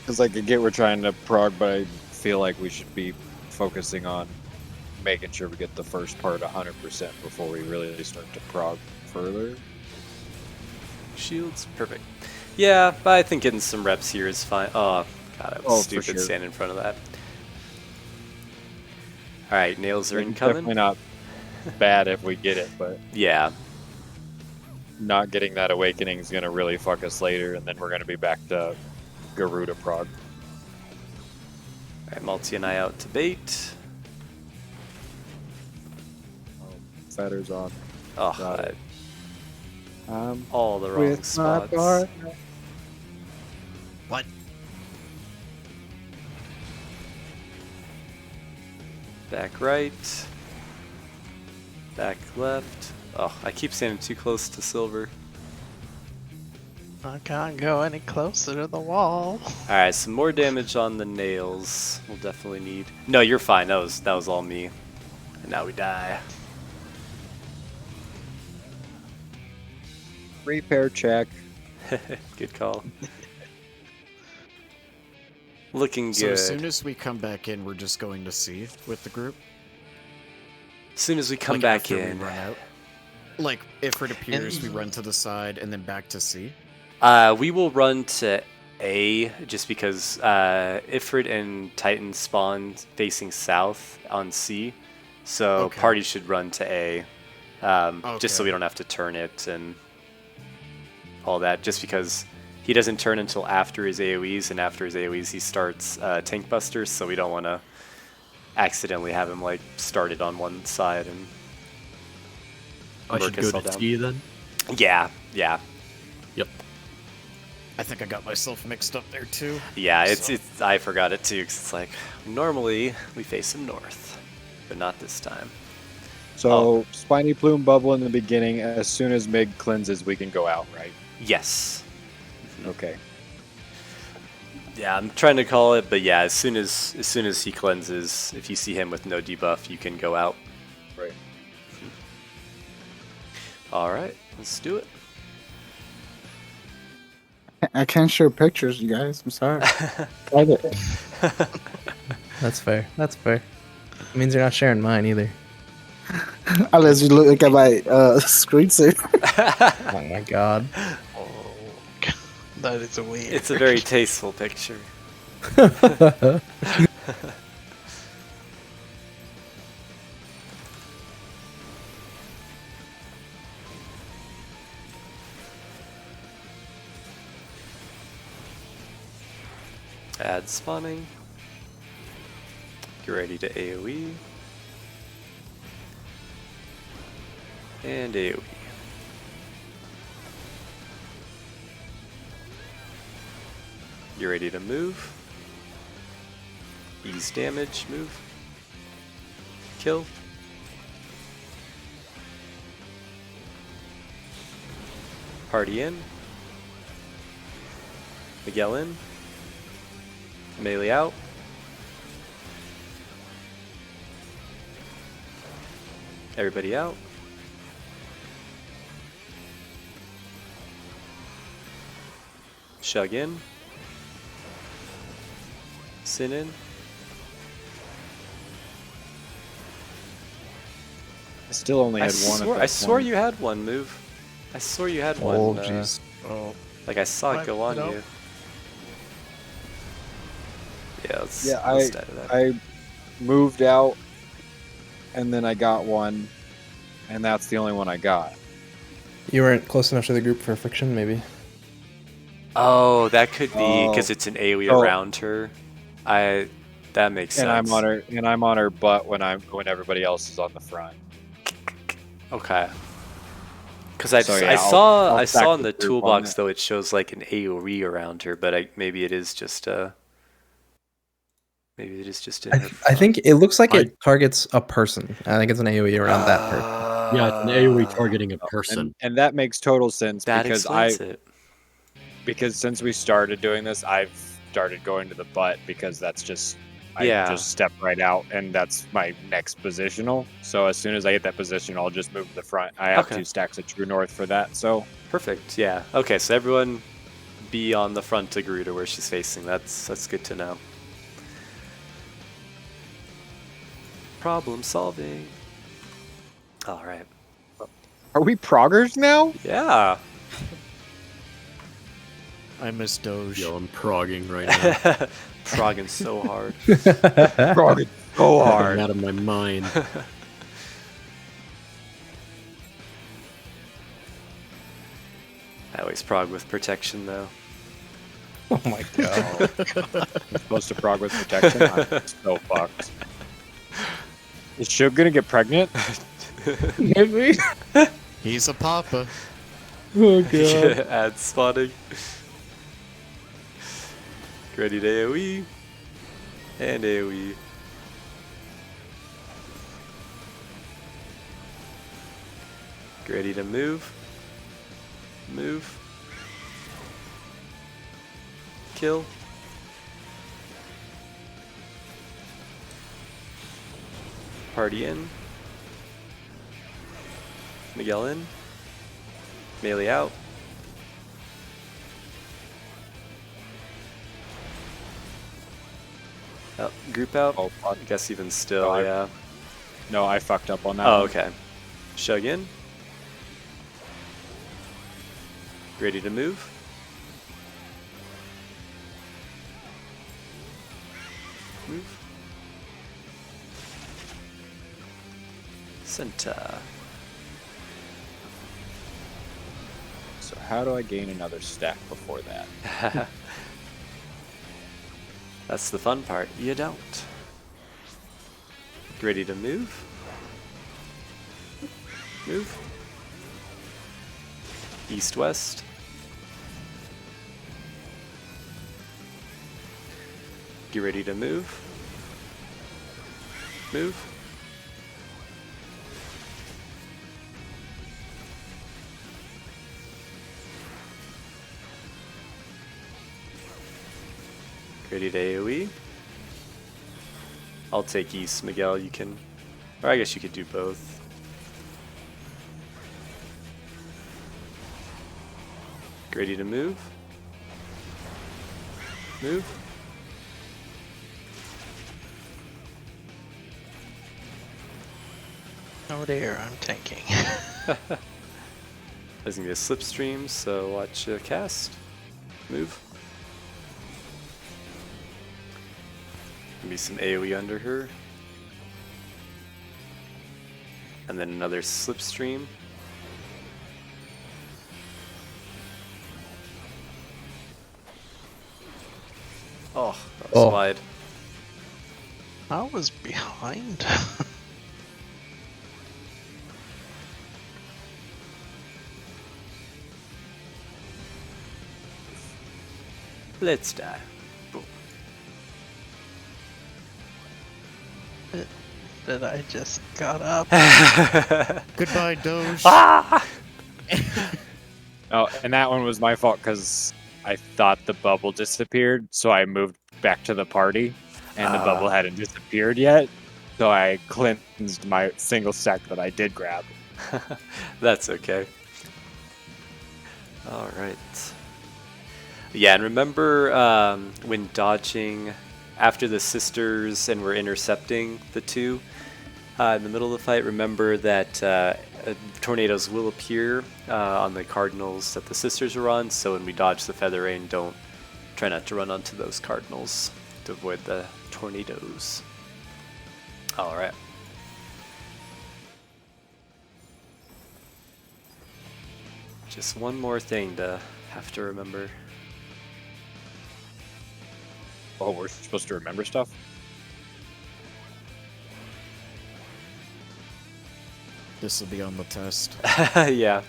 Speaker 1: Because like I get we're trying to prog, but I feel like we should be focusing on making sure we get the first part 100% before we really start to prog further.
Speaker 2: Shields, perfect. Yeah, but I think getting some reps here is fine. Oh god, I was
Speaker 1: For
Speaker 2: stupid
Speaker 1: sure.
Speaker 2: standing in front of that. All right, nails are
Speaker 1: It's
Speaker 2: incoming.
Speaker 1: definitely not bad if we get it, but
Speaker 2: Yeah,
Speaker 1: not getting that awakening is gonna really fuck us later, and then we're gonna be back to Garuda prog.
Speaker 2: all right, Multi and I out to bait.
Speaker 1: Fetters on.
Speaker 2: Oh,
Speaker 1: Got it.
Speaker 2: all the wrong spots.
Speaker 5: What?
Speaker 2: Back right. Back left. Oh, I keep standing too close to silver.
Speaker 6: I can't go any closer to the wall.
Speaker 2: Alright, some more damage on the nails. We'll definitely need. No, you're fine. That was all me. And now we die.
Speaker 1: Repair check.
Speaker 2: Good call. Looking good.
Speaker 5: So as soon as we come back in, we're just going to see with the group.
Speaker 2: As soon as we come
Speaker 5: Like,
Speaker 2: back
Speaker 5: after
Speaker 2: in.
Speaker 5: we run out. Like if it appears, we run to the side and then back to C.
Speaker 2: We will run to A just because Ifrit and Titan spawn facing south on C. So
Speaker 5: Okay.
Speaker 2: party should run to A. Just so
Speaker 5: Okay.
Speaker 2: we don't have to turn it and all that. Just because he doesn't turn until after his AoEs, and after his AoEs he starts tank busters, so we don't want to accidentally have him like started on one side and
Speaker 3: I should
Speaker 2: work us
Speaker 3: go
Speaker 2: all
Speaker 3: to
Speaker 2: down.
Speaker 3: ski then.
Speaker 2: Yeah.
Speaker 3: Yep.
Speaker 5: I think I got myself mixed up there too.
Speaker 2: Yeah, it's
Speaker 5: So-
Speaker 2: I forgot it too, because it's like, normally we face him north, but not this time.
Speaker 1: So spiny plume bubble in the beginning. As soon as Mig cleanses, we can go out, right?
Speaker 2: Yes.
Speaker 1: Okay.
Speaker 2: Yeah, I'm trying to call it, but yeah, as soon as he cleanses, if you see him with no debuff, you can go out.
Speaker 1: Right.
Speaker 2: Alright, let's do it.
Speaker 4: I can't show pictures, you guys. I'm sorry. Private.
Speaker 7: That's fair. That's fair. It means you're not sharing mine either.
Speaker 4: Unless you look at my screen saver.
Speaker 7: Oh my god.
Speaker 6: Oh, that is a weird.
Speaker 2: It's a very tasteful picture. Add spawning. Get ready to AoE. And AoE. You're ready to move. Ease damage, move. Kill. Party in. Miguel in. Melee out. Everybody out. Shug in. Sin in.
Speaker 1: I still only had one. at that
Speaker 2: I swore
Speaker 1: point.
Speaker 2: you had one move. I swore you had one.
Speaker 7: Oh jeez.
Speaker 5: Oh,
Speaker 2: Like I saw it
Speaker 5: What?
Speaker 2: go on
Speaker 5: No.
Speaker 2: you. Yeah, let's,
Speaker 1: Yeah,
Speaker 2: let's die to that.
Speaker 1: I moved out, and then I got one, and that's the only one I got.
Speaker 7: You weren't close enough to the group for friction, maybe.
Speaker 2: Oh, that could be because
Speaker 1: Oh.
Speaker 2: it's an AoE
Speaker 1: Oh.
Speaker 2: around her. That makes sense.
Speaker 1: And I'm on her butt when everybody else is on the front.
Speaker 2: Okay. Because I
Speaker 1: So, yeah,
Speaker 2: I saw
Speaker 1: I'll stack
Speaker 2: in
Speaker 1: the
Speaker 2: the
Speaker 1: group on
Speaker 2: toolbox
Speaker 1: that.
Speaker 2: though it shows like an AoE around her, but maybe it is just maybe it is just in her
Speaker 7: I think it looks like
Speaker 3: I-
Speaker 7: it targets a person. I think it's an AoE around that person.
Speaker 3: Yeah, it's an AoE targeting a person.
Speaker 1: And that makes total sense
Speaker 2: That
Speaker 1: because
Speaker 2: explains it.
Speaker 1: because since we started doing this, I've started going to the butt because that's just
Speaker 2: Yeah.
Speaker 1: I just step right out and that's my next positional. So as soon as I get that position, I'll just move to the front. I have
Speaker 2: Okay.
Speaker 1: 2 stacks of True North for that. So
Speaker 2: Perfect. Yeah. Okay. So everyone be on the front to Garuda where she's facing. That's good to know. Problem solving. All right.
Speaker 1: are we proggers now?
Speaker 2: Yeah.
Speaker 5: I miss Doge.
Speaker 3: Yo, I'm progging right now.
Speaker 2: Progging so hard.
Speaker 1: Progging so
Speaker 3: I'm
Speaker 1: hard.
Speaker 3: out of my mind.
Speaker 2: I always prog with protection though.
Speaker 7: Oh my god.
Speaker 1: I'm supposed to prog with protection. I'm so fucked. Is Shub gonna get pregnant?
Speaker 7: Maybe.
Speaker 5: He's a papa.
Speaker 7: Oh god.
Speaker 2: Ad spotting. Ready to AoE. And AoE. Ready to move. Move. Kill. Party in. Miguel in. Melee out. Oh, group out.
Speaker 1: Oh fuck.
Speaker 2: I guess even still,
Speaker 1: Oh,
Speaker 2: yeah.
Speaker 1: No, I fucked up on that.
Speaker 2: Oh,
Speaker 1: one.
Speaker 2: okay. Shug in. Ready to move. Move. Center.
Speaker 1: So how do I gain another stack before that?
Speaker 2: That's the fun part. You don't. Ready to move? Move. East west. Get ready to move. Move. Ready to AoE. I'll take east, Miguel. You can, or I guess you could do both. Ready to move. Move.
Speaker 6: Oh dear, I'm tanking.
Speaker 2: There's gonna be a slipstream, so watch cast. Move. Gonna be some AoE under her. And then another slipstream. Oh, that was
Speaker 7: Oh.
Speaker 2: wide.
Speaker 6: I was behind.
Speaker 2: Let's die.
Speaker 6: That I just got up.
Speaker 5: Goodbye, Doge.
Speaker 1: Oh, and that one was my fault because I thought the bubble disappeared, so I moved back to the party, and the bubble hadn't disappeared yet. So I cleansed my single stack that I did grab.
Speaker 2: That's okay. All right. Yeah, and remember when dodging after the sisters and we're intercepting the two in the middle of the fight, remember that tornadoes will appear on the cardinals that the sisters are on, so when we dodge the feather rain, try not to run onto those cardinals. to avoid the tornadoes. All right. Just one more thing to have to remember.
Speaker 1: Oh, we're supposed to remember stuff?
Speaker 5: This will be on the test.
Speaker 2: Yeah.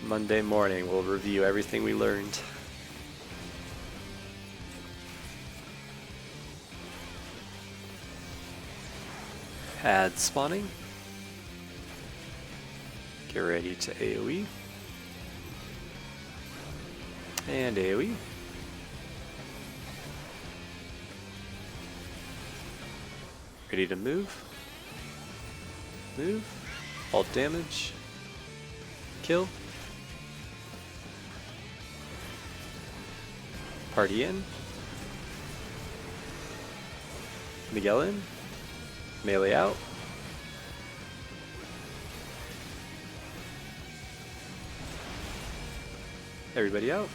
Speaker 2: Monday morning, we'll review everything we learned. Add spawning. Get ready to AoE. And AoE. Ready to move. Move. All damage. Kill. Party in. Miguel in. Melee out. Everybody out.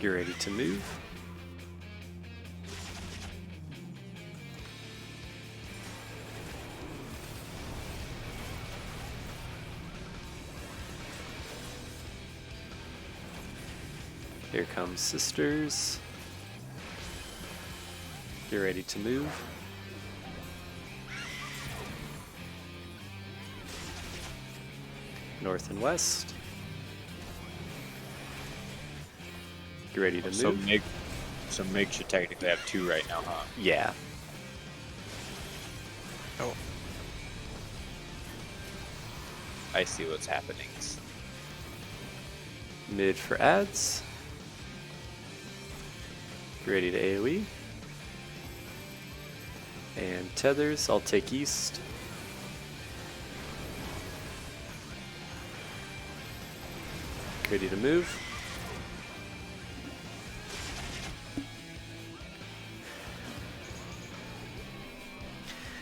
Speaker 2: Get ready to move. Here comes sisters. Get ready to move. North and west. Get ready to
Speaker 1: So
Speaker 2: move.
Speaker 1: Mig should technically have 2 right now, huh?
Speaker 2: Yeah.
Speaker 6: Oh,
Speaker 1: I see what's happening.
Speaker 2: Mid for ads. Get ready to AoE. And tethers, I'll take east. Get ready to move.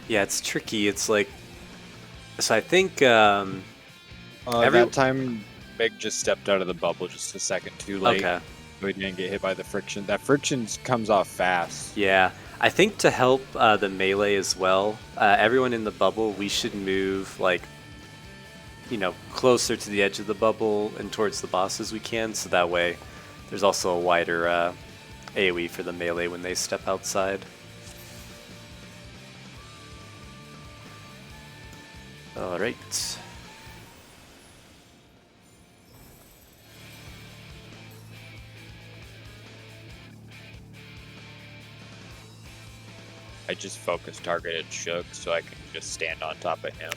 Speaker 2: Yeah, it's tricky. It's like, so I think every-
Speaker 1: That time, Mig just stepped out of the bubble just a second too late.
Speaker 2: okay.
Speaker 1: We didn't get hit by the friction. That friction comes off fast.
Speaker 2: Yeah, I think to help the melee as well, everyone in the bubble, we should move like, closer to the edge of the bubble and towards the boss as we can, so that way there's also a wider AoE for the melee when they step outside. All right.
Speaker 1: I just focus targeted Shook so I can just stand on top of him.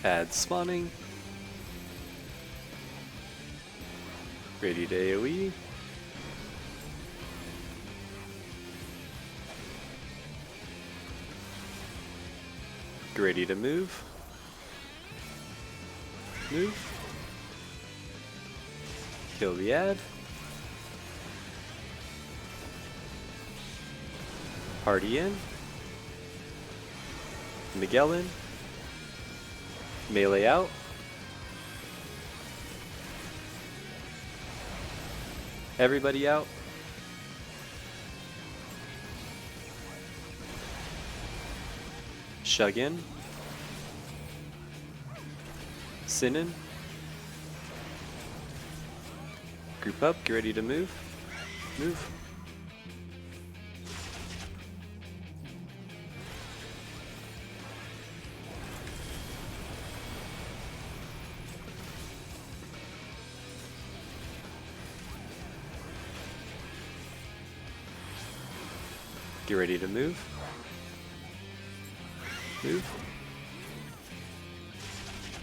Speaker 2: Add spawning. Ready to AoE. Ready to move. Move. Kill the ad. Party in. Miguel in. Melee out. Everybody out. Shug in. Sin in. Group up, get ready to move. Move. Get ready to move. Move.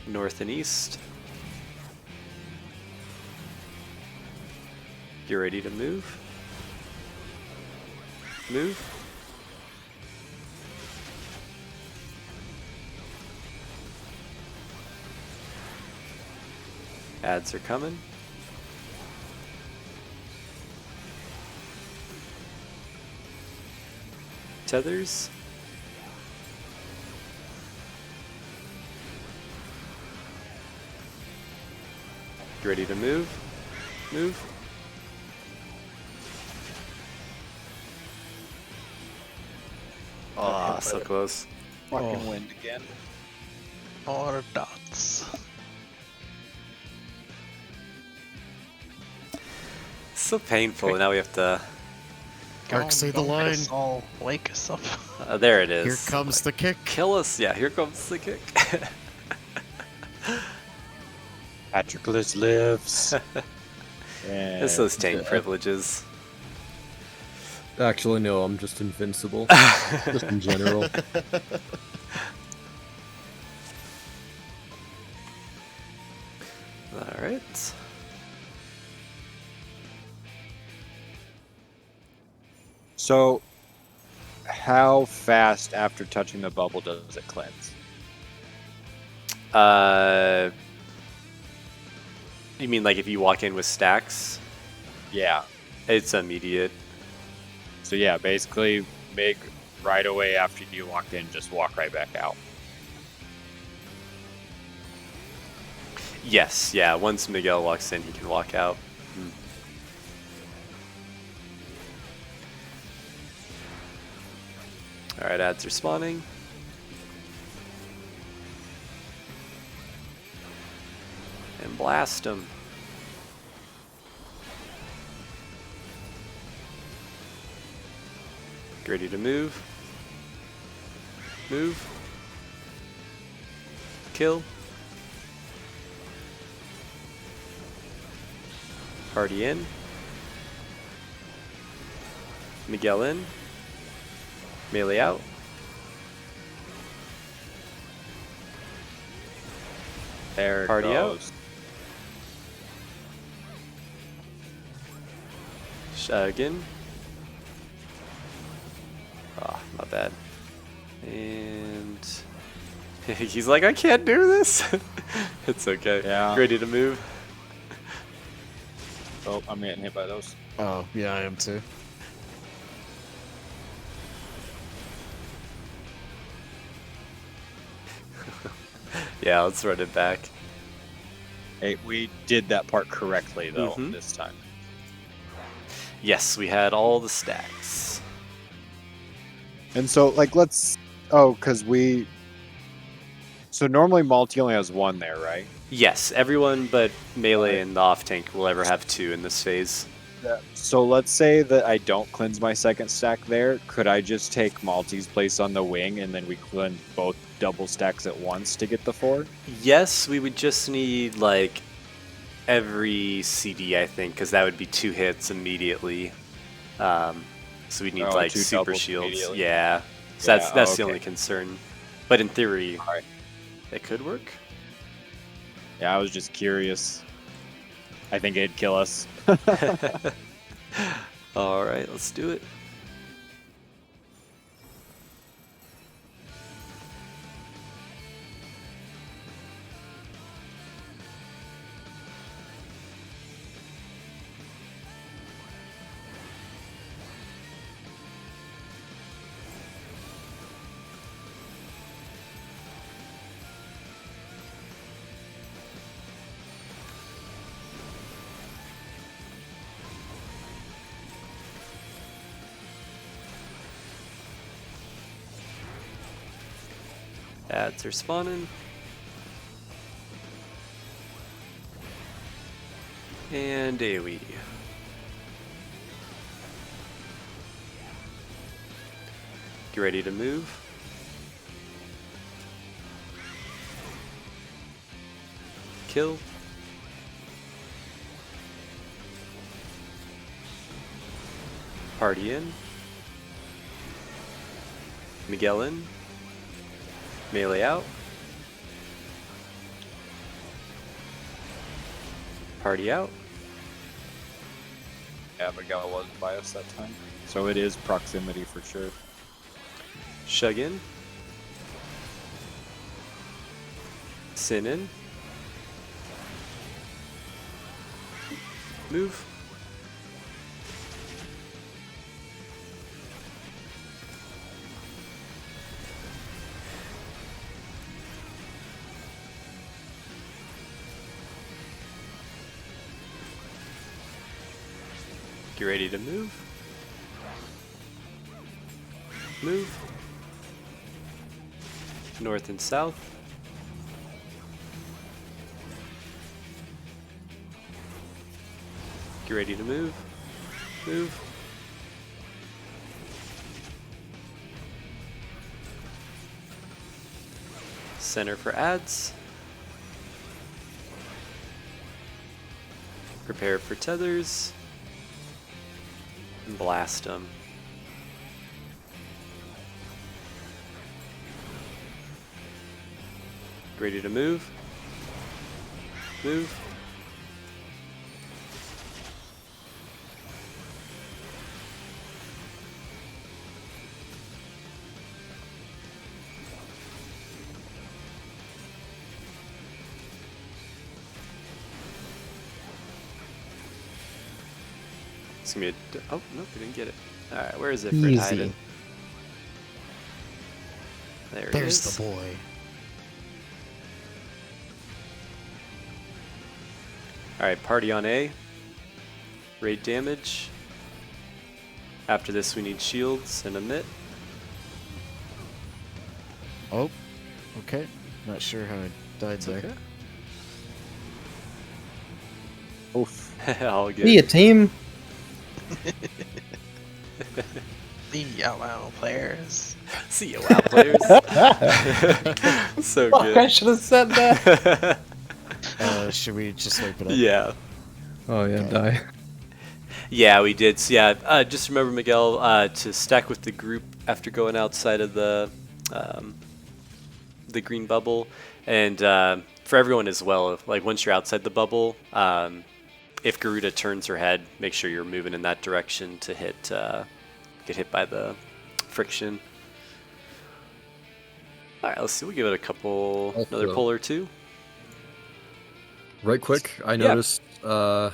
Speaker 2: North and east. You're ready to move. Move. Ads are coming. Tethers. You ready to move? Move. Oh, so close.
Speaker 1: Fucking wind again.
Speaker 6: More dots.
Speaker 2: So painful. Now we have to.
Speaker 5: Ark, say the
Speaker 6: Don't
Speaker 5: line.
Speaker 6: piss all wake us up.
Speaker 2: There it is.
Speaker 5: Here comes the kick.
Speaker 2: Kill us. Yeah, here comes the kick.
Speaker 1: Patroclus lives. And
Speaker 2: It's those tank privileges.
Speaker 3: Actually, no, I'm just invincible. Just in general.
Speaker 2: Alright.
Speaker 1: So, how fast after touching the bubble does it cleanse?
Speaker 2: You mean like if you walk in with stacks?
Speaker 1: Yeah.
Speaker 2: It's immediate.
Speaker 1: So yeah, basically, Mig, right away after you walk in, just walk right back out.
Speaker 2: Yes, yeah. Once Miguel walks in, he can walk out. Alright, ads are spawning. And blast them. Ready to move. Move. Kill. Party in. Miguel in. Melee out.
Speaker 1: There it
Speaker 2: Party out.
Speaker 1: goes.
Speaker 2: Again. Ah, not bad. And he's like, I can't do this. It's okay.
Speaker 1: Yeah.
Speaker 2: Ready to move.
Speaker 1: Oh, I'm getting hit by those.
Speaker 5: Oh, yeah, I am too.
Speaker 2: Yeah, let's run it back.
Speaker 1: Hey, we did that part correctly though
Speaker 2: Mhm.
Speaker 1: this time.
Speaker 2: Yes, we had all the stacks.
Speaker 1: And so, like, let's. Oh, because we. So normally Malty only has one there, right?
Speaker 2: Yes, everyone but Melee and the off tank will ever have two in this phase.
Speaker 1: Yeah. So let's say that I don't cleanse my second stack there. Could I just take Malty's place on the wing and then we cleanse both double stacks at once to get the 4?
Speaker 2: Yes, we would just need like every CD, I think, because that would be 2 hits immediately. So we'd need
Speaker 1: Oh,
Speaker 2: like
Speaker 1: 2
Speaker 2: super
Speaker 1: doubles
Speaker 2: shields.
Speaker 1: immediately.
Speaker 2: Yeah. So
Speaker 1: Yeah,
Speaker 2: that's the
Speaker 1: okay.
Speaker 2: only concern. But in theory,
Speaker 1: Alright.
Speaker 2: it could work.
Speaker 1: Yeah, I was just curious. I think it'd kill us.
Speaker 2: All right, let's do it. Ads are spawning. And AoE. Get ready to move. Kill. Party in. Miguel in. Melee out. Party out.
Speaker 1: Yeah, Miguel was biased that time. So it is proximity for sure.
Speaker 2: Shug in. Sin in. Move. Get ready to move. Move. North and south. Get ready to move. Move. Center for adds. Prepare for tethers. And blast them. Ready to move. Move. It's gonna be a. Oh, nope, we didn't get it. Alright, where is it?
Speaker 7: Easy.
Speaker 2: Hiding? There
Speaker 5: There's
Speaker 2: it is.
Speaker 5: the boy.
Speaker 2: Alright, party on A. Raid damage. After this, we need shields and emit.
Speaker 5: Oh, okay. Not sure how I died there.
Speaker 2: Okay.
Speaker 1: Oof.
Speaker 2: All good.
Speaker 7: Be a team.
Speaker 6: The UWU players.
Speaker 2: See you, WoW players. So
Speaker 7: Fuck, I
Speaker 2: good.
Speaker 7: should have said that.
Speaker 5: Should we just wipe it up?
Speaker 2: Yeah.
Speaker 7: Oh yeah, die.
Speaker 2: Yeah, we did. So yeah, just remember, Miguel, to stack with the group after going outside of the green bubble, and for everyone as well. Like once you're outside the bubble, if Garuda turns her head, make sure you're moving in that direction to get hit by the friction. All right, let's see. We'll give it a couple, another pull or two.
Speaker 3: Right quick, I noticed when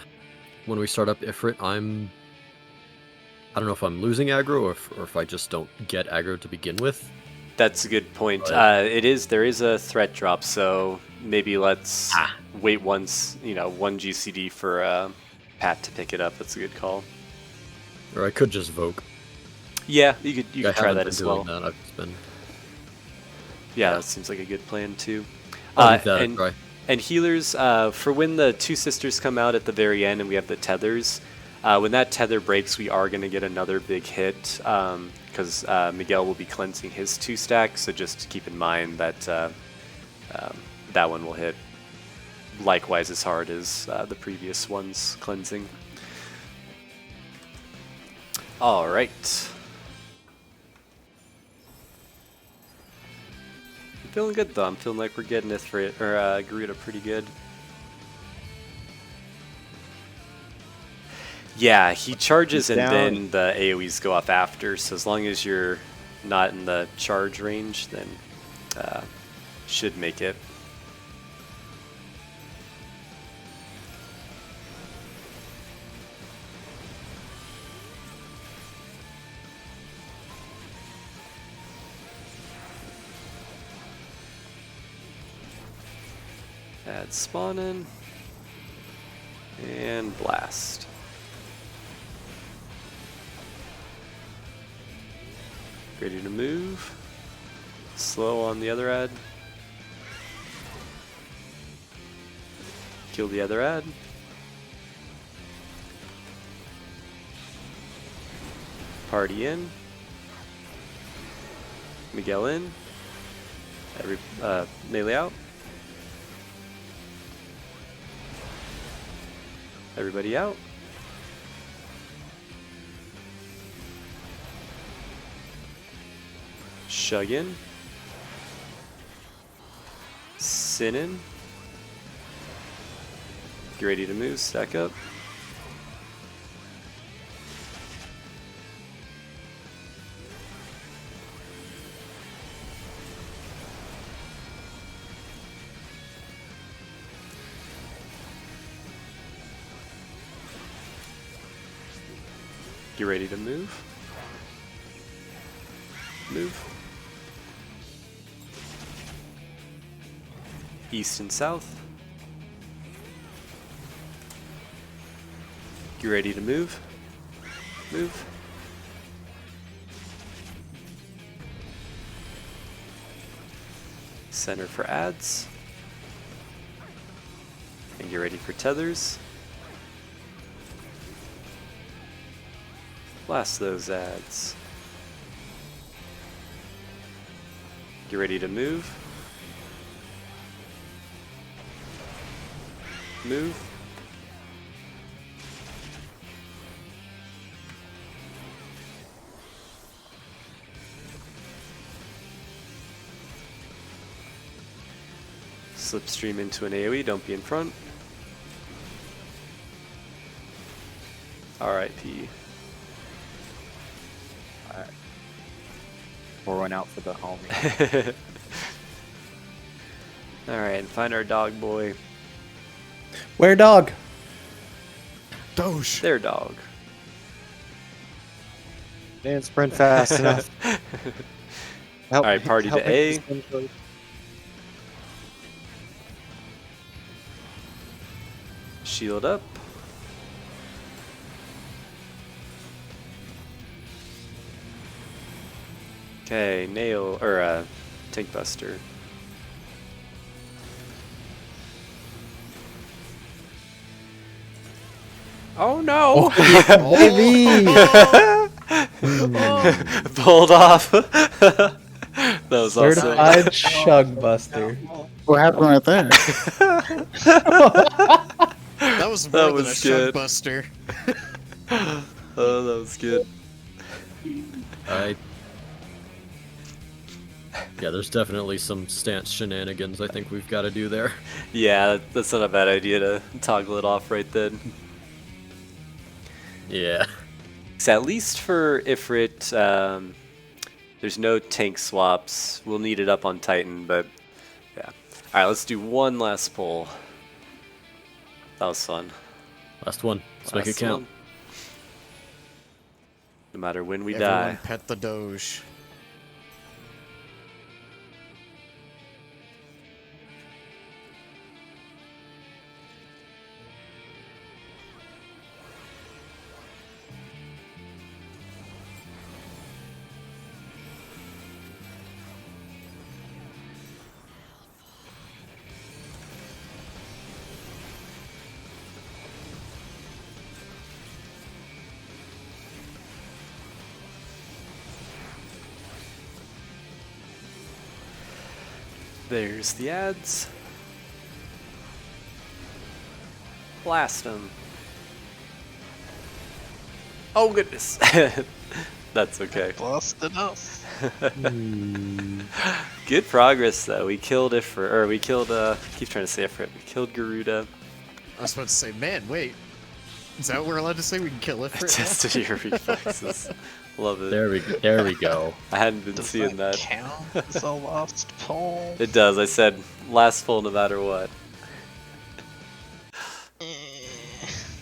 Speaker 3: we start up Ifrit, I don't know if I'm losing aggro or if I just don't get aggro to begin with.
Speaker 2: That's a good point.
Speaker 3: Right.
Speaker 2: There is a threat drop, so maybe let's wait one GCD for Pat to pick it up. That's a good call.
Speaker 3: Or I could just Voke.
Speaker 2: Yeah, you could
Speaker 3: I
Speaker 2: try
Speaker 3: haven't
Speaker 2: that
Speaker 3: been
Speaker 2: as
Speaker 3: doing
Speaker 2: well.
Speaker 3: That. I've just been.
Speaker 2: Yeah, that seems like a good plan too.
Speaker 3: I'll leave that a try.
Speaker 2: And healers, for when the two sisters come out at the very end and we have the tethers, when that tether breaks, we are going to get another big hit because Miguel will be cleansing his 2 stacks. So just keep in mind that that one will hit likewise as hard as the previous one's cleansing. All right. I'm feeling good though. I'm feeling like we're getting Garuda pretty good. Yeah, he charges and then the AoEs go off after, so as long as you're not in the charge range, then should make it. Add spawn in and blast. Ready to move. Slow on the other ad. Kill the other ad. Party in. Miguel in. Melee out. Everybody out. Shug in. Sin in. Get ready to move, stack up. Get ready to move. Move. East and south. Get ready to move. Move. Center for adds. And get ready for tethers. Blast those adds. Get ready to move. Move. Slipstream into an AoE, don't be in front. RIP.
Speaker 1: Alright. Pour one out for the homie.
Speaker 2: Alright, and find our dog boy.
Speaker 7: Where dog?
Speaker 5: Doge.
Speaker 2: Their dog.
Speaker 1: Didn't sprint fast enough.
Speaker 2: Alright, party to A. Shield up. Okay, nail or tank buster. Oh no!
Speaker 7: Baby!
Speaker 2: Pulled off. That was awesome.
Speaker 7: Certified Shug Buster.
Speaker 4: What happened right there?
Speaker 5: That was more than
Speaker 2: was
Speaker 5: a
Speaker 2: good.
Speaker 5: Shug Buster.
Speaker 2: Oh, that was good.
Speaker 3: Yeah, there's definitely some stance shenanigans I think we've got to do there.
Speaker 2: Yeah, that's not a bad idea to toggle it off right then.
Speaker 3: Yeah.
Speaker 2: So at least for Ifrit, there's no tank swaps. We'll need it up on Titan, but yeah. Alright, let's do one last pull. That was fun.
Speaker 3: Last one. Let's make it
Speaker 2: Last
Speaker 3: count.
Speaker 2: one. No matter when we
Speaker 5: Everyone
Speaker 2: die.
Speaker 5: pet the Doge.
Speaker 2: There's the ads. Blast them. Oh goodness. That's okay.
Speaker 6: Blasted us.
Speaker 2: Good progress though. We killed Ifrit, or we killed keep trying to say Ifrit. We killed Garuda.
Speaker 5: I was about to say, man, wait. Is that what we're allowed to say? We can kill Ifrit now?
Speaker 2: Tested your reflexes. Love it.
Speaker 3: There we go.
Speaker 2: I hadn't been
Speaker 6: Does
Speaker 2: seeing that.
Speaker 6: count as a lost pull?
Speaker 2: It does. I said last full no matter what.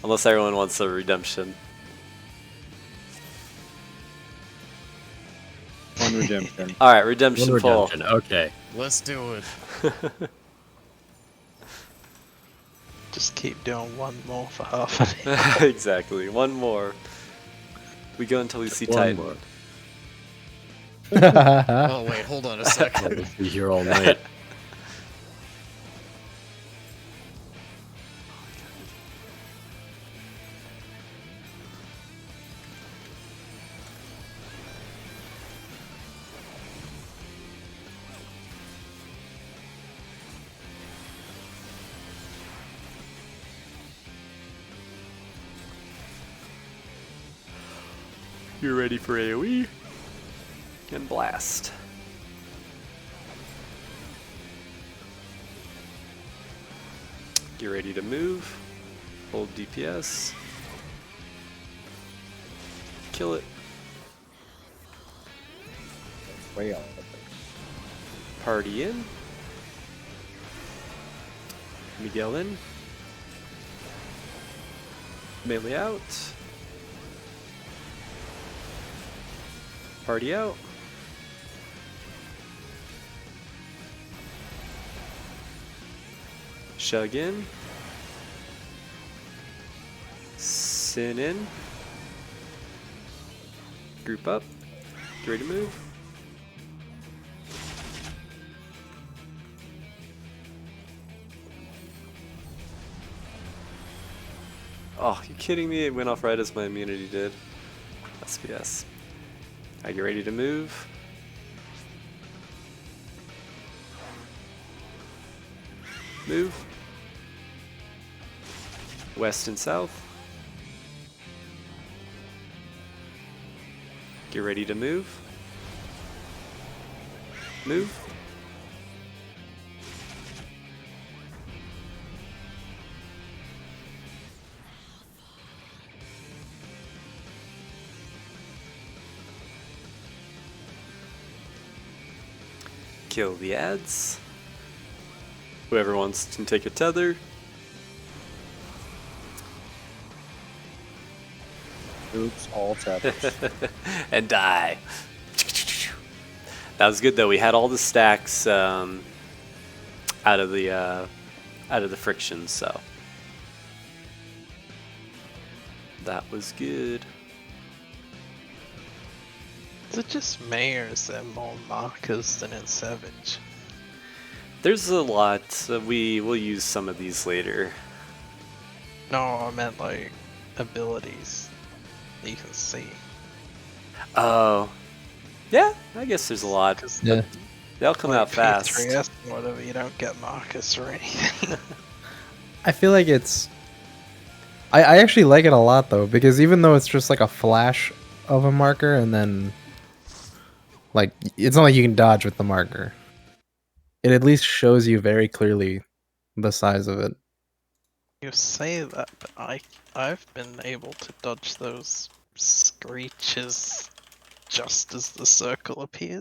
Speaker 2: Unless everyone wants a redemption.
Speaker 1: One redemption.
Speaker 2: Alright, redemption
Speaker 3: One
Speaker 2: pull.
Speaker 3: redemption. Okay.
Speaker 5: Let's do it.
Speaker 6: Just keep doing one more for half an hour.
Speaker 2: Exactly. One more. We go until we see
Speaker 3: One
Speaker 2: Titan.
Speaker 3: more.
Speaker 5: Oh, wait, hold on a second.
Speaker 3: We'll be here all night.
Speaker 2: You're ready for AoE? And blast. Get ready to move. Hold DPS. Kill it.
Speaker 1: Way up.
Speaker 2: Party in. Miguel in. Melee out. Party out. Shug in. Sin in. Group up. Get ready to move. Oh, you kidding me? It went off right as my immunity did. SPS. I get ready to move. Move. West and south. Get ready to move. Move. Kill the ads. Whoever wants can take a tether.
Speaker 1: Oops, all tethers.
Speaker 2: And die. That was good though. We had all the stacks out of the friction, so that was good.
Speaker 6: Is it just me or is there more markers than in Savage?
Speaker 2: There's a lot. We will use some of these later.
Speaker 6: No, I meant like abilities that you can see.
Speaker 2: Oh, yeah. I guess there's a lot.
Speaker 6: 'Cause
Speaker 7: Yeah.
Speaker 2: They'll come out fast.
Speaker 6: P3S and whatever, you don't get markers or anything.
Speaker 7: I feel like it's. I actually like it a lot though, because even though it's just like a flash of a marker, and then like it's not like you can dodge with the marker. It at least shows you very clearly the size of it.
Speaker 6: You say that, but I've been able to dodge those screeches just as the circle appears.